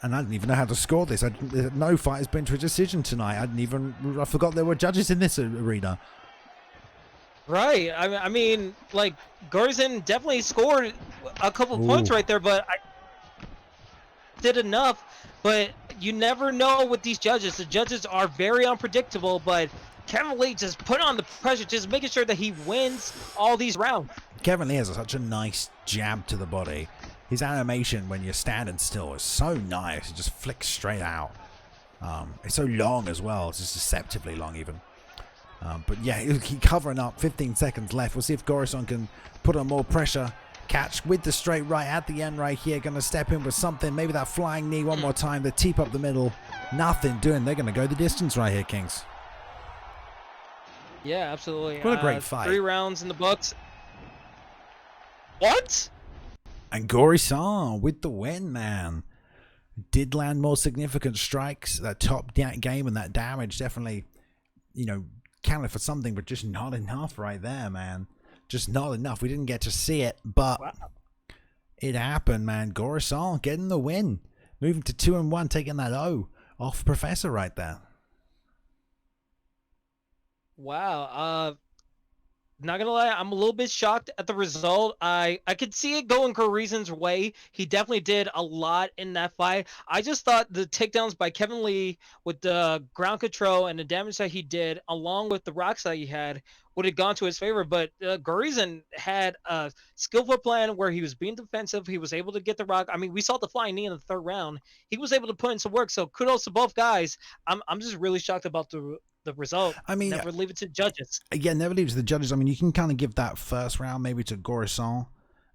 And I didn't even know how to score this. No fight has been to a decision tonight. I forgot there were judges in this arena. Right. I mean, like, Gorison definitely scored a couple points right there, but I did enough. But you never know with these judges. The judges are very unpredictable, but Kevin Lee just put on the pressure, just making sure that he wins all these rounds. Kevin Lee has such a nice jab to the body. His animation when you're standing still is so nice. It just flicks straight out. It's so long as well. It's just deceptively long even. But yeah, he'll keep covering up. 15 seconds left. We'll see if Gorison can put on more pressure. Catch with the straight right at the end right here. Going to step in with something. Maybe that flying knee one more time. The teep up the middle. Nothing doing. They're going to go the distance right here, Kings. Yeah, absolutely. What a great fight. 3 rounds in the books. What? And Gory-san with the win, man. Did land more significant strikes. That top game and that damage definitely, you know, counted for something, but just not enough right there, man. Just not enough. We didn't get to see it, but it happened, man. Gory-san getting the win. Moving to 2-1, taking that O off Professor right there. Wow. Not gonna lie, I'm a little bit shocked at the result. I could see it going Gorizen's way. He definitely did a lot in that fight. I just thought the takedowns by Kevin Lee with the ground control and the damage that he did, along with the rocks that he had, would have gone to his favor. But Gorizen had a skillful plan where he was being defensive. He was able to get the rock. I mean, we saw the flying knee in the 3rd round. He was able to put in some work. So kudos to both guys. I'm just really shocked about the result. I mean, never leave it to judges. Yeah, never leave it to the judges. I mean, you can kind of give that first round maybe to Gory-san.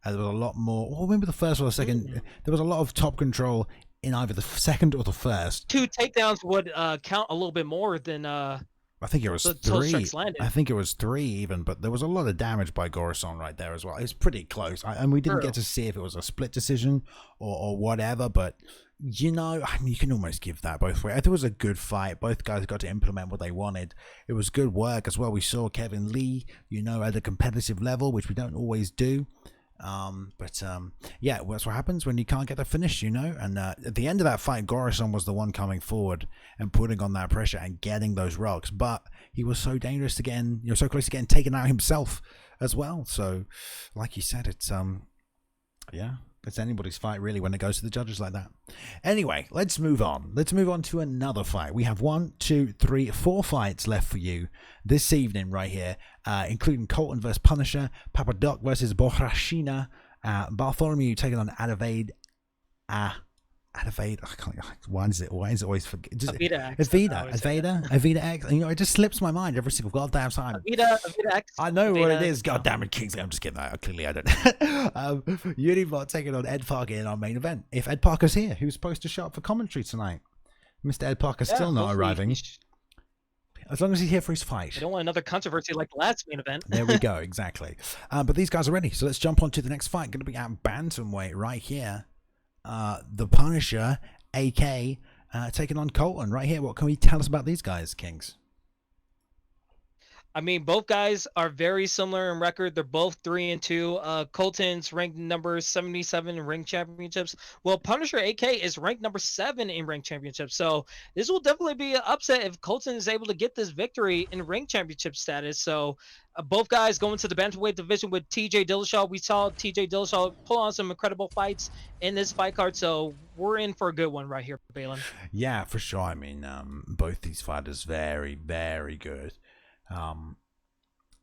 There was a lot more. Well, maybe the first or the second. There was a lot of top control in either the second or the first. 2 takedowns would count a little bit more than. I think it was 3. I think it was 3 even, but there was a lot of damage by Gory-san right there as well. It was pretty close, and we didn't get to see if it was a split decision or whatever. But you know, I mean, you can almost give that both ways. I think it was a good fight. Both guys got to implement what they wanted. It was good work as well. We saw Kevin Lee, you know, at a competitive level, which we don't always do. Yeah, that's what happens when you can't get the finish, you know. And at the end of that fight, Gory-san was the one coming forward and putting on that pressure and getting those rocks. But he was so dangerous to getting, you know, so close to getting taken out himself as well. So, like you said, it's yeah. It's anybody's fight really when it goes to the judges like that. Anyway, let's move on. Let's move on to another fight. We have 1, 2, 3, 4 fights left for you this evening right here, including Colton versus Punisher, Papadoc versus Borrachina, Bartholomew taking on Adevade. Adevade. I can't. Why is it always forget? Avida X. You know, it just slips my mind every single goddamn time. Avida X. I know what it is. God damn it, Kingsley. I'm just kidding. Clearly, I don't. Unibot taking on EdParker in our main event. If EdParker's here, who's supposed to show up for commentary tonight? Mr. EdParker's still not arriving. As long as he's here for his fight. I don't want another controversy like the last main event. There we go. Exactly. But these guys are ready. So let's jump on to the next fight. Going to be at bantamweight right here. The Punisher, AK, taking on Colton right here. What can we tell us about these guys, Kings? I mean, both guys are very similar in record. They're both 3-2. Colton's ranked number 77 in ring championships. Well, Punisher AK is ranked number 7 in ring championships. So this will definitely be an upset if Colton is able to get this victory in ring championship status. So both guys going to the bantamweight division with TJ Dillashaw. We saw TJ Dillashaw pull on some incredible fights in this fight card. So we're in for a good one right here, Balin. Yeah, for sure. I mean, both these fighters very, very good.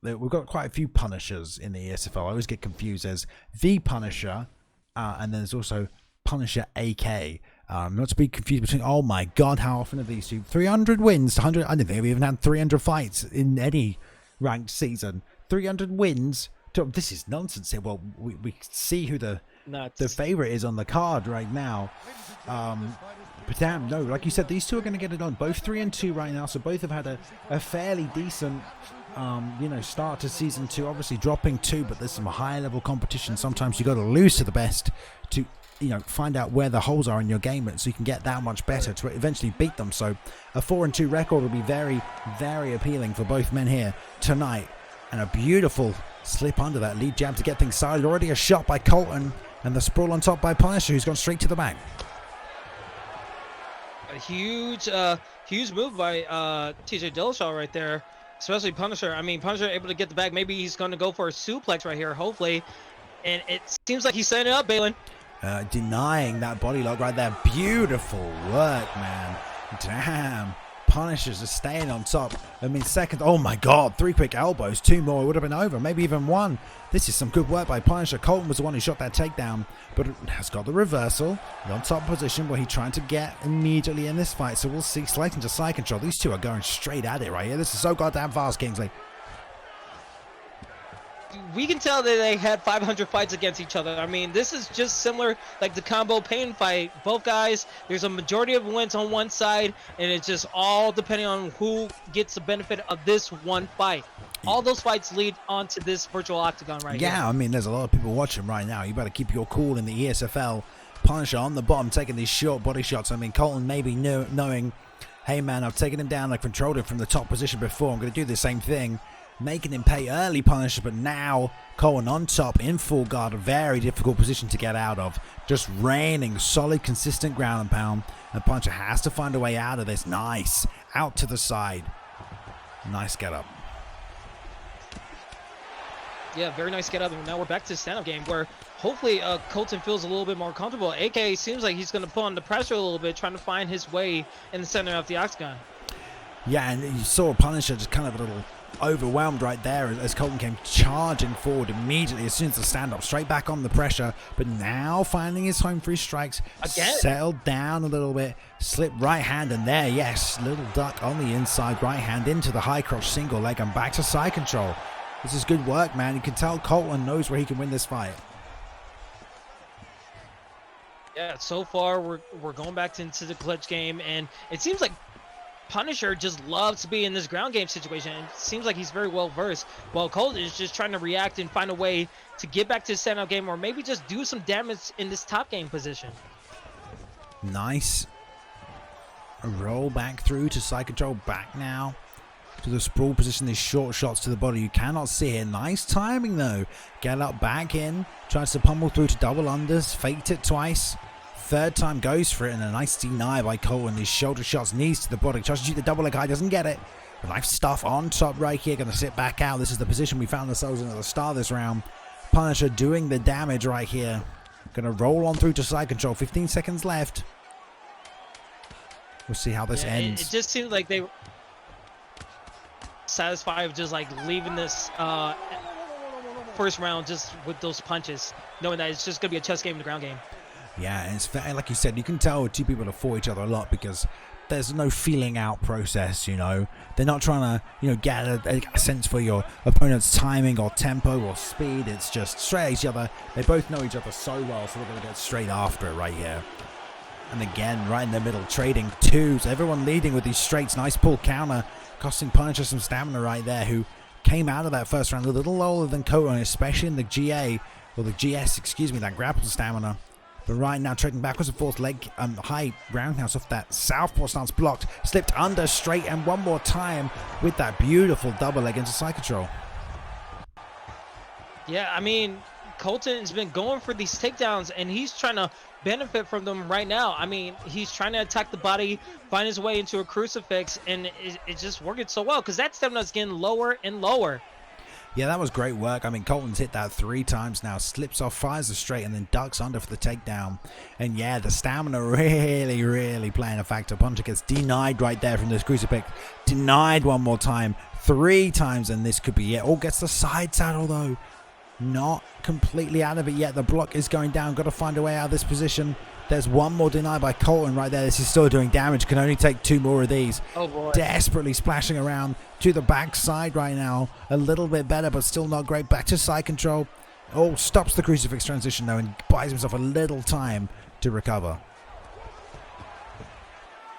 We've got quite a few Punishers in the ESFL. I always get confused as the Punisher, and then there's also Punisher AK. Not to be confused between. Oh my God, how often are these two? 300 wins, 100. I don't think we even had 300 fights in any ranked season. 300 wins. This is nonsense here. Well, we see who the favorite is on the card right now. But damn, no, like you said, these two are going to get it on. Both 3-2 right now, so both have had a fairly decent, you know, start to season 2. Obviously dropping 2, but there's some high level competition. Sometimes you got to lose to the best to, you know, find out where the holes are in your game, so you can get that much better to eventually beat them. So a 4-2 record will be very, very appealing for both men here tonight. And a beautiful slip under that lead jab to get things started. Already a shot by Colton, and the sprawl on top by Punisher, who's gone straight to the back. A huge move by TJ Dillashaw right there, especially Punisher. I mean, Punisher able to get the back. Maybe he's going to go for a suplex right here, hopefully. And it seems like he's setting it up, Balin. Denying that body lock right there. Beautiful work, man. Damn. Punishers are staying on top. I mean, second. Oh my God. 3 quick elbows. 2 more. It would have been over. Maybe even 1. This is some good work by Punisher. Colton was the one who shot that takedown, but has got the reversal. On top position where he's trying to get immediately in this fight. So we'll see. Slight into side control. These two are going straight at it right here. This is so goddamn fast, Kingsley. we can tell that they had 500 fights against each other. I mean, this is just similar like the combo pain fight. Both guys, there's a majority of wins on one side, and it's just all depending on who gets the benefit of this one fight. All those fights lead onto this virtual octagon right here. Yeah, I mean, there's a lot of people watching right now. You better keep your cool in the ESFL. Punisher on the bottom, taking these short body shots. I mean, Colton maybe knowing, hey man, I've taken him down, I controlled him from the top position before. I'm going to do the same thing. Making him pay early, Punisher, but now Colton on top in full guard, a very difficult position to get out of. Just raining solid, consistent ground and pound, and Punisher has to find a way out of this. Nice, out to the side. Nice get up. Yeah, very nice get up, and now we're back to the stand-up game where hopefully Colton feels a little bit more comfortable. AK seems like he's going to put on the pressure a little bit, trying to find his way in the center of the octagon. Yeah, and you saw Punisher just kind of a little overwhelmed right there as Colton came charging forward immediately as soon as the stand-up, straight back on the pressure, but now finding his home free strikes, again. Settled down a little bit, slip right hand, and there, yes, little duck on the inside, right hand into the high crotch single leg and back to side control. This is good work, man. You can tell Colton knows where he can win this fight. Yeah, so far we're going back into the clutch game, and it seems like Punisher just loves to be in this ground game situation. It seems like he's very well versed. While Colton is just trying to react and find a way to get back to the stand-up game, or maybe just do some damage in this top game position. Nice. A roll back through to side control, back now to the sprawl position. These short shots to the body, you cannot see it. Nice timing though. Get up, back in, tries to pummel through to double unders, faked it twice. Third time goes for it, and a nice deny by Colton. These shoulder shots, knees to the body, tries to shoot the double leg high, doesn't get it. The nice stuff on top right here, going to sit back out. This is the position we found ourselves in at the start of this round. Punisher doing the damage right here. Going to roll on through to side control. 15 seconds left. We'll see how this ends. It just seems like they were satisfied with just like leaving this first round just with those punches, knowing that it's just going to be a chess game in the ground game. Yeah, and it's fair. Like you said, you can tell two people have fought each other a lot because there's no feeling out process, you know. They're not trying to, get a sense for your opponent's timing or tempo or speed. It's just straight at each other. They both know each other so well, so they're going to get straight after it right here. And again, right in the middle, trading twos. Everyone leading with these straights. Nice pull counter, costing Punisher some stamina right there, who came out of that first round a little lower than Colton, especially in the GA, or the GS, excuse me, that grapple stamina. But right now, trading backwards and forth, leg high roundhouse off that southpaw stance, blocked, slipped under straight, and one more time with that beautiful double leg into side control. Yeah, I mean, Colton's been going for these takedowns, and he's trying to benefit from them right now. I mean, he's trying to attack the body, find his way into a crucifix, and it's just working so well because that stamina's getting lower and lower. Yeah, that was great work. I mean, Colton's hit that 3 times now. Slips off, fires the straight, and then ducks under for the takedown. And yeah, the stamina really, really playing a factor. Punisher gets denied right there from this crucifix. Denied one more time. 3 times, and this could be it. Oh, gets the side saddle, though. Not completely out of it yet. The block is going down. Got to find a way out of this position. There's one more deny by Colton right there. This is still doing damage. Can only take 2 more of these. Oh boy. Desperately splashing around to the backside right now. A little bit better, but still not great. Back to side control. Oh, stops the crucifix transition though and buys himself a little time to recover.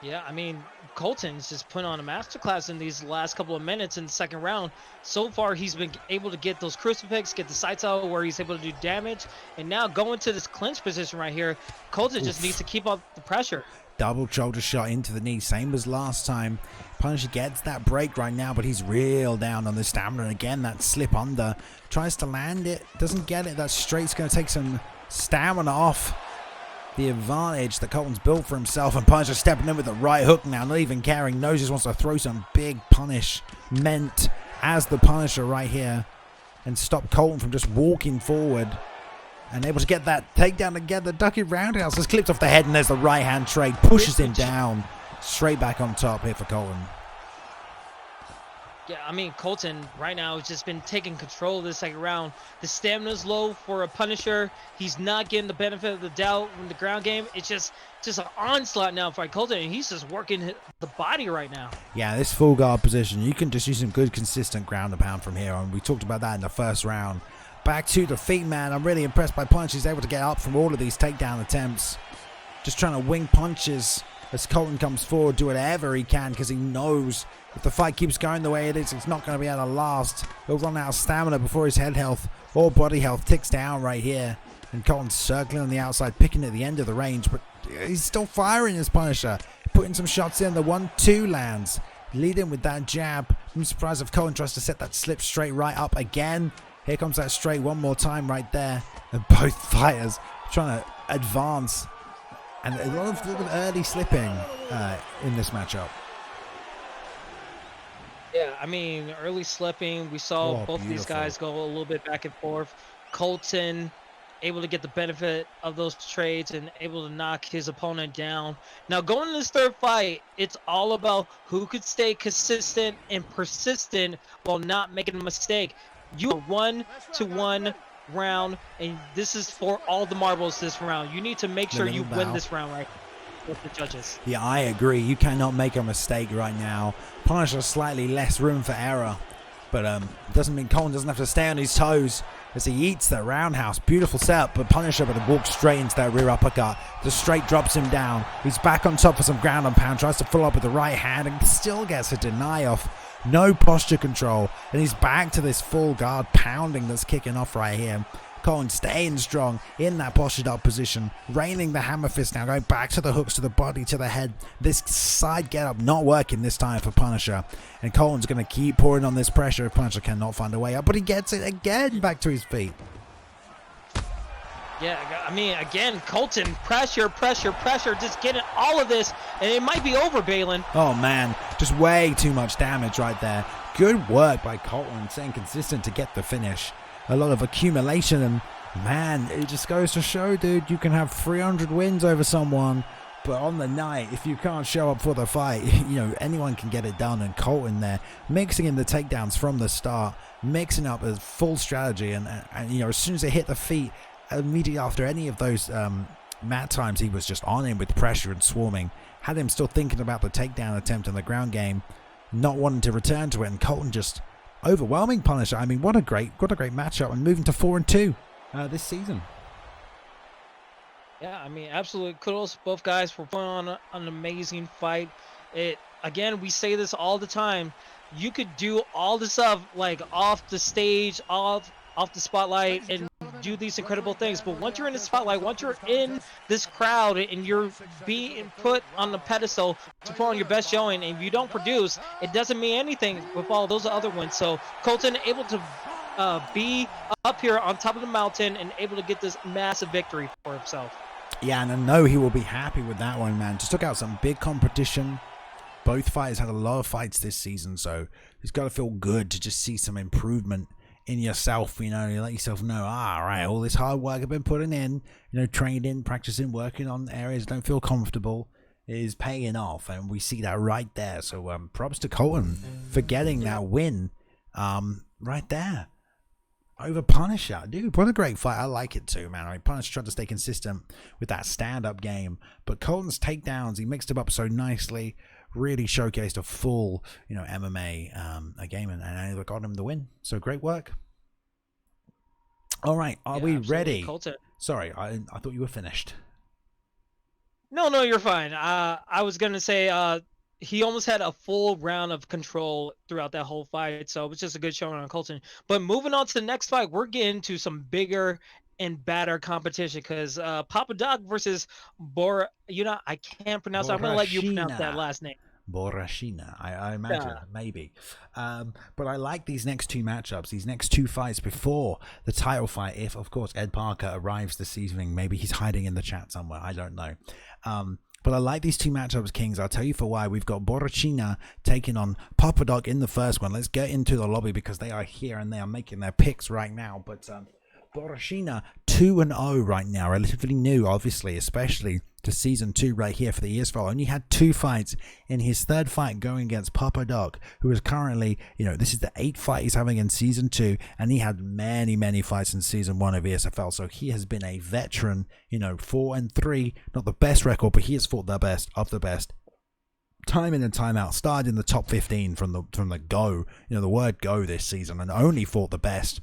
Yeah, I mean, Colton's just put on a masterclass in these last couple of minutes in the second round. So far, he's been able to get those crucifix, get the sights out where he's able to do damage, and now going to this clinch position right here, Colton just needs to keep up the pressure. Double shoulder shot into the knee, same as last time. Punisher gets that break right now, but he's real down on the stamina. And again, that slip under. Tries to land it, doesn't get it. That straight's going to take some stamina off the advantage that Colton's built for himself, and Punisher stepping in with the right hook now, not even caring. Knows just wants to throw some big punishment as the Punisher right here and stop Colton from just walking forward and able to get that takedown again. The ducky roundhouse is clipped off the head, and there's the right hand trade, pushes him down straight back on top here for Colton. Yeah, I mean, Colton right now has just been taking control of the second round. The stamina's low for a Punisher. He's not getting the benefit of the doubt in the ground game. It's just an onslaught now for Colton, and he's just working the body right now. Yeah, this full guard position, you can just use some good, consistent ground and pound from here on. We talked about that in the first round. Back to the feet, man. I'm really impressed by Punch. He's able to get up from all of these takedown attempts. Just trying to wing punches as Colton comes forward, do whatever he can, because he knows if the fight keeps going the way it is, it's not going to be able to last. He'll run out of stamina before his head health or body health ticks down right here. And Colton's circling on the outside, picking at the end of the range, but he's still firing his Punisher. Putting some shots in, the 1-2 lands. Leading with that jab. I'm surprised if Colton tries to set that slip straight right up again. Here comes that straight one more time right there. And both fighters trying to advance. And a lot of early slipping in this matchup. Yeah, I mean, early slipping. We saw both of these guys go a little bit back and forth. Colton able to get the benefit of those trades and able to knock his opponent down. Now, going into this third fight, it's all about who could stay consistent and persistent while not making a mistake. You are 1-1 round, and this is for all the marbles this round. You need to make sure you win this round right with the judges. Yeah, I agree. You cannot make a mistake right now. Punisher slightly less room for error, but doesn't mean Colton doesn't have to stay on his toes as he eats that roundhouse. Beautiful setup, but Punisher but walks straight into that rear uppercut. The straight drops him down. He's back on top for some ground and pound, tries to follow up with the right hand and still gets a deny off. No posture control, and he's back to this full guard pounding that's kicking off right here. Colton staying strong in that postured up position, raining the hammer fist now, going back to the hooks, to the body, to the head. This side get up not working this time for Punisher, and Colton's going to keep pouring on this pressure if Punisher cannot find a way up, but he gets it again back to his feet. Yeah, I mean, again, Colton, pressure, just getting all of this, and it might be over, Balin. Oh, man, just way too much damage right there. Good work by Colton, staying consistent to get the finish. A lot of accumulation, and, man, it just goes to show, dude, you can have 300 wins over someone, but on the night, if you can't show up for the fight, you know, anyone can get it done, and Colton there, mixing in the takedowns from the start, mixing up a full strategy, and you know, as soon as they hit the feet, immediately after any of those mat times, he was just on him with pressure and swarming. Had him still thinking about the takedown attempt in the ground game, not wanting to return to it, and Colton just overwhelming Punisher. I mean, what a great matchup, and moving to 4-2 this season. Yeah, I mean, absolutely kudos to both guys for putting on an amazing fight. Again, we say this all the time. You could do all the stuff like off the stage, off the spotlight, and do these incredible things, but once you're in the spotlight, once you're in this crowd and you're being put on the pedestal to put on your best showing, and if you don't produce, it doesn't mean anything with all those other ones. So Colton able to be up here on top of the mountain and able to get this massive victory for himself. Yeah, and I know he will be happy with that one, man. Just took out some big competition. Both fighters had a lot of fights this season, so it's got to feel good to just see some improvement in yourself. You know, you let yourself know, right, all this hard work I've been putting in, you know, training, practicing, working on areas I don't feel comfortable, is paying off, and we see that right there. So props to Colton for getting that win right there over Punisher. Dude, what a great fight. I like it too, man. I mean, Punisher tried to stay consistent with that stand-up game, but Colton's takedowns, he mixed them up so nicely, really showcased a full, you know, MMA a game, and I got him the win. So great work. All right, are we ready? Colton. Sorry, I thought you were finished. No, you're fine. I was gonna say he almost had a full round of control throughout that whole fight, so it was just a good showing on Colton. But moving on to the next fight, we're getting to some bigger and badder competition, because Papa Dog versus I can't pronounce it. I'm gonna let you pronounce that last name. Borashina, I imagine, maybe. But I like these next two matchups, these next two fights before the title fight. If, of course, Ed Parker arrives this evening, maybe he's hiding in the chat somewhere, I don't know. But I like these two matchups, Kings. I'll tell you for why. We've got Borashina taking on Papa Dog in the first one. Let's get into the lobby because they are here and they are making their picks right now. But Borashina, 2-0 right now, relatively new, obviously, especially to season 2 right here for the ESFL. Only had 2 fights in his 3rd fight going against Papa Doc, who is currently, this is the 8th fight he's having in season 2, and he had many fights in season 1 of ESFL. So he has been a veteran, 4-3, not the best record, but he has fought the best of the best. Time in and time out, started in the top 15 from the go, the word go this season, and only fought the best.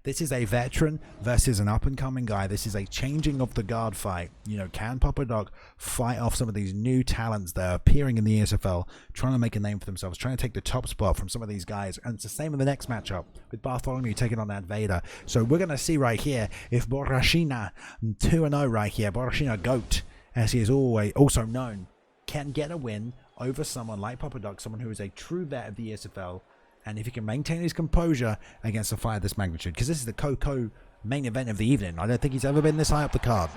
This is a veteran versus an up-and-coming guy. This is a changing of the guard fight. Can Papa Doc fight off some of these new talents that are appearing in the ESFL, trying to make a name for themselves, trying to take the top spot from some of these guys? And it's the same in the next matchup with Bartholomew taking on that Vader. So we're going to see right here if Borrachina, 2-0 right here, Borrachina GOAT, as he is always also known, can get a win over someone like Papa Doc, someone who is a true vet of the ESFL. And if he can maintain his composure against a fight of this magnitude, because this is the Coco main event of the evening. I don't think he's ever been this high up the card.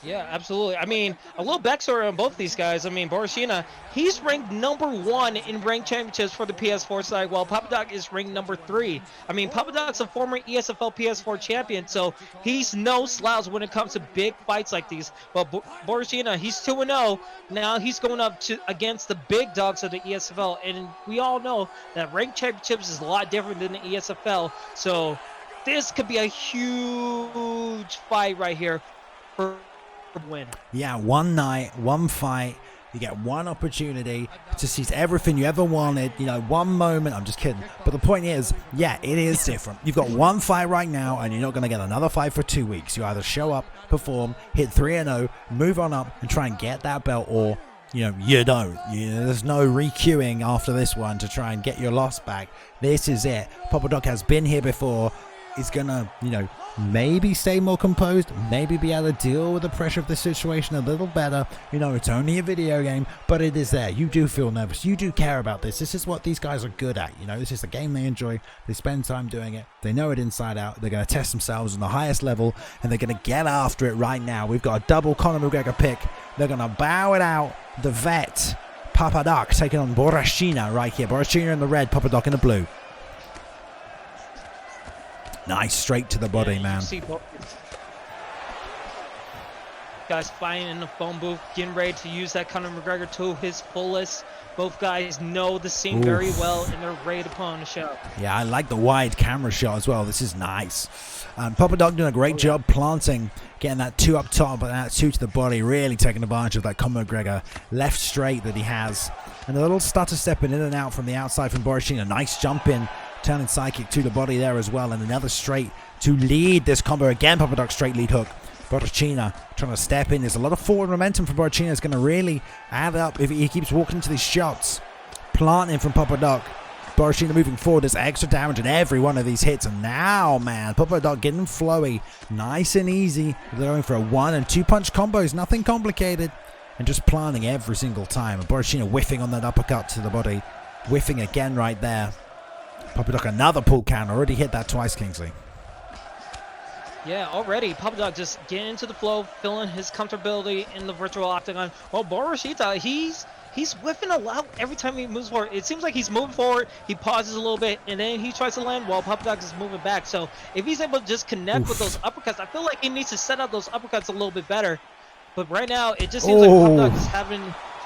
Yeah, absolutely. I mean, a little backstory on both these guys. I mean, Borrachina, he's ranked number 1 in ranked championships for the PS4 side, while Papa Doc is ranked number 3. I mean, Papa Doc's a former ESFL PS4 champion, so he's no slouch when it comes to big fights like these. But Borrachina, he's 2-0. Now he's going up against the big dogs of the ESFL, and we all know that ranked championships is a lot different than the ESFL. So this could be a huge fight right here for win. Yeah, one night, one fight, you get one opportunity to see everything you ever wanted, one moment. I'm just kidding, but the point is, yeah, it is different. You've got one fight right now, and you're not going to get another fight for 2 weeks. You either show up, perform, hit 3-0, move on up and try and get that belt, or you don't. There's no re-queuing after this one to try and get your loss back. This is it. Papa Doc has been here before. He's gonna, maybe stay more composed, maybe be able to deal with the pressure of the situation a little better. It's only a video game, but it is there. You do feel nervous. You do care about this. This is what these guys are good at. This is the game they enjoy. They spend time doing it. They know it inside out. They're going to test themselves on the highest level, and they're going to get after it right now. We've got a double Conor McGregor pick. They're going to bow it out. The vet, Papa Doc, taking on Borrachina right here. Borrachina in the red, Papa Doc in the blue. Nice, straight to the body, man. See guys fighting in the phone booth, getting ready to use that Conor McGregor to his fullest. Both guys know the scene very well, and they're ready to put on the show. Yeah, I like the wide camera shot as well. This is nice. Papa Doc doing a great job planting, getting that 2 up top, but that 2 to the body, really taking advantage of that Conor McGregor left straight that he has. And a little stutter stepping in and out from the outside from Borrachina. Nice jump in. Turning sidekick to the body there as well, and another straight to lead this combo. Again, Papa Doc straight lead hook. Borrachina trying to step in. There's a lot of forward momentum for Borrachina. It's going to really add up if he keeps walking into these shots. Planting from Papa Doc. Borrachina moving forward. There's extra damage in every one of these hits. And now, man, Papa Doc getting flowy. Nice and easy. They're going for a 1 and 2 punch combos. Nothing complicated. And just planting every single time. And Borrachina whiffing on that uppercut to the body. Whiffing again right there. Papa Doc another pull counter. Already hit that twice, Kingsley. Yeah, already. Papa Doc just getting into the flow, feeling his comfortability in the virtual octagon. Well, Borrachina, he's whiffing a lot every time he moves forward. It seems like he's moving forward, he pauses a little bit, and then he tries to land while Papa Doc is moving back. So if he's able to just connect with those uppercuts, I feel like he needs to set up those uppercuts a little bit better. But right now, it just seems like Papa Doc is having...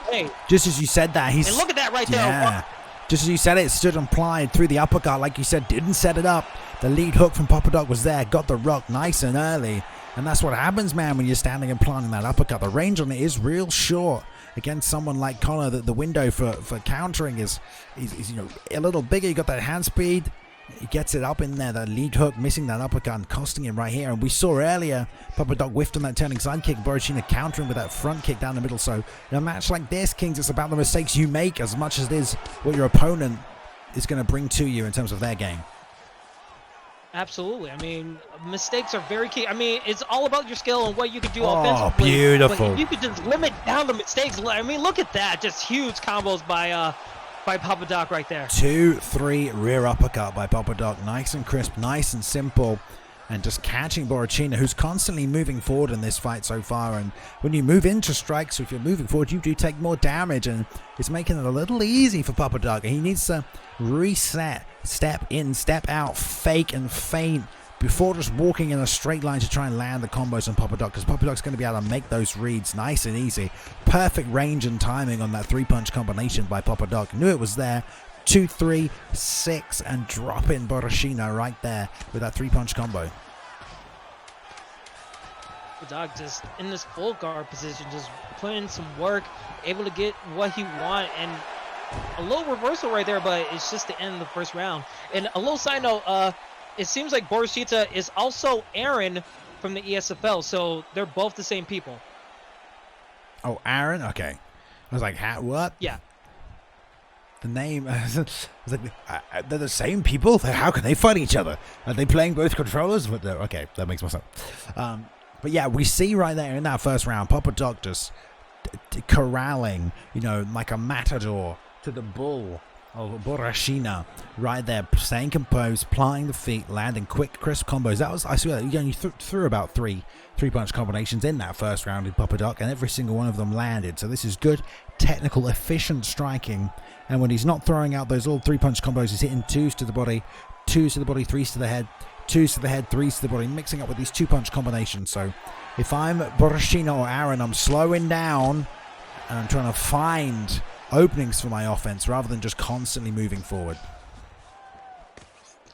Hey. Just as you said that, he's... And look at that right there. Yeah. Just as you said it, stood implied through the uppercut, like you said, didn't set it up. The lead hook from Papa Doc was there, got the rock nice and early. And that's what happens, man, when you're standing and planting that uppercut. The range on it is real short. Against someone like Conor, the window for countering is a little bigger. You got that hand speed. He gets it up in there, that lead hook, missing that uppercut and costing him right here. And we saw earlier, Papa Doc whiffed on that turning side kick, Borrachina countering with that front kick down the middle. So in a match like this, Kings, it's about the mistakes you make as much as it is what your opponent is going to bring to you in terms of their game. Absolutely. I mean, mistakes are very key. I mean, it's all about your skill and what you can do offensively. Beautiful. But you could just limit down the mistakes. I mean, look at that. Just huge combos by Papa Doc right there. 2-3 rear uppercut by Papa Doc. Nice and crisp, nice and simple. And just catching Borrachina, who's constantly moving forward in this fight so far. And when you move into strikes, if you're moving forward, you do take more damage. And it's making it a little easy for Papa Doc. He needs to reset, step in, step out, fake and feint before just walking in a straight line to try and land the combos on Papa Doc, because Papa Doc's going to be able to make those reads nice and easy. Perfect range and timing on that 3-punch combination by Papa Doc. Knew it was there. 2, 3, 6, and drop in Borashina right there with that 3-punch combo. Doc just in this full guard position, just putting in some work, able to get what he want, and a little reversal right there, but it's just the end of the first round. And a little side note, it seems like Borashita is also Aaron from the ESFL, so they're both the same people. Oh, Aaron? Okay. I was like, what? Yeah. The name, I was like, they're the same people? How can they fight each other? Are they playing both controllers? Okay, that makes more sense. But yeah, we see right there in that first round, Papa Doc just corralling, you know, like a matador to the bull of Borashina right there, staying composed, plying the feet, landing quick, crisp combos. That was, I swear, you threw about three-punch combinations in that first round in Papa Doc, and every single one of them landed. So this is good, technical, efficient striking. And when he's not throwing out those little 3-punch combos, he's hitting 2s to the body, 2s to the body, 3s to the head, 2s to the head, 3s to the body, mixing up with these 2-punch combinations. So if I'm Borashina or Aaron, I'm slowing down and I'm trying to find openings for my offense rather than just constantly moving forward.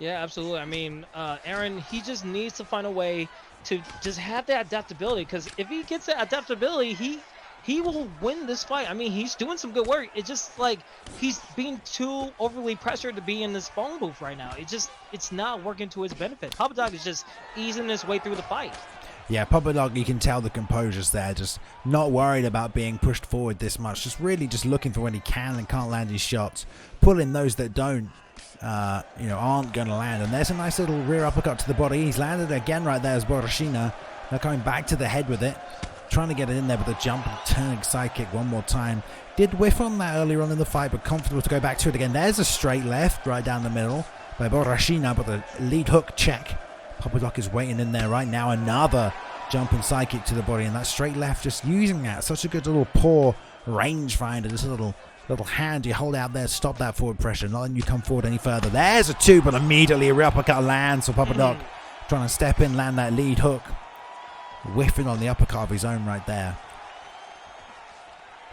Yeah, absolutely. I mean, Aaron, he just needs to find a way to just have that adaptability, because if he gets that adaptability, he will win this fight. I mean, he's doing some good work. It's just like he's being too overly pressured to be in this phone booth right now. It's not working to his benefit. Papa Doc is just easing his way through the fight. Yeah, Papa Doc, you can tell the composure's there, just not worried about being pushed forward this much, just really just looking for when he can and can't land his shots, pulling those that don't, aren't going to land. And there's a nice little rear uppercut to the body. He's landed again right there as Borashina. Now coming back to the head with it, trying to get it in there with a jump and turning side kick one more time. Did whiff on that earlier on in the fight, but comfortable to go back to it again. There's a straight left right down the middle by Borashina, but the lead hook check. Papa Doc is waiting in there right now. Another jumping side kick to the body, and that straight left, just using that. Such a good little paw range finder. Just a little hand you hold out there, stop that forward pressure, not letting you come forward any further. There's a 2, but immediately a rear uppercut lands for Papa Doc. Trying to step in, land that lead hook. Whiffing on the uppercut of his own right there.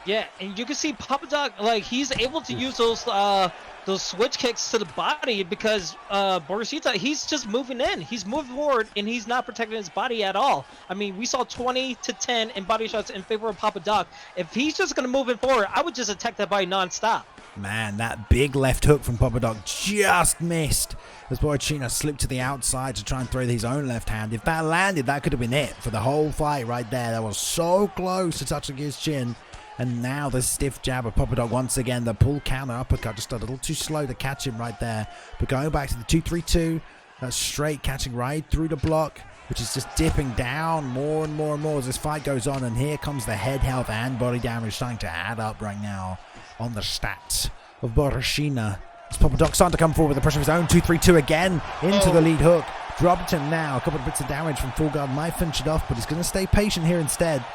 Yeah, and you can see Papa Doc, like, he's able to use those switch kicks to the body, because Borashita, he's just moving in. He's moving forward, and he's not protecting his body at all. I mean, we saw 20-10 in body shots in favor of Papa Doc. If he's just going to move it forward, I would just attack that body nonstop. Man, that big left hook from Papa Doc just missed as Borashina slipped to the outside to try and throw his own left hand. If that landed, that could have been it for the whole fight right there. That was so close to touching his chin. And now the stiff jab of Papa Doc once again. The pull counter uppercut, just a little too slow to catch him right there. But going back to the 2-3-2, that's straight, catching right through the block, which is just dipping down more and more and more as this fight goes on. And here comes the head health and body damage starting to add up right now on the stats of Borashina. As Papa Doc starting to come forward with the pressure of his own 2-3-2 again into the lead hook. Dropped him now. A couple of bits of damage from full guard might finish it off, but he's going to stay patient here instead.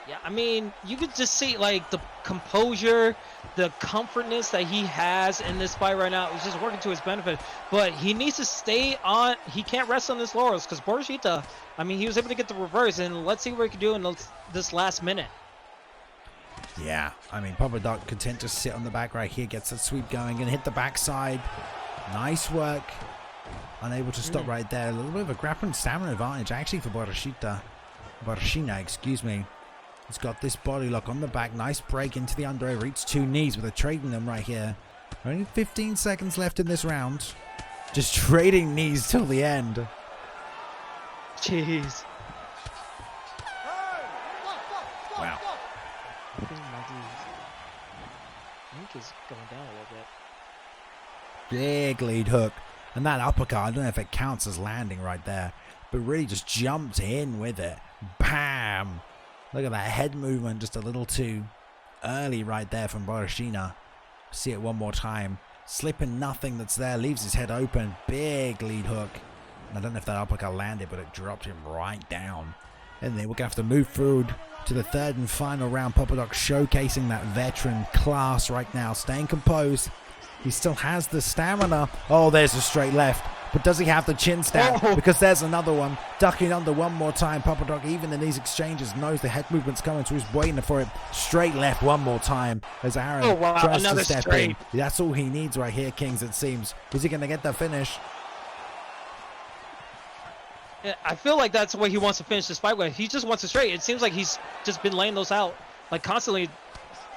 Yeah, I mean, you could just see, like, the composure, the comfortness that he has in this fight right now is just working to his benefit. But he needs to stay on. He can't rest on his laurels, because Borashita, I mean, he was able to get the reverse, and let's see what he can do in this last minute. Yeah, I mean, Papa Doc content to sit on the back right here, gets that sweep going and hit the backside. Nice work. Unable to stop right there. A little bit of a grappling stamina advantage actually for Borashina, excuse me. He's got this body lock on the back. Nice break into the under over. Eats 2 knees, but they're trading them right here. Only 15 seconds left in this round. Just trading knees till the end. Jeez. Wow. I think is going down a little bit. Big lead hook. And that uppercut, I don't know if it counts as landing right there, but really just jumped in with it. Bam! Look at that head movement, just a little too early right there from Borashina. See it one more time. Slipping nothing that's there, leaves his head open. Big lead hook. And I don't know if that uppercut landed, but it dropped him right down. And then we're going to have to move forward to the third and final round. Papa Doc showcasing that veteran class right now. Staying composed. He still has the stamina. Oh, there's a straight left. But does he have the chin stab? Because there's another one. Ducking under one more time. Papa Doc, even in these exchanges, knows the head movement's coming, so he's waiting for it. Straight left one more time as Aaron tries to step in. That's all he needs right here, Kings, it seems. Is he going to get the finish? Yeah, I feel like that's the way he wants to finish this fight with. He just wants to straight. It seems like he's just been laying those out like constantly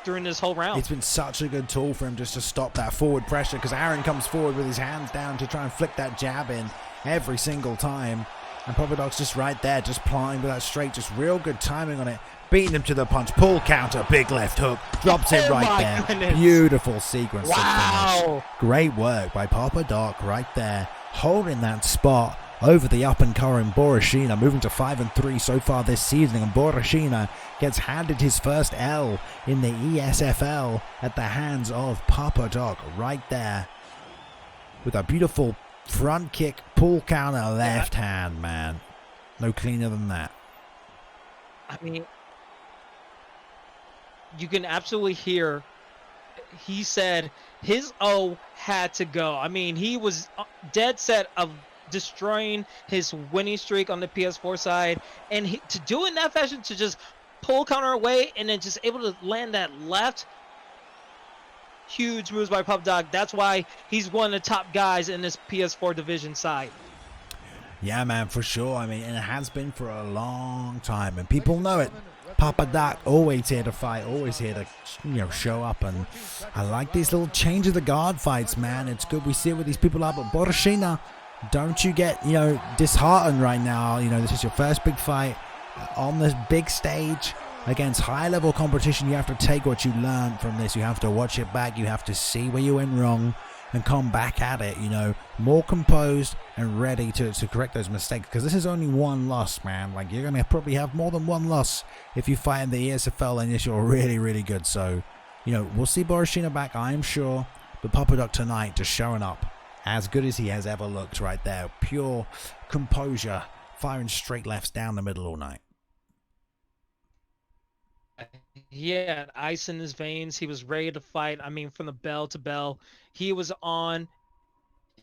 during this whole round. It's been such a good tool for him just to stop that forward pressure, because Aaron comes forward with his hands down to try and flick that jab in every single time. And Papa Doc's just right there, just plying with that straight, just real good timing on it. Beating him to the punch, pull counter, big left hook, drops it right there. Goodness. Beautiful sequence. Wow. Great work by Papa Doc right there, holding that spot over the up-and-coming Borashina, moving to 5-3 so far this season, and Borashina gets handed his first L in the ESFL at the hands of Papa Doc right there with a beautiful front kick, pull counter, left hand, man. No cleaner than that. I mean, you can absolutely hear he said his O had to go. I mean, he was dead set of destroying his winning streak on the PS4 side, and to do it in that fashion, to just pull counter away and then just able to land that left, huge moves by Papa Doc. That's why he's one of the top guys in this PS4 division side. Yeah, man, for sure. I mean, and it has been for a long time, and people know it. Papa Doc always here to fight, always here to, show up, and I like these little change of the guard fights, man. It's good we see it with these people up, but Borashina, don't you get, disheartened right now. This is your first big fight on this big stage against high-level competition. You have to take what you learned from this. You have to watch it back. You have to see where you went wrong and come back at it, more composed and ready to correct those mistakes. Because this is only one loss, man. Like, you're going to probably have more than one loss if you fight in the ESFL and you're really, really good. So, we'll see Borashina back, I'm sure. But Papa Doc tonight just showing up as good as he has ever looked right there. Pure composure, firing straight lefts down the middle all night. He had ice in his veins. He was ready to fight. I mean, from the bell to bell, he was on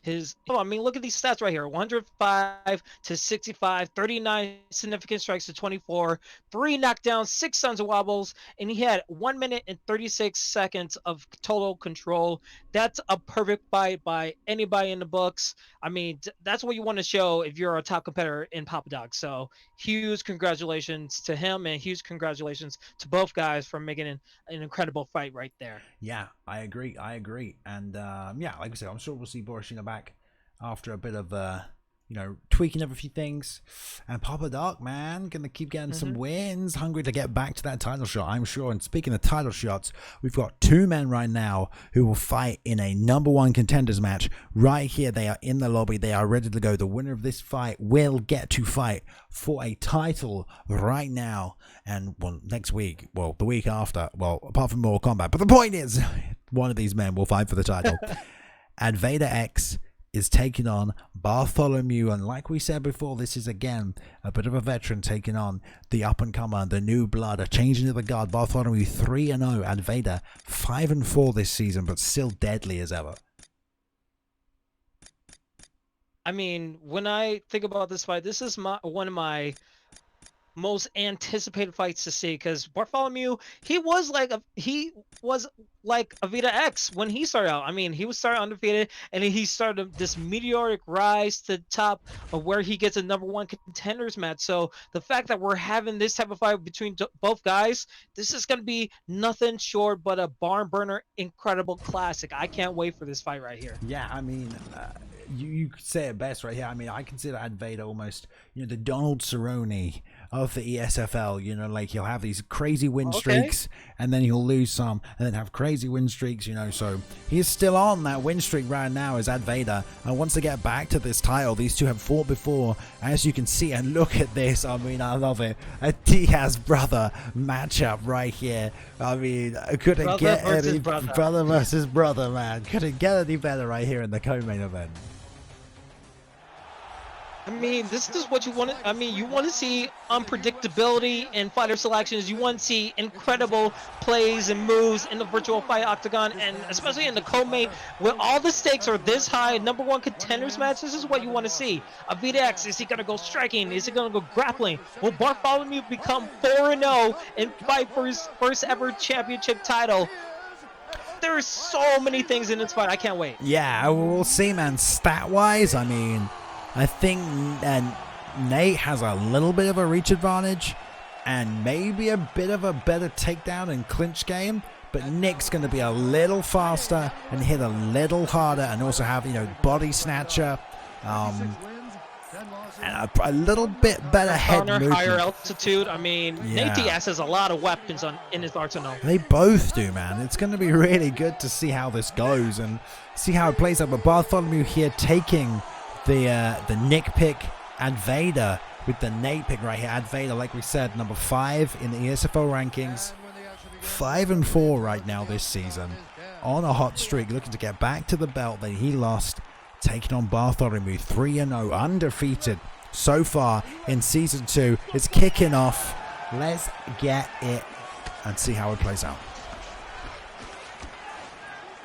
his... look at these stats right here. 105 to 65, 39 significant strikes to 24, 3 knockdowns, 6 sons of wobbles, and he had 1 minute and 36 seconds of total control. That's a perfect fight by anybody in the books. I mean, that's what you want to show if you're a top competitor in Papa Doc. So huge congratulations to him, and huge congratulations to both guys for making an incredible fight right there. Yeah, I agree. And like I said, I'm sure we'll see Borashina back after a bit of tweaking of a few things. And Papa Doc, man, gonna keep getting some wins, hungry to get back to that title shot, I'm sure. And speaking of title shots, we've got 2 men right now who will fight in a #1 contenders match right here. They are in the lobby, they are ready to go. The winner of this fight will get to fight for a title right now, and next week, the week after, apart from Mortal Kombat. But the point is, one of these men will fight for the title. Advader X is taking on Bartholomew, and like we said before, this is again a bit of a veteran taking on the up-and-comer, the new blood, a change into the guard. Bartholomew 3-0, Advader 5-4 this season, but still deadly as ever. I mean, when I think about this fight, this is one of my most anticipated fights to see, because Bartholomew, he was like Avita X when he started out. I mean, he was started undefeated, and he started this meteoric rise to the top of where he gets a #1 contenders match. So the fact that we're having this type of fight between both guys, this is going to be nothing short but a barn burner, incredible classic. I can't wait for this fight right here. Yeah, I mean, you could say it best right here. I mean, I consider Advader almost, the Donald Cerrone of the ESFL. Like, he'll have these crazy win streaks, and then he'll lose some, and then have crazy win streaks, so he's still on that win streak right now as Advader, and wants to get back to this title. These two have fought before, as you can see, and look at this. I mean, I love it. A Diaz brother matchup right here. I mean, couldn't get any brother versus brother, man. Couldn't get any better right here in the co-main event. I mean, this is what you want to. I mean, you want to see unpredictability in fighter selections. You want to see incredible plays and moves in the virtual fight octagon, and especially in the co-main, when all the stakes are this high. #1 contenders match. This is what you want to see. EdParker02, is he gonna go striking? Is he gonna go grappling? Will Bartholomew become 4-0 and fight for his first ever championship title? There's so many things in this fight. I can't wait. Yeah, we'll see, man. Stat-wise, I mean, I think Nate has a little bit of a reach advantage and maybe a bit of a better takedown and clinch game, but Nick's going to be a little faster and hit a little harder and also have, you know, body snatcher and a little bit better head movement. Higher altitude. I mean, yeah. Nate Diaz has a lot of weapons in his arsenal. They both do, man. It's going to be really good to see how this goes and see how it plays out. But Bartholomew here taking the Nick pick, EdVader with the Nate pick right here. EdVader, like we said, number 5 in the ESFL rankings, 5-4 right now this season, on a hot streak, looking to get back to the belt that he lost, taking on Bartholomew, 3-0, undefeated so far in season 2. It's kicking off. Let's get it and see how it plays out.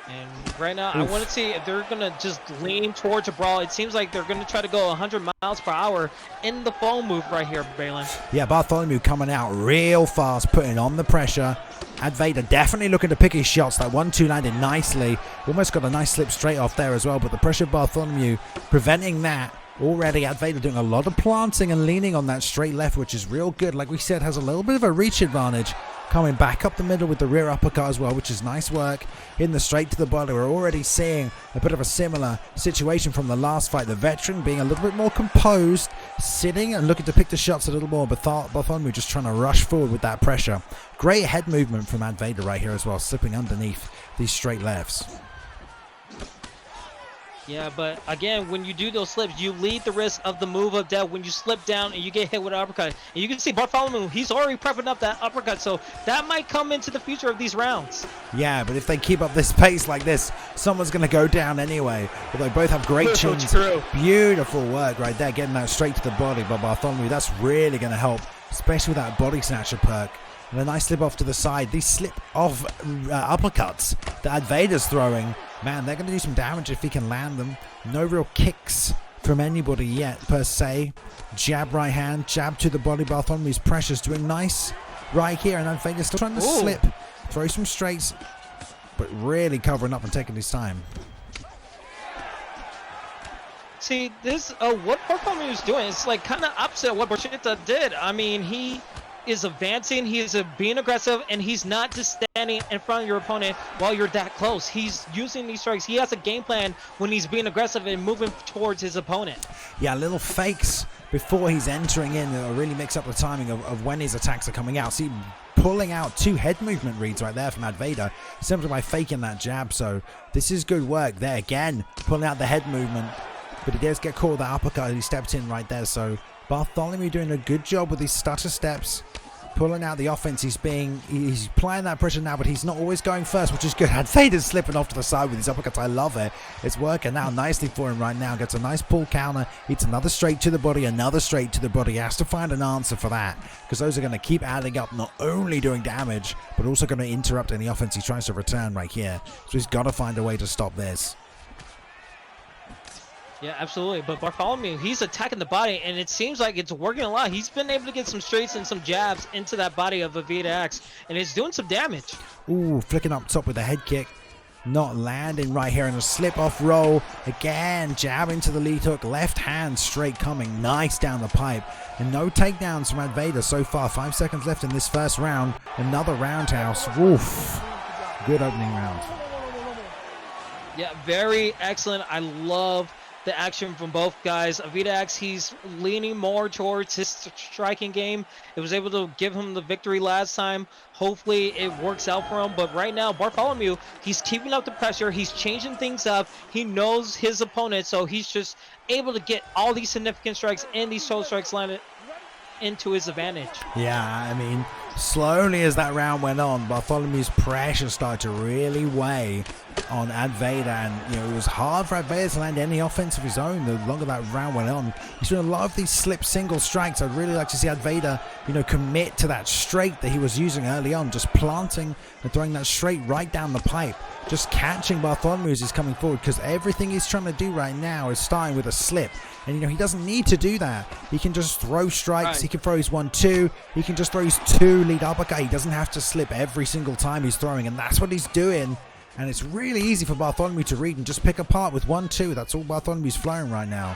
And right now, I want to see if they're going to just lean towards a brawl. It seems like they're going to try to go 100 miles per hour in the foam move right here, Balin. Yeah, Bartholomew coming out real fast, putting on the pressure. EdVader definitely looking to pick his shots. That 1-2 landed nicely. Almost got a nice slip straight off there as well, but the pressure of Bartholomew preventing that. Already EdVader doing a lot of planting and leaning on that straight left, which is real good. Like we said, has a little bit of a reach advantage. Coming back up the middle with the rear uppercut as well, which is nice work. In the straight to the body, we're already seeing a bit of a similar situation from the last fight. The veteran being a little bit more composed, sitting and looking to pick the shots a little more, but Bartholomew just trying to rush forward with that pressure. Great head movement from EdVader right here as well, slipping underneath these straight lefts. Yeah, but again, when you do those slips, you lead the risk of the move of death when you slip down and you get hit with an uppercut. And you can see Bartholomew, he's already prepping up that uppercut, so that might come into the future of these rounds. Yeah, but if they keep up this pace like this, someone's going to go down anyway. But they both have great chins. Beautiful work right there, getting that straight to the body by Bartholomew. That's really going to help, especially with that body snatcher perk. And a nice slip off to the side. These slip off uppercuts that EdVader's throwing, man, they're going to do some damage if he can land them. No real kicks from anybody yet, per se. Jab right hand, jab to the body. Bartholomew's pressure's doing nice right here, and EdVader's still trying to slip, throw some straights, but really covering up and taking his time. See, this what Bartholomew is doing is like kind of opposite of what Borchetta did. I mean, he is advancing, he is being aggressive, and he's not just standing in front of your opponent while you're that close. He's using these strikes. He has a game plan when he's being aggressive and moving towards his opponent. Yeah, little fakes before he's entering in really mix up the timing of when his attacks are coming out. See, pulling out 2 head movement reads right there from EdVader simply by faking that jab. So this is good work there. Again, pulling out the head movement, but he does get caught with that uppercut. He stepped in right there. So Bartholomew doing a good job with these stutter steps, pulling out the offense. He's applying that pressure now, but he's not always going first, which is good. EdVader's slipping off to the side with his uppercuts. I love it. It's working out nicely for him right now. Gets a nice pull counter. Hits another straight to the body, another straight to the body. He has to find an answer for that, because those are going to keep adding up, not only doing damage, but also going to interrupt any offense he tries to return right here. So he's got to find a way to stop this. Yeah, absolutely. But Bartholomew, he's attacking the body, and it seems like it's working a lot. He's been able to get some straights and some jabs into that body of EdParker02, and it's doing some damage. Ooh, flicking up top with a head kick. Not landing right here in a slip-off roll. Again, jab into the lead hook. Left hand straight coming. Nice down the pipe. And no takedowns from EdParker02 so far. 5 seconds left in this first round. Another roundhouse. Oof. Good opening round. Yeah, very excellent. I love the action from both guys. EdParker02, he's leaning more towards his striking game. It was able to give him the victory last time. Hopefully it works out for him. But right now, Bartholomew, he's keeping up the pressure. He's changing things up. He knows his opponent, so he's just able to get all these significant strikes and these toe strikes landed into his advantage. Yeah, I mean, slowly as that round went on, Bartholomew's pressure started to really weigh on Ad Vader, and it was hard for Ad Vader to land any offense of his own the longer that round went on. He's doing a lot of these slip single strikes. I'd really like to see Ad Vader commit to that straight that he was using early on, just planting and throwing that straight right down the pipe, just catching Bartholomew as he's coming forward, because everything he's trying to do right now is starting with a slip. And he doesn't need to do that. He can just throw strikes. Right. He can throw his 1-2. He can just throw his 2 lead uppercut. He doesn't have to slip every single time he's throwing, and that's what he's doing. And it's really easy for Bartholomew to read and just pick apart with 1-2. That's all Bartholomew's flowing right now.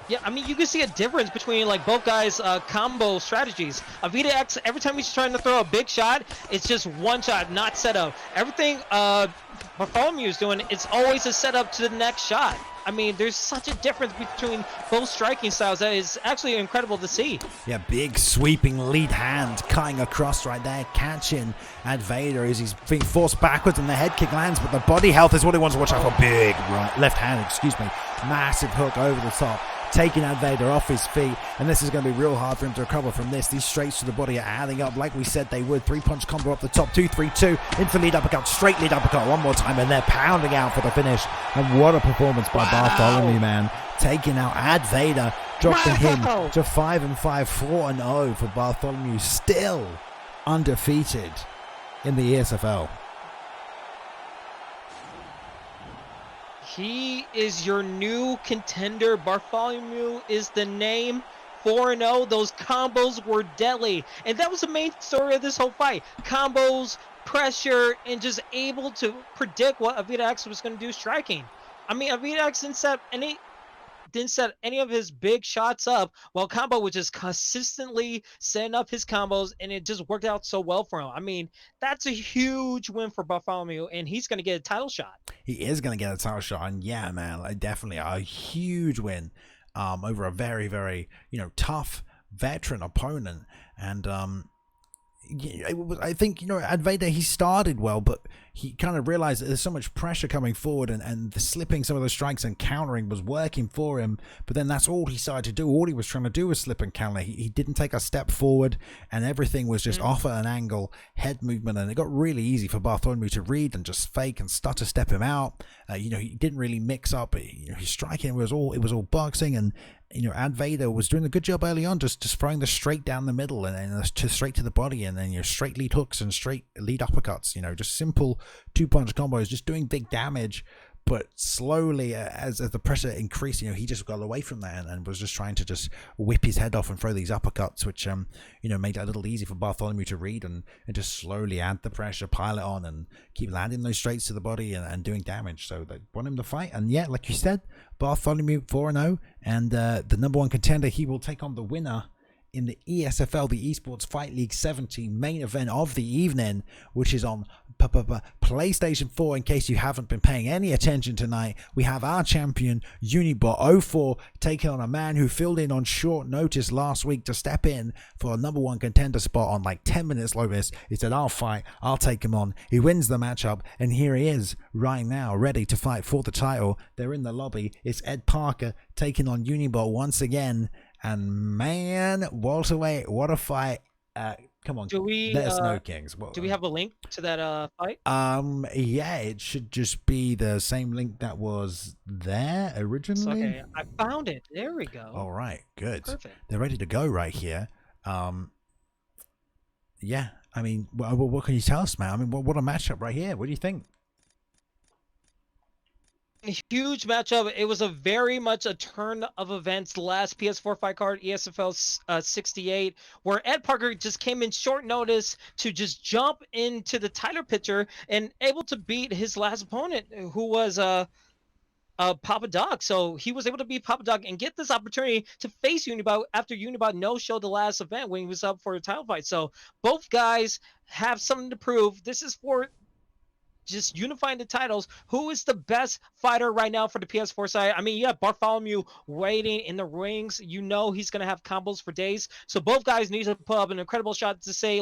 Yeah, I mean, you can see a difference between both guys' combo strategies. Avita X, every time he's trying to throw a big shot, it's just one shot, not set up. Everything Bartholomew is doing, it's always a setup to the next shot. I mean, there's such a difference between both striking styles that is actually incredible to see. Yeah, big sweeping lead hand cutting across right there, catching Ad Vader as he's being forced backwards and the head kick lands, but the body health is what he wants to watch out for. Big left hand, massive hook over the top, taking Ad Vader off his feet, and this is going to be real hard for him to recover from this. These straights to the body are adding up like we said they would. 3-punch combo up the top, 2-3-2, in for lead uppercut, straight lead uppercut one more time, and they're pounding out for the finish. And what a performance by Bartholomew, man. Taking out Ad Vader, dropping him to 5-5, 4-0 for Bartholomew, still undefeated in the ESFL. He is your new contender. Bartholomew is the name. 4-0. Those combos were deadly. And that was the main story of this whole fight. Combos, pressure, and just able to predict what Avita X was going to do striking. I mean, Avita X didn't set any of his big shots up, while Combo was just consistently setting up his combos, and it just worked out so well for him. I mean, that's a huge win for Bartholomew, and he's going to get a title shot. He is going to get a title shot, and yeah, man, definitely a huge win over a very, very, tough veteran opponent. And I think, Ad Vader, he started well, but he kind of realized that there's so much pressure coming forward, and the slipping some of those strikes and countering was working for him. But then that's all he started to do. All he was trying to do was slip and counter. He didn't take a step forward, and everything was just off at an angle, head movement, and it got really easy for Bartholomew to read and just fake and stutter step him out. He didn't really mix up. His striking was all boxing, and Ad Vader was doing a good job early on, just throwing the straight down the middle and straight to the body, and then straight lead hooks and straight lead uppercuts. Just simple 2-punch combos, just doing big damage. But slowly, as the pressure increased, he just got away from that and was just trying to just whip his head off and throw these uppercuts, which made it a little easy for Bartholomew to read and just slowly add the pressure, pile it on, and keep landing those straights to the body and doing damage. So they want him to fight, and yeah, like you said, Bartholomew 4-0, and the #1 contender. He will take on the winner in the ESFL, the Esports Fight League 70 main event of the evening, which is on PlayStation 4. In case you haven't been paying any attention tonight, we have our champion Unibot04 taking on a man who filled in on short notice last week to step in for a #1 contender spot on 10 minutes notice. He said, I'll fight, I'll take him on. He wins the matchup, and here he is right now, ready to fight for the title. They're in the lobby. It's Ed Parker taking on Unibot once again. And man, what a fight. Come on, there's no kings. Do we have a link to that fight? Yeah, it should just be the same link that was there originally. Okay, I found it. There we go. All right, good. Perfect. They're ready to go right here. Yeah, I mean, what can you tell us, man? I mean, what a matchup right here. What do you think? A huge matchup. It was a very much a turn of events. The last PS4 fight card, ESFL 68, where Ed Parker just came in short notice to just jump into the title picture and able to beat his last opponent, who was Papa Dog. So he was able to beat Papa Dog and get this opportunity to face Unibot after Unibot no-showed the last event when he was up for a title fight. So both guys have something to prove. This is for just unifying the titles. Who is the best fighter right now for the PS4 side? I mean, you have Bartholomew waiting in the rings. He's going to have combos for days. So both guys need to put up an incredible shot to say,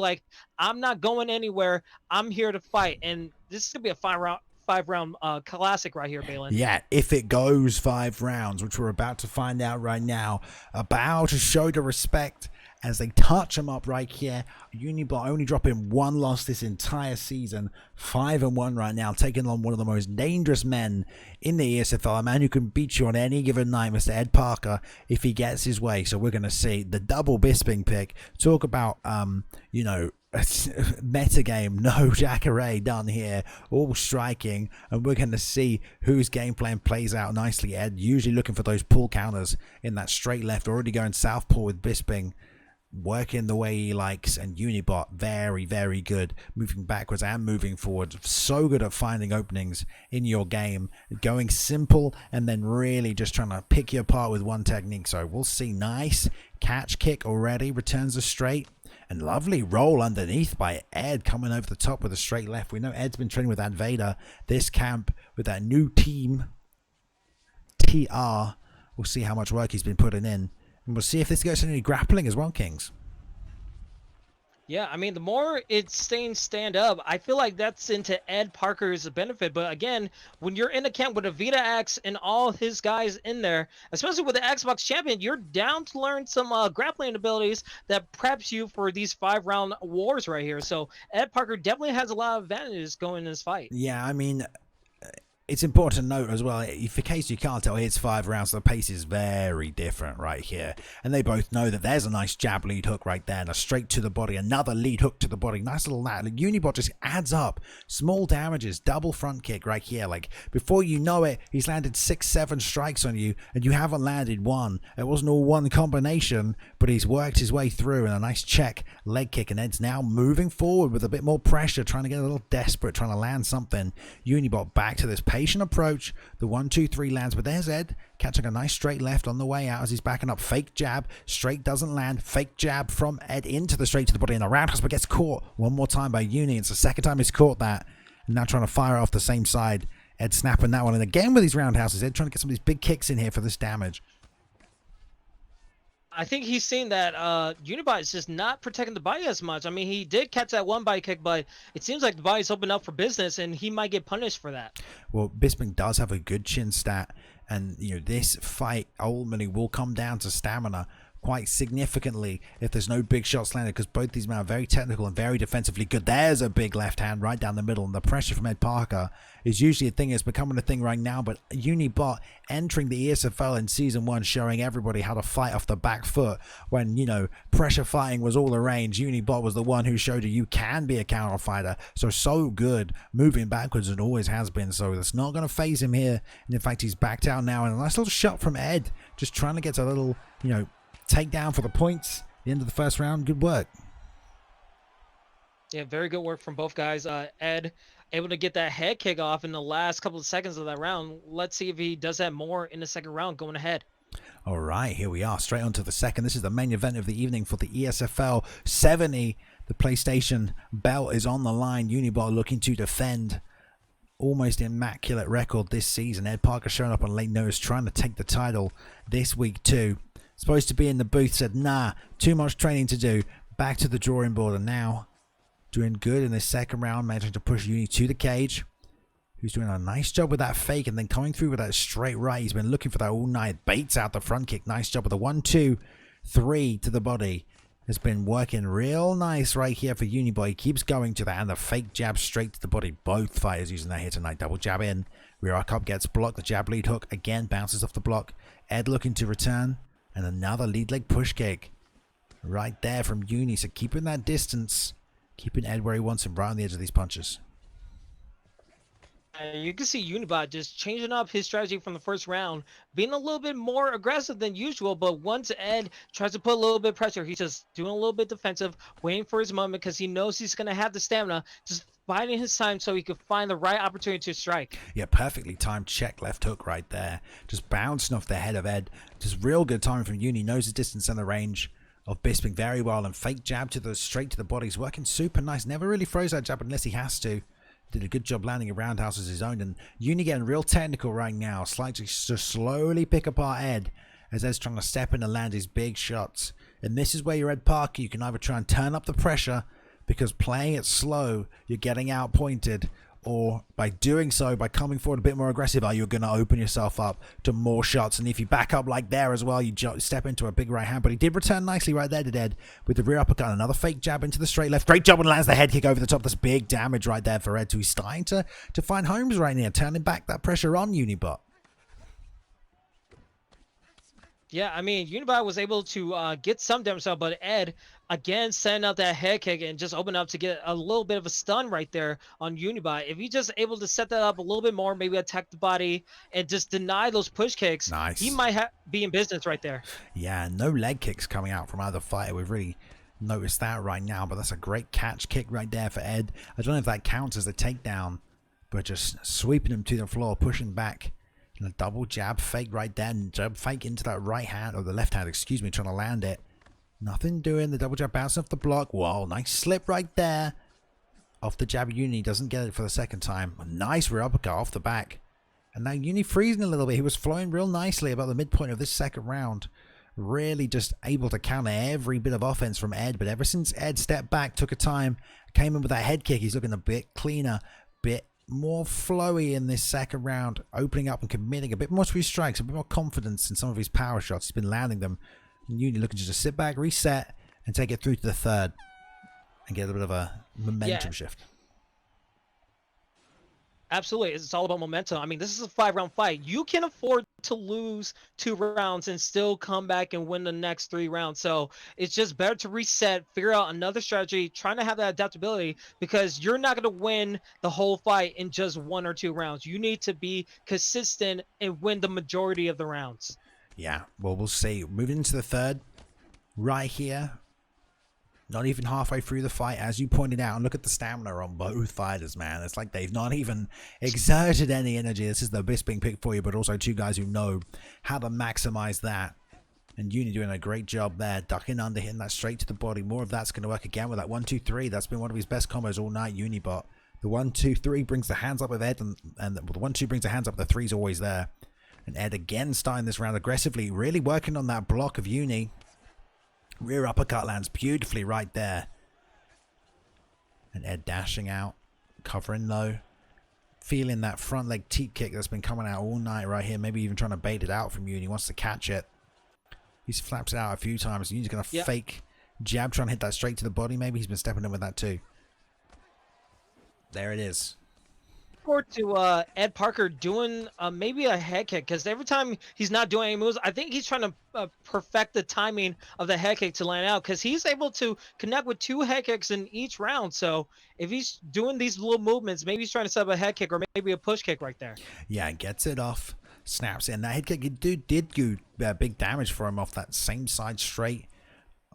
I'm not going anywhere. I'm here to fight. And this is going to be a five-round classic right here, Balin. Yeah, if it goes 5 rounds, which we're about to find out right now, about to show the respect as they touch him up right here. Unibot only dropping 1 loss this entire season, 5-1 right now, taking on one of the most dangerous men in the ESFL, a man who can beat you on any given night, Mr. Ed Parker, if he gets his way. So we're going to see the double Bisping pick. Talk about, you know, meta game, no Jacare done here, all striking, and we're going to see whose game plan plays out nicely. Ed usually looking for those pull counters in that straight left, already going southpaw with Bisping, working the way he likes, and Unibot very, very good moving backwards and moving forward, so good at finding openings in your game, going simple and then really just trying to pick you apart with one technique. So we'll see. Nice catch kick already, returns a straight, and lovely roll underneath by Ed, coming over the top with a straight left. We know Ed's been training with Advader this camp with that new team TR. We'll see how much work he's been putting in, and we'll see if this goes to any grappling as well, Kings. Yeah, I mean, the more it's staying stand up, I feel like that's into Ed Parker's benefit. But again, when you're in a camp with a Vita X and all his guys in there, especially with the Xbox champion, you're down to learn some grappling abilities that preps you for these 5-round wars right here. So Ed Parker definitely has a lot of advantages going in this fight. Yeah, I mean, it's important to note as well, if in case you can't tell, it's 5 rounds, so the pace is very different right here. And they both know that there's a nice jab lead hook right there, and a straight to the body, another lead hook to the body. Nice little that. Unibot just adds up. Small damages, double front kick right here. Like, before you know it, he's landed 6-7 strikes on you, and you haven't landed one. It wasn't all one combination, but he's worked his way through, and a nice check leg kick, and Ed's now moving forward with a bit more pressure, trying to get a little desperate, trying to land something. Unibot back to this patient approach. The 1-2-3 lands, but there's Ed catching a nice straight left on the way out as he's backing up. Fake jab, straight doesn't land. Fake jab from Ed into the straight to the body, and the roundhouse, but gets caught one more time by Uni. It's the second time he's caught that, and now trying to fire off the same side. Ed snapping that one, and again with these roundhouses, Ed trying to get some of these big kicks in here for this damage. I think he's seen that Unibot is just not protecting the body as much. I mean, he did catch that one body kick, but it seems like the body's open up for business, and he might get punished for that. Well, Bisping does have a good chin stat, and you know, this fight ultimately will come down to stamina quite significantly if there's no big shots landed, because both these men are very technical and very defensively good. There's a big left hand right down the middle, and the pressure from Ed Parker is usually a thing. It's becoming a thing right now, but Unibot entering the ESFL in season 1, showing everybody how to fight off the back foot. When, you know, pressure fighting was all the rage, Unibot was the one who showed you can be a counter fighter. So good moving backwards, and always has been. So that's not going to phase him here, and in fact he's backed out now, and a nice little shot from Ed, just trying to get a little, you know, takedown for the points. The end of the first round. Good work. Yeah, very good work from both guys. Ed able to get that head kick off in the last couple of seconds of that round. Let's see if he does that more in the second round going ahead. All right, here we are, straight on to the second. This is the main event of the evening for the ESFL 70. The PlayStation belt is on the line. Unibot looking to defend almost immaculate record this season. Ed Parker showing up on late notice, trying to take the title this week too. Supposed to be in the booth, said nah, too much training to do, back to the drawing board, and now doing good in this second round, managing to push Uni to the cage, who's doing a nice job with that fake and then coming through with that straight right. He's been looking for that all night, baits out the front kick. Nice job with the 1-2-3 to the body. Has been working real nice right here for Unibot. He keeps going to that, and the fake jab straight to the body. Both fighters using that here tonight. Double jab in, rear arc up gets blocked. The jab lead hook again bounces off the block. Ed looking to return, and another lead leg push kick right there from Uni. So keeping that distance, keeping Ed where he wants him, right on the edge of these punches. You can see Unibot just changing up his strategy from the first round, being a little bit more aggressive than usual. But once Ed tries to put a little bit of pressure, he's just doing a little bit defensive, waiting for his moment, because he knows he's going to have the stamina, just biding his time so he could find the right opportunity to strike. Yeah, perfectly timed check left hook right there. Just bouncing off the head of Ed. Just real good timing from Uni. Knows his distance and the range of Bisping very well. And fake jab to the straight to the body. He's working super nice. Never really throws that jab unless he has to. Did a good job landing a roundhouse as his own. And Uni getting real technical right now. Slightly to slowly pick apart Ed as Ed's trying to step in and land his big shots. And this is where you're Ed Parker. You can either try and turn up the pressure, because playing it slow, you're getting outpointed, or by doing so, by coming forward a bit more aggressive, are you going to open yourself up to more shots? And if you back up like there as well, you step into a big right hand. But he did return nicely right there, did Ed, with the rear uppercut. Another fake jab into the straight left. Great job and lands the head kick over the top. That's big damage right there for Ed. So he's starting to find homes right now, turning back that pressure on Unibot. Yeah, I mean, Unibot was able to get some damage out, but Ed, again, sending out that head kick and just open up to get a little bit of a stun right there on Unibot. If he just able to set that up a little bit more, maybe attack the body and just deny those push kicks, nice. He might be in business right there. Yeah, no leg kicks coming out from either fighter. We've really noticed that right now, but that's a great catch kick right there for Ed. I don't know if that counts as a takedown, but just sweeping him to the floor, pushing back. And a double jab fake right there, and jab fake into that right hand, or the left hand, excuse me, trying to land it. Nothing doing, the double jab bouncing off the block. Whoa, nice slip right there. Off the jab, Uni doesn't get it for the second time. A nice rear uppercut off the back. And now Uni freezing a little bit. He was flowing real nicely about the midpoint of this second round. Really just able to counter every bit of offense from Ed. But ever since Ed stepped back, took a time, came in with that head kick, he's looking a bit cleaner, bit more flowy in this second round, opening up and committing a bit more to his strikes, a bit more confidence in some of his power shots. He's been landing them. And Uni looking to just sit back, reset, and take it through to the third and get a bit of a momentum shift. Absolutely. It's all about momentum. I mean, this is a 5-round fight. You can afford to lose 2 rounds and still come back and win the next 3 rounds. So it's just better to reset, figure out another strategy, trying to have that adaptability, because you're not going to win the whole fight in just 1 or 2 rounds. You need to be consistent and win the majority of the rounds. Yeah, well, we'll see. Moving into the third, right here. Not even halfway through the fight, as you pointed out, and look at the stamina on both fighters, man. It's like they've not even exerted any energy. This is the best being picked for you, but also 2 guys who know how to maximize that. And Uni doing a great job there, ducking under, hitting that straight to the body. More of that's going to work again with that 1-2-3. That's been one of his best combos all night, Unibot. The 1-2-3 brings the hands up with Ed, and the 1-2 brings the hands up. The 3's always there. And Ed again starting this round aggressively, really working on that block of Uni. Rear uppercut lands beautifully right there. And Ed dashing out, covering low. Feeling that front leg teep kick that's been coming out all night right here. Maybe even trying to bait it out from Uni. He wants to catch it. He flaps it out a few times. Uni's going to fake jab, trying to hit that straight to the body. Maybe he's been stepping in with that too. There it is. Forward to Ed Parker doing maybe a head kick, because every time he's not doing any moves, I think he's trying to perfect the timing of the head kick to land out, because he's able to connect with 2 head kicks in each round. So if he's doing these little movements, maybe he's trying to set up a head kick or maybe a push kick right there. Yeah, gets it off, snaps it, and that head kick did do big damage for him off that same side straight.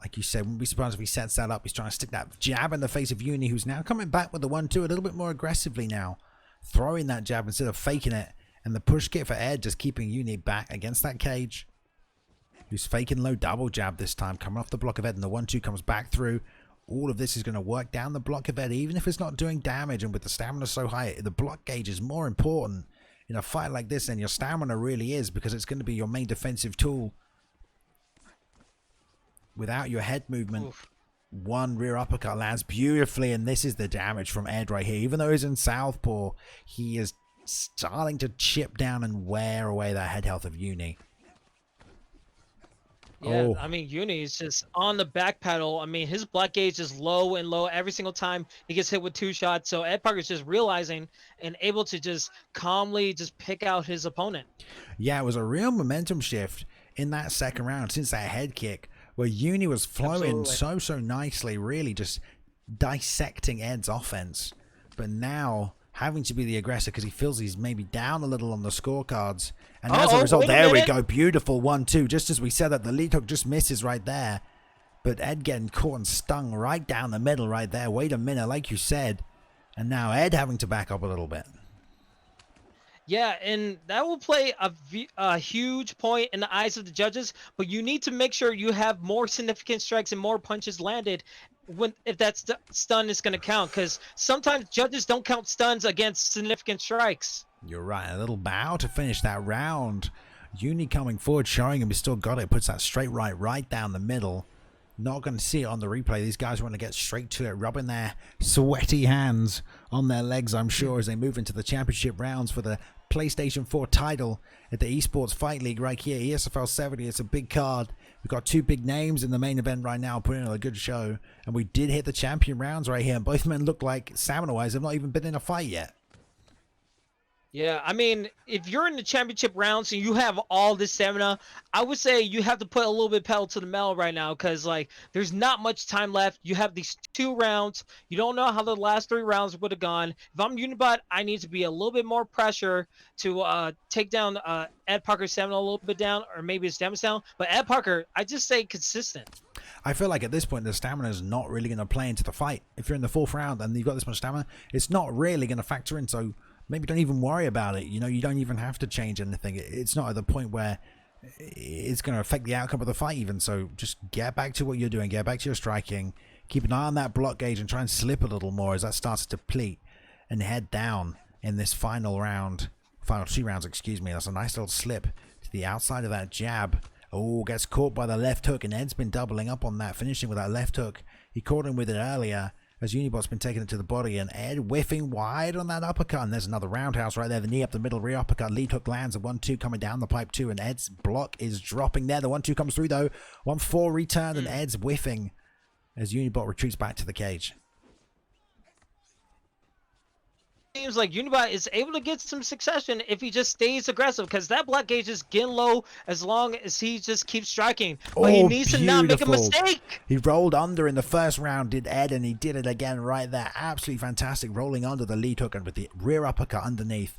Like you said, wouldn't be surprised if he sets that up. He's trying to stick that jab in the face of Uni, who's now coming back with the 1-2 a little bit more aggressively now. Throwing that jab instead of faking it. And the push kick for Ed just keeping Uni back against that cage. Who's faking low double jab this time. Coming off the block of Ed, and the 1-2 comes back through. All of this is going to work down the block of Ed, even if it's not doing damage. And with the stamina so high, the block gauge is more important in a fight like this than your stamina really is, because it's going to be your main defensive tool. Without your head movement. Oof. 1 rear uppercut lands beautifully, and this is the damage from Ed right here. Even though he's in southpaw, he is starting to chip down and wear away that head health of Uni. Yeah, I mean, Uni is just on the back pedal. I mean, his block gauge is low and low every single time he gets hit with 2 shots. So Ed Parker's just realizing and able to just calmly just pick out his opponent. Yeah, it was a real momentum shift in that second round since that head kick, where Uni was flowing so nicely, really just dissecting Ed's offense. But now having to be the aggressor because he feels he's maybe down a little on the scorecards. And as a result, there we go. Beautiful 1-2. Just as we said that, the lead hook just misses right there. But Ed getting caught and stung right down the middle right there. Wait a minute, like you said. And now Ed having to back up a little bit. Yeah, and that will play a huge point in the eyes of the judges, but you need to make sure you have more significant strikes and more punches landed if that stun is going to count, because sometimes judges don't count stuns against significant strikes. You're right. A little bow to finish that round. Uni coming forward, showing him he's still got it. Puts that straight right down the middle. Not going to see it on the replay. These guys want to get straight to it, rubbing their sweaty hands on their legs, I'm sure, as they move into the championship rounds for the PlayStation 4 title at the Esports Fight League right here. ESFL 70, it's a big card. We've got two big names in the main event right now, putting on a good show. And we did hit the champion rounds right here. And both men look like, stamina-wise, they've not even been in a fight yet. Yeah, I mean, if you're in the championship rounds and you have all this stamina, I would say you have to put a little bit pedal to the metal right now because, like, there's not much time left. You have these 2 rounds. You don't know how the last 3 rounds would have gone. If I'm Unibot, I need to be a little bit more pressure to take down EdParker's stamina a little bit down, or maybe his stamina down. But EdParker, I just say consistent. I feel like at this point, the stamina is not really going to play into the fight. If you're in the 4th round and you've got this much stamina, it's not really going to factor in, so maybe don't even worry about it. You know, you don't even have to change anything. It's not at the point where it's going to affect the outcome of the fight even. So just get back to what you're doing. Get back to your striking. Keep an eye on that block gauge and try and slip a little more as that starts to deplete and head down in this final round. Final 2 rounds, excuse me. That's a nice little slip to the outside of that jab. Oh, gets caught by the left hook, and Ed's been doubling up on that, finishing with that left hook. He caught him with it earlier, as Unibot's been taking it to the body, and Ed whiffing wide on that uppercut, and there's another roundhouse right there, the knee up the middle, rear uppercut, lead hook lands, a 1-2 coming down the pipe too, and Ed's block is dropping there. The 1-2 comes through though, 1-4 returned, and Ed's whiffing as Unibot retreats back to the cage. Seems like Unibot is able to get some succession if he just stays aggressive, because that block gauge is getting low as long as he just keeps striking. But he needs to not make a mistake. He rolled under in the first round, did Ed, and he did it again right there. Absolutely fantastic, rolling under the lead hook and with the rear uppercut underneath.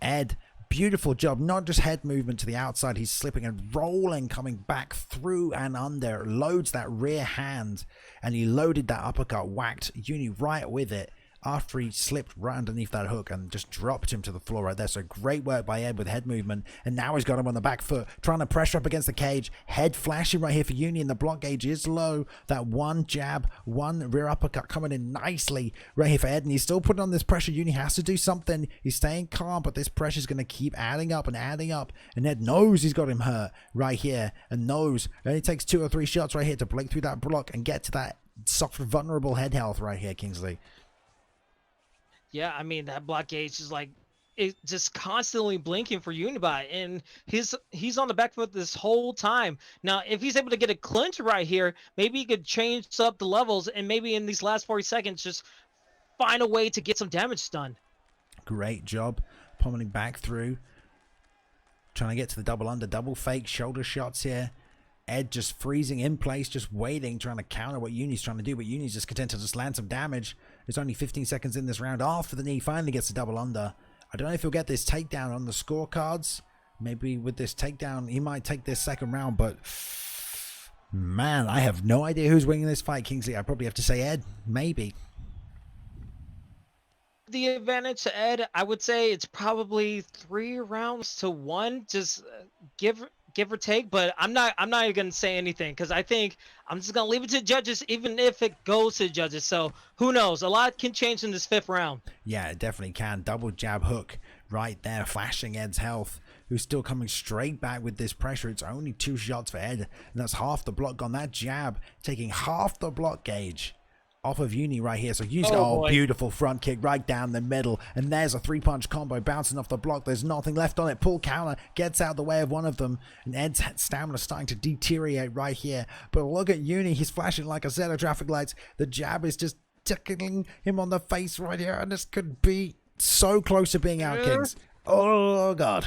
Ed, beautiful job, not just head movement to the outside, he's slipping and rolling, coming back through and under, loads that rear hand, and he loaded that uppercut, whacked Uni right with it after he slipped right underneath that hook and just dropped him to the floor right there. So great work by Ed with head movement, and now he's got him on the back foot, trying to pressure up against the cage. Head flashing right here for Uni, and the block gauge is low. That 1 jab, 1 rear uppercut coming in nicely right here for Ed, and he's still putting on this pressure. Uni has to do something. He's staying calm, but this pressure is going to keep adding up, and Ed knows he's got him hurt right here, and knows it only takes 2 or 3 shots right here to break through that block and get to that soft, vulnerable head health right here, Kingsley. Yeah, I mean, that block gauge is like, it just constantly blinking for Unibot, and he's on the back foot this whole time. Now, if he's able to get a clinch right here, maybe he could change up the levels, and maybe in these last 40 seconds, just find a way to get some damage done. Great job, pummeling back through, trying to get to the double under, double fake shoulder shots here. Ed just freezing in place, just waiting, trying to counter what Uni's trying to do, but Uni's just content to just land some damage. There's only 15 seconds in this round after the knee finally gets a double under. I don't know if he'll get this takedown on the scorecards. Maybe with this takedown, he might take this second round, but man, I have no idea who's winning this fight, Kingsley. I probably have to say Ed, maybe. The advantage to Ed, I would say it's probably 3 rounds to 1. Just give or take, but I'm not even gonna say anything because I think I'm just gonna leave it to the judges, even if it goes to the judges. So who knows? A lot can change in this 5th round. Yeah, it definitely can. Double jab hook right there, flashing Ed's health, who's still coming straight back with this pressure. It's only 2 shots for Ed, and that's half the block on that jab, taking half the block gauge off of Uni right here. So Uni's got a beautiful front kick right down the middle, and there's a 3-punch combo bouncing off the block. There's nothing left on it. Pull counter gets out the way of one of them, and Ed's stamina starting to deteriorate right here. But look at Uni, he's flashing like a set of traffic lights. The jab is just tickling him on the face right here, and this could be so close to being out, Kings. Oh god,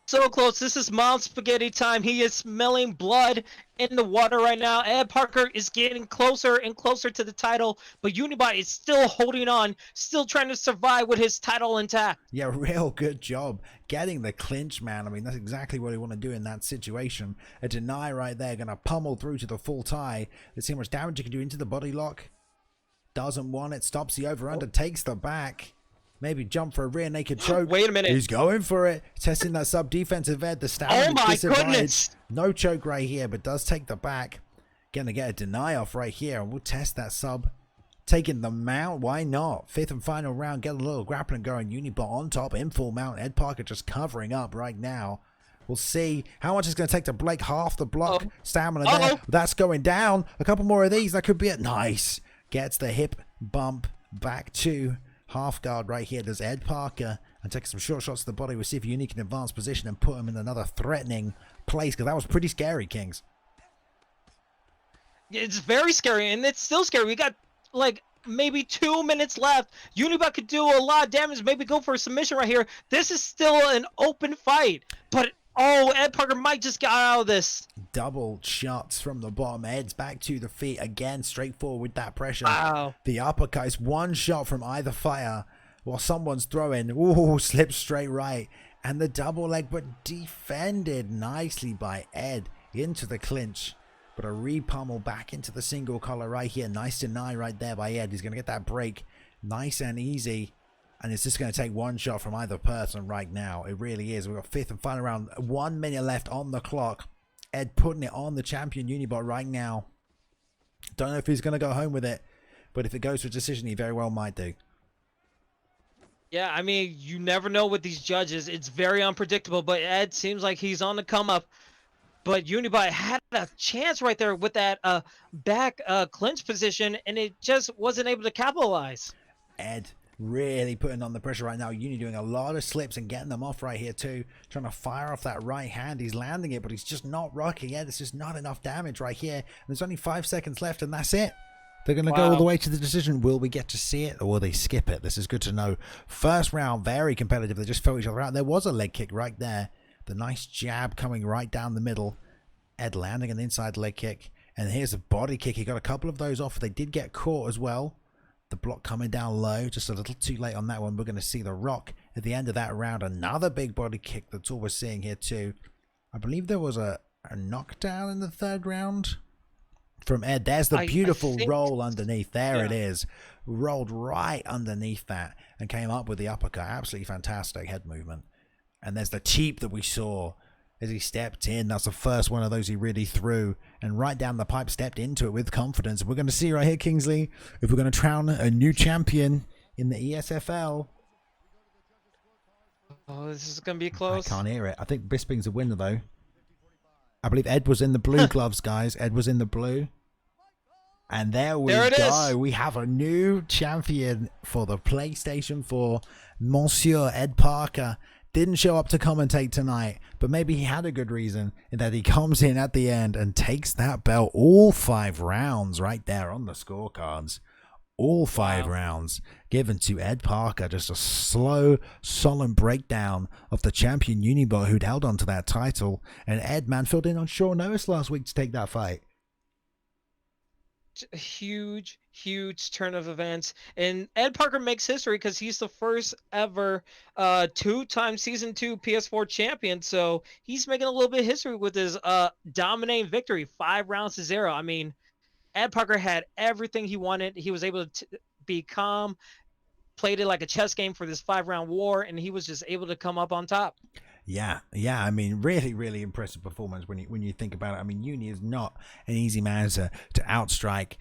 so close. This is Mom Spaghetti time. He is smelling blood in the water right now. EdParker is getting closer and closer to the title, but Unibot is still holding on, still trying to survive with his title intact. Yeah, real good job getting the clinch, man. I mean, that's exactly what you want to do in that situation. A deny right there, going to pummel through to the full tie. Let's see how much damage you can do into the body lock. Doesn't want it, stops the over-under, takes the back. Maybe jump for a rear naked choke. Wait a minute. He's going for it. Testing that sub-defensive Ed. The stamina. Oh my goodness. No choke right here, but does take the back. Gonna get a deny off right here. And we'll test that sub. Taking the mount. Why not? 5th and final round. Get a little grappling going. Unibot on top in full mount. EdParker just covering up right now We'll see how much it's going to take to break half the block. Stamina Uh-oh. there. That's going down. A couple more of these. That could be it. Nice. Gets the hip bump back to half guard right here. Does EdParker and take some short shots to the body. We'll see if Unique in advanced position and put him in another threatening place, because that was pretty scary, Kings. It's very scary, and it's still scary. We got like maybe 2 minutes left. Unibot could do a lot of damage, maybe go for a submission right here. This is still an open fight, but EdParker might just get out of this. Double shots from the bottom. Ed's back to the feet again, straight forward with that pressure. Wow. The uppercut is one shot from either fire while someone's throwing. Ooh, slips straight right. And the double leg, but defended nicely by Ed into the clinch. But a re-pummel back into the single collar right here. Nice deny right there by Ed. He's going to get that break nice and easy. And it's just going to take one shot from either person right now. It really is. We've got fifth and final round. 1 minute left on the clock. Ed putting it on the champion Unibot right now. Don't know if he's going to go home with it. But if it goes to a decision, he very well might do. Yeah, I mean, you never know with these judges. It's very unpredictable, but Ed seems like he's on the come up. But Unibot had a chance right there with that back clinch position, and it just wasn't able to capitalize. Ed really putting on the pressure right now. Uni doing a lot of slips and getting them off right here too. Trying to fire off that right hand. He's landing it, but he's just not rocking. Ed, it's just not enough damage right here. And there's only 5 seconds left, and that's it. They're going to go all the way to the decision. Will we get to see it, or will they skip it? This is good to know. First round, very competitive. They just felt each other out. There was a leg kick right there. The nice jab coming right down the middle. Ed landing an inside leg kick. And here's a body kick. He got a couple of those off. They did get caught as well. The block coming down low. Just a little too late on that one. We're going to see the rock at the end of that round. Another big body kick. That's all we're seeing here too. I believe there was a knockdown in the third round from Ed. There's the beautiful roll underneath. There it is. Rolled right underneath that and came up with the uppercut. Absolutely fantastic head movement. And there's the cheap that we saw as he stepped in. That's the first one of those he really threw. And right down the pipe, stepped into it with confidence. We're going to see right here, Kingsley, if we're going to crown a new champion in the ESFL. Oh, this is going to be close. I can't hear it. I think Bisping's a winner, though. I believe Ed was in the blue gloves, guys. Ed was in the blue. And there we go. We have a new champion for the PlayStation 4. Monsieur EdParker didn't show up to commentate tonight, but maybe he had a good reason in that he comes in at the end and takes that belt. All 5 rounds right there on the scorecards. All 5 rounds given to EdParker. Just a slow, solemn breakdown of the champion Unibot who'd held on to that title. And Ed, man, filled in on short notice last week to take that fight. A huge turn of events, and EdParker makes history because he's the first ever 2-time season 2 PS4 champion. So he's making a little bit of history with his dominating victory, 5 rounds to 0. I mean, EdParker had everything he wanted. He was able to be calm, played it like a chess game for this 5-round war, and he was just able to come up on top. Yeah. I mean, really impressive performance when you think about it. I mean, Uni is not an easy man to outstrike.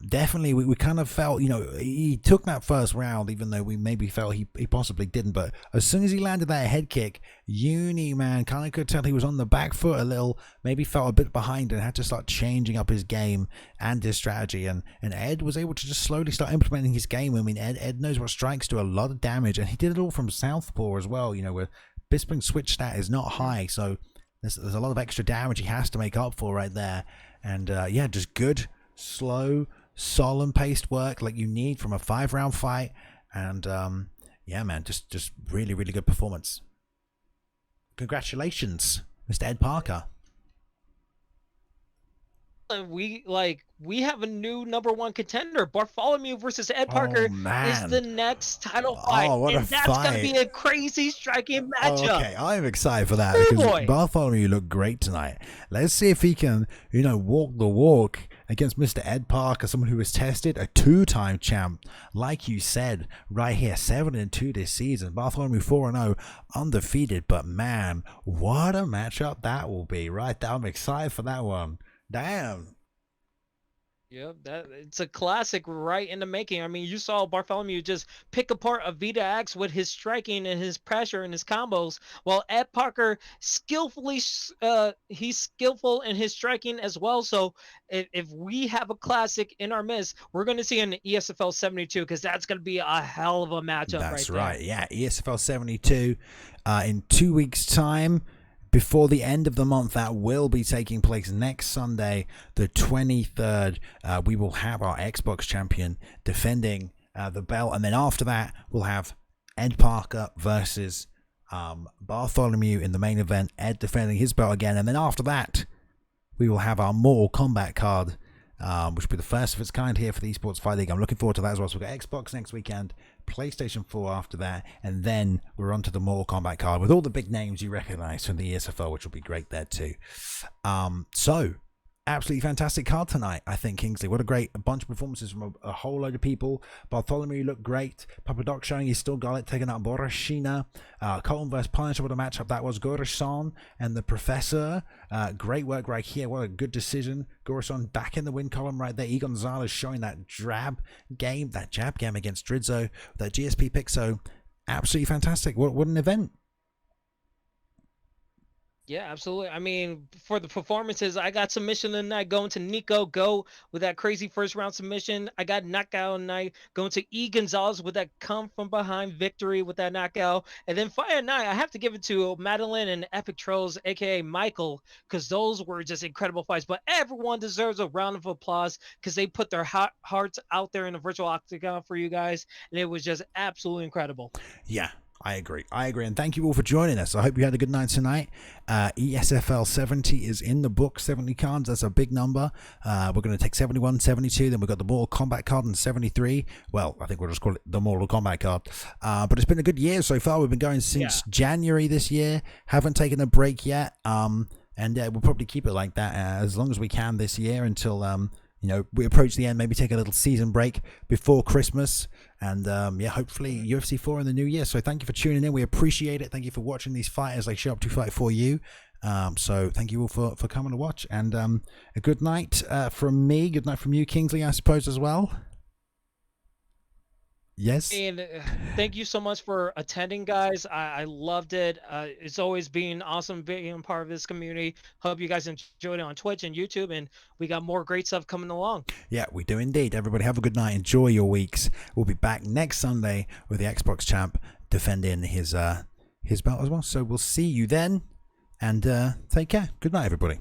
Definitely, we kind of felt, he took that first round, even though we maybe felt he possibly didn't. But as soon as he landed that head kick, Uni, man, kind of could tell he was on the back foot a little, maybe felt a bit behind and had to start changing up his game and his strategy. And Ed was able to just slowly start implementing his game. I mean, Ed knows what strikes do a lot of damage, and he did it all from southpaw as well, where Bisping's switch stat is not high, so there's a lot of extra damage he has to make up for right there. And yeah, just good, slow, solemn paced work like you need from a 5-round fight. And yeah, man, just really good performance. Congratulations, Mr. EdParker. We have a new #1 contender. Bartholomew versus EdParker is the next title fight. And that's going to be a crazy striking matchup. Okay, I'm excited for that because Bartholomew looked great tonight. Let's see if he can, walk the walk against Mr. EdParker, someone who was tested, a 2-time champ. Like you said, right here, 7-2 this season. Bartholomew 4-0, undefeated. But man, what a matchup that will be, right? I'm excited for that one. Damn. Yeah, that it's a classic right in the making. I mean, you saw Bartholomew just pick apart Avita X with his striking and his pressure and his combos, while Ed Parker skillfully, he's skillful in his striking as well. So if we have a classic in our midst, we're going to see an ESFL 72 because that's going to be a hell of a matchup That's right right. there. Yeah, ESFL 72 in 2 weeks' time. Before the end of the month, that will be taking place next Sunday, the 23rd. We will have our Xbox champion defending the belt. And then after that, we'll have Ed Parker versus Bartholomew in the main event. Ed defending his belt again. And then after that, we will have our Mortal Kombat card, which will be the first of its kind here for the Esports Fight League. I'm looking forward to that as well. So we've got Xbox next weekend, PlayStation 4 after that, and then we're on to the Mortal Kombat card with all the big names you recognize from the ESFL, which will be great there too. So absolutely fantastic card tonight, I think, Kingsley. What a great bunch of performances from a whole load of people. Bartholomew looked great. Papa Doc showing he's still got it, taking out Borashina. Colton versus Punisher, what a matchup that was. Gorishon and the Professor. Great work right here. What a good decision. Gorishon back in the win column right there. E. Gonzalez showing that jab game against Drizzo. That GSP pick. So absolutely fantastic. What an event. Yeah, absolutely. I mean, for the performances, I got submission tonight going to Nico Go with that crazy first round submission. I got knockout tonight going to E Gonzalez with that come from behind victory with that knockout. And then Fire Night, I have to give it to Madeline and Epic Trolls, aka Michael, because those were just incredible fights. But everyone deserves a round of applause because they put their hearts out there in the virtual octagon for you guys, and it was just absolutely incredible. Yeah, I agree. And thank you all for joining us. I hope you had a good night tonight. ESFL 70 is in the book. 70 cards, that's a big number. We're going to take 71, 72, then we've got the Mortal Kombat card in 73. Well, I think we'll just call it the Mortal Kombat card. But it's been a good year so far. We've been going since January this year. Haven't taken a break yet. And we'll probably keep it like that as long as we can this year until we approach the end, maybe take a little season break before Christmas, and hopefully UFC 4 in the new year. So thank you for tuning in. We appreciate it. Thank you for watching these fighters. They show up to fight for you. So thank you all for coming to watch, and a good night from me. Good night from you, Kingsley, I suppose, as well. Yes. And thank you so much for attending, guys. I loved it. It's always been awesome being part of this community. Hope you guys enjoyed it on Twitch and YouTube, and we got more great stuff coming along. Yeah, we do indeed. Everybody have a good night. Enjoy your weeks. We'll be back next Sunday with the Xbox champ defending his belt as well. So we'll see you then, and take care. Good night, everybody.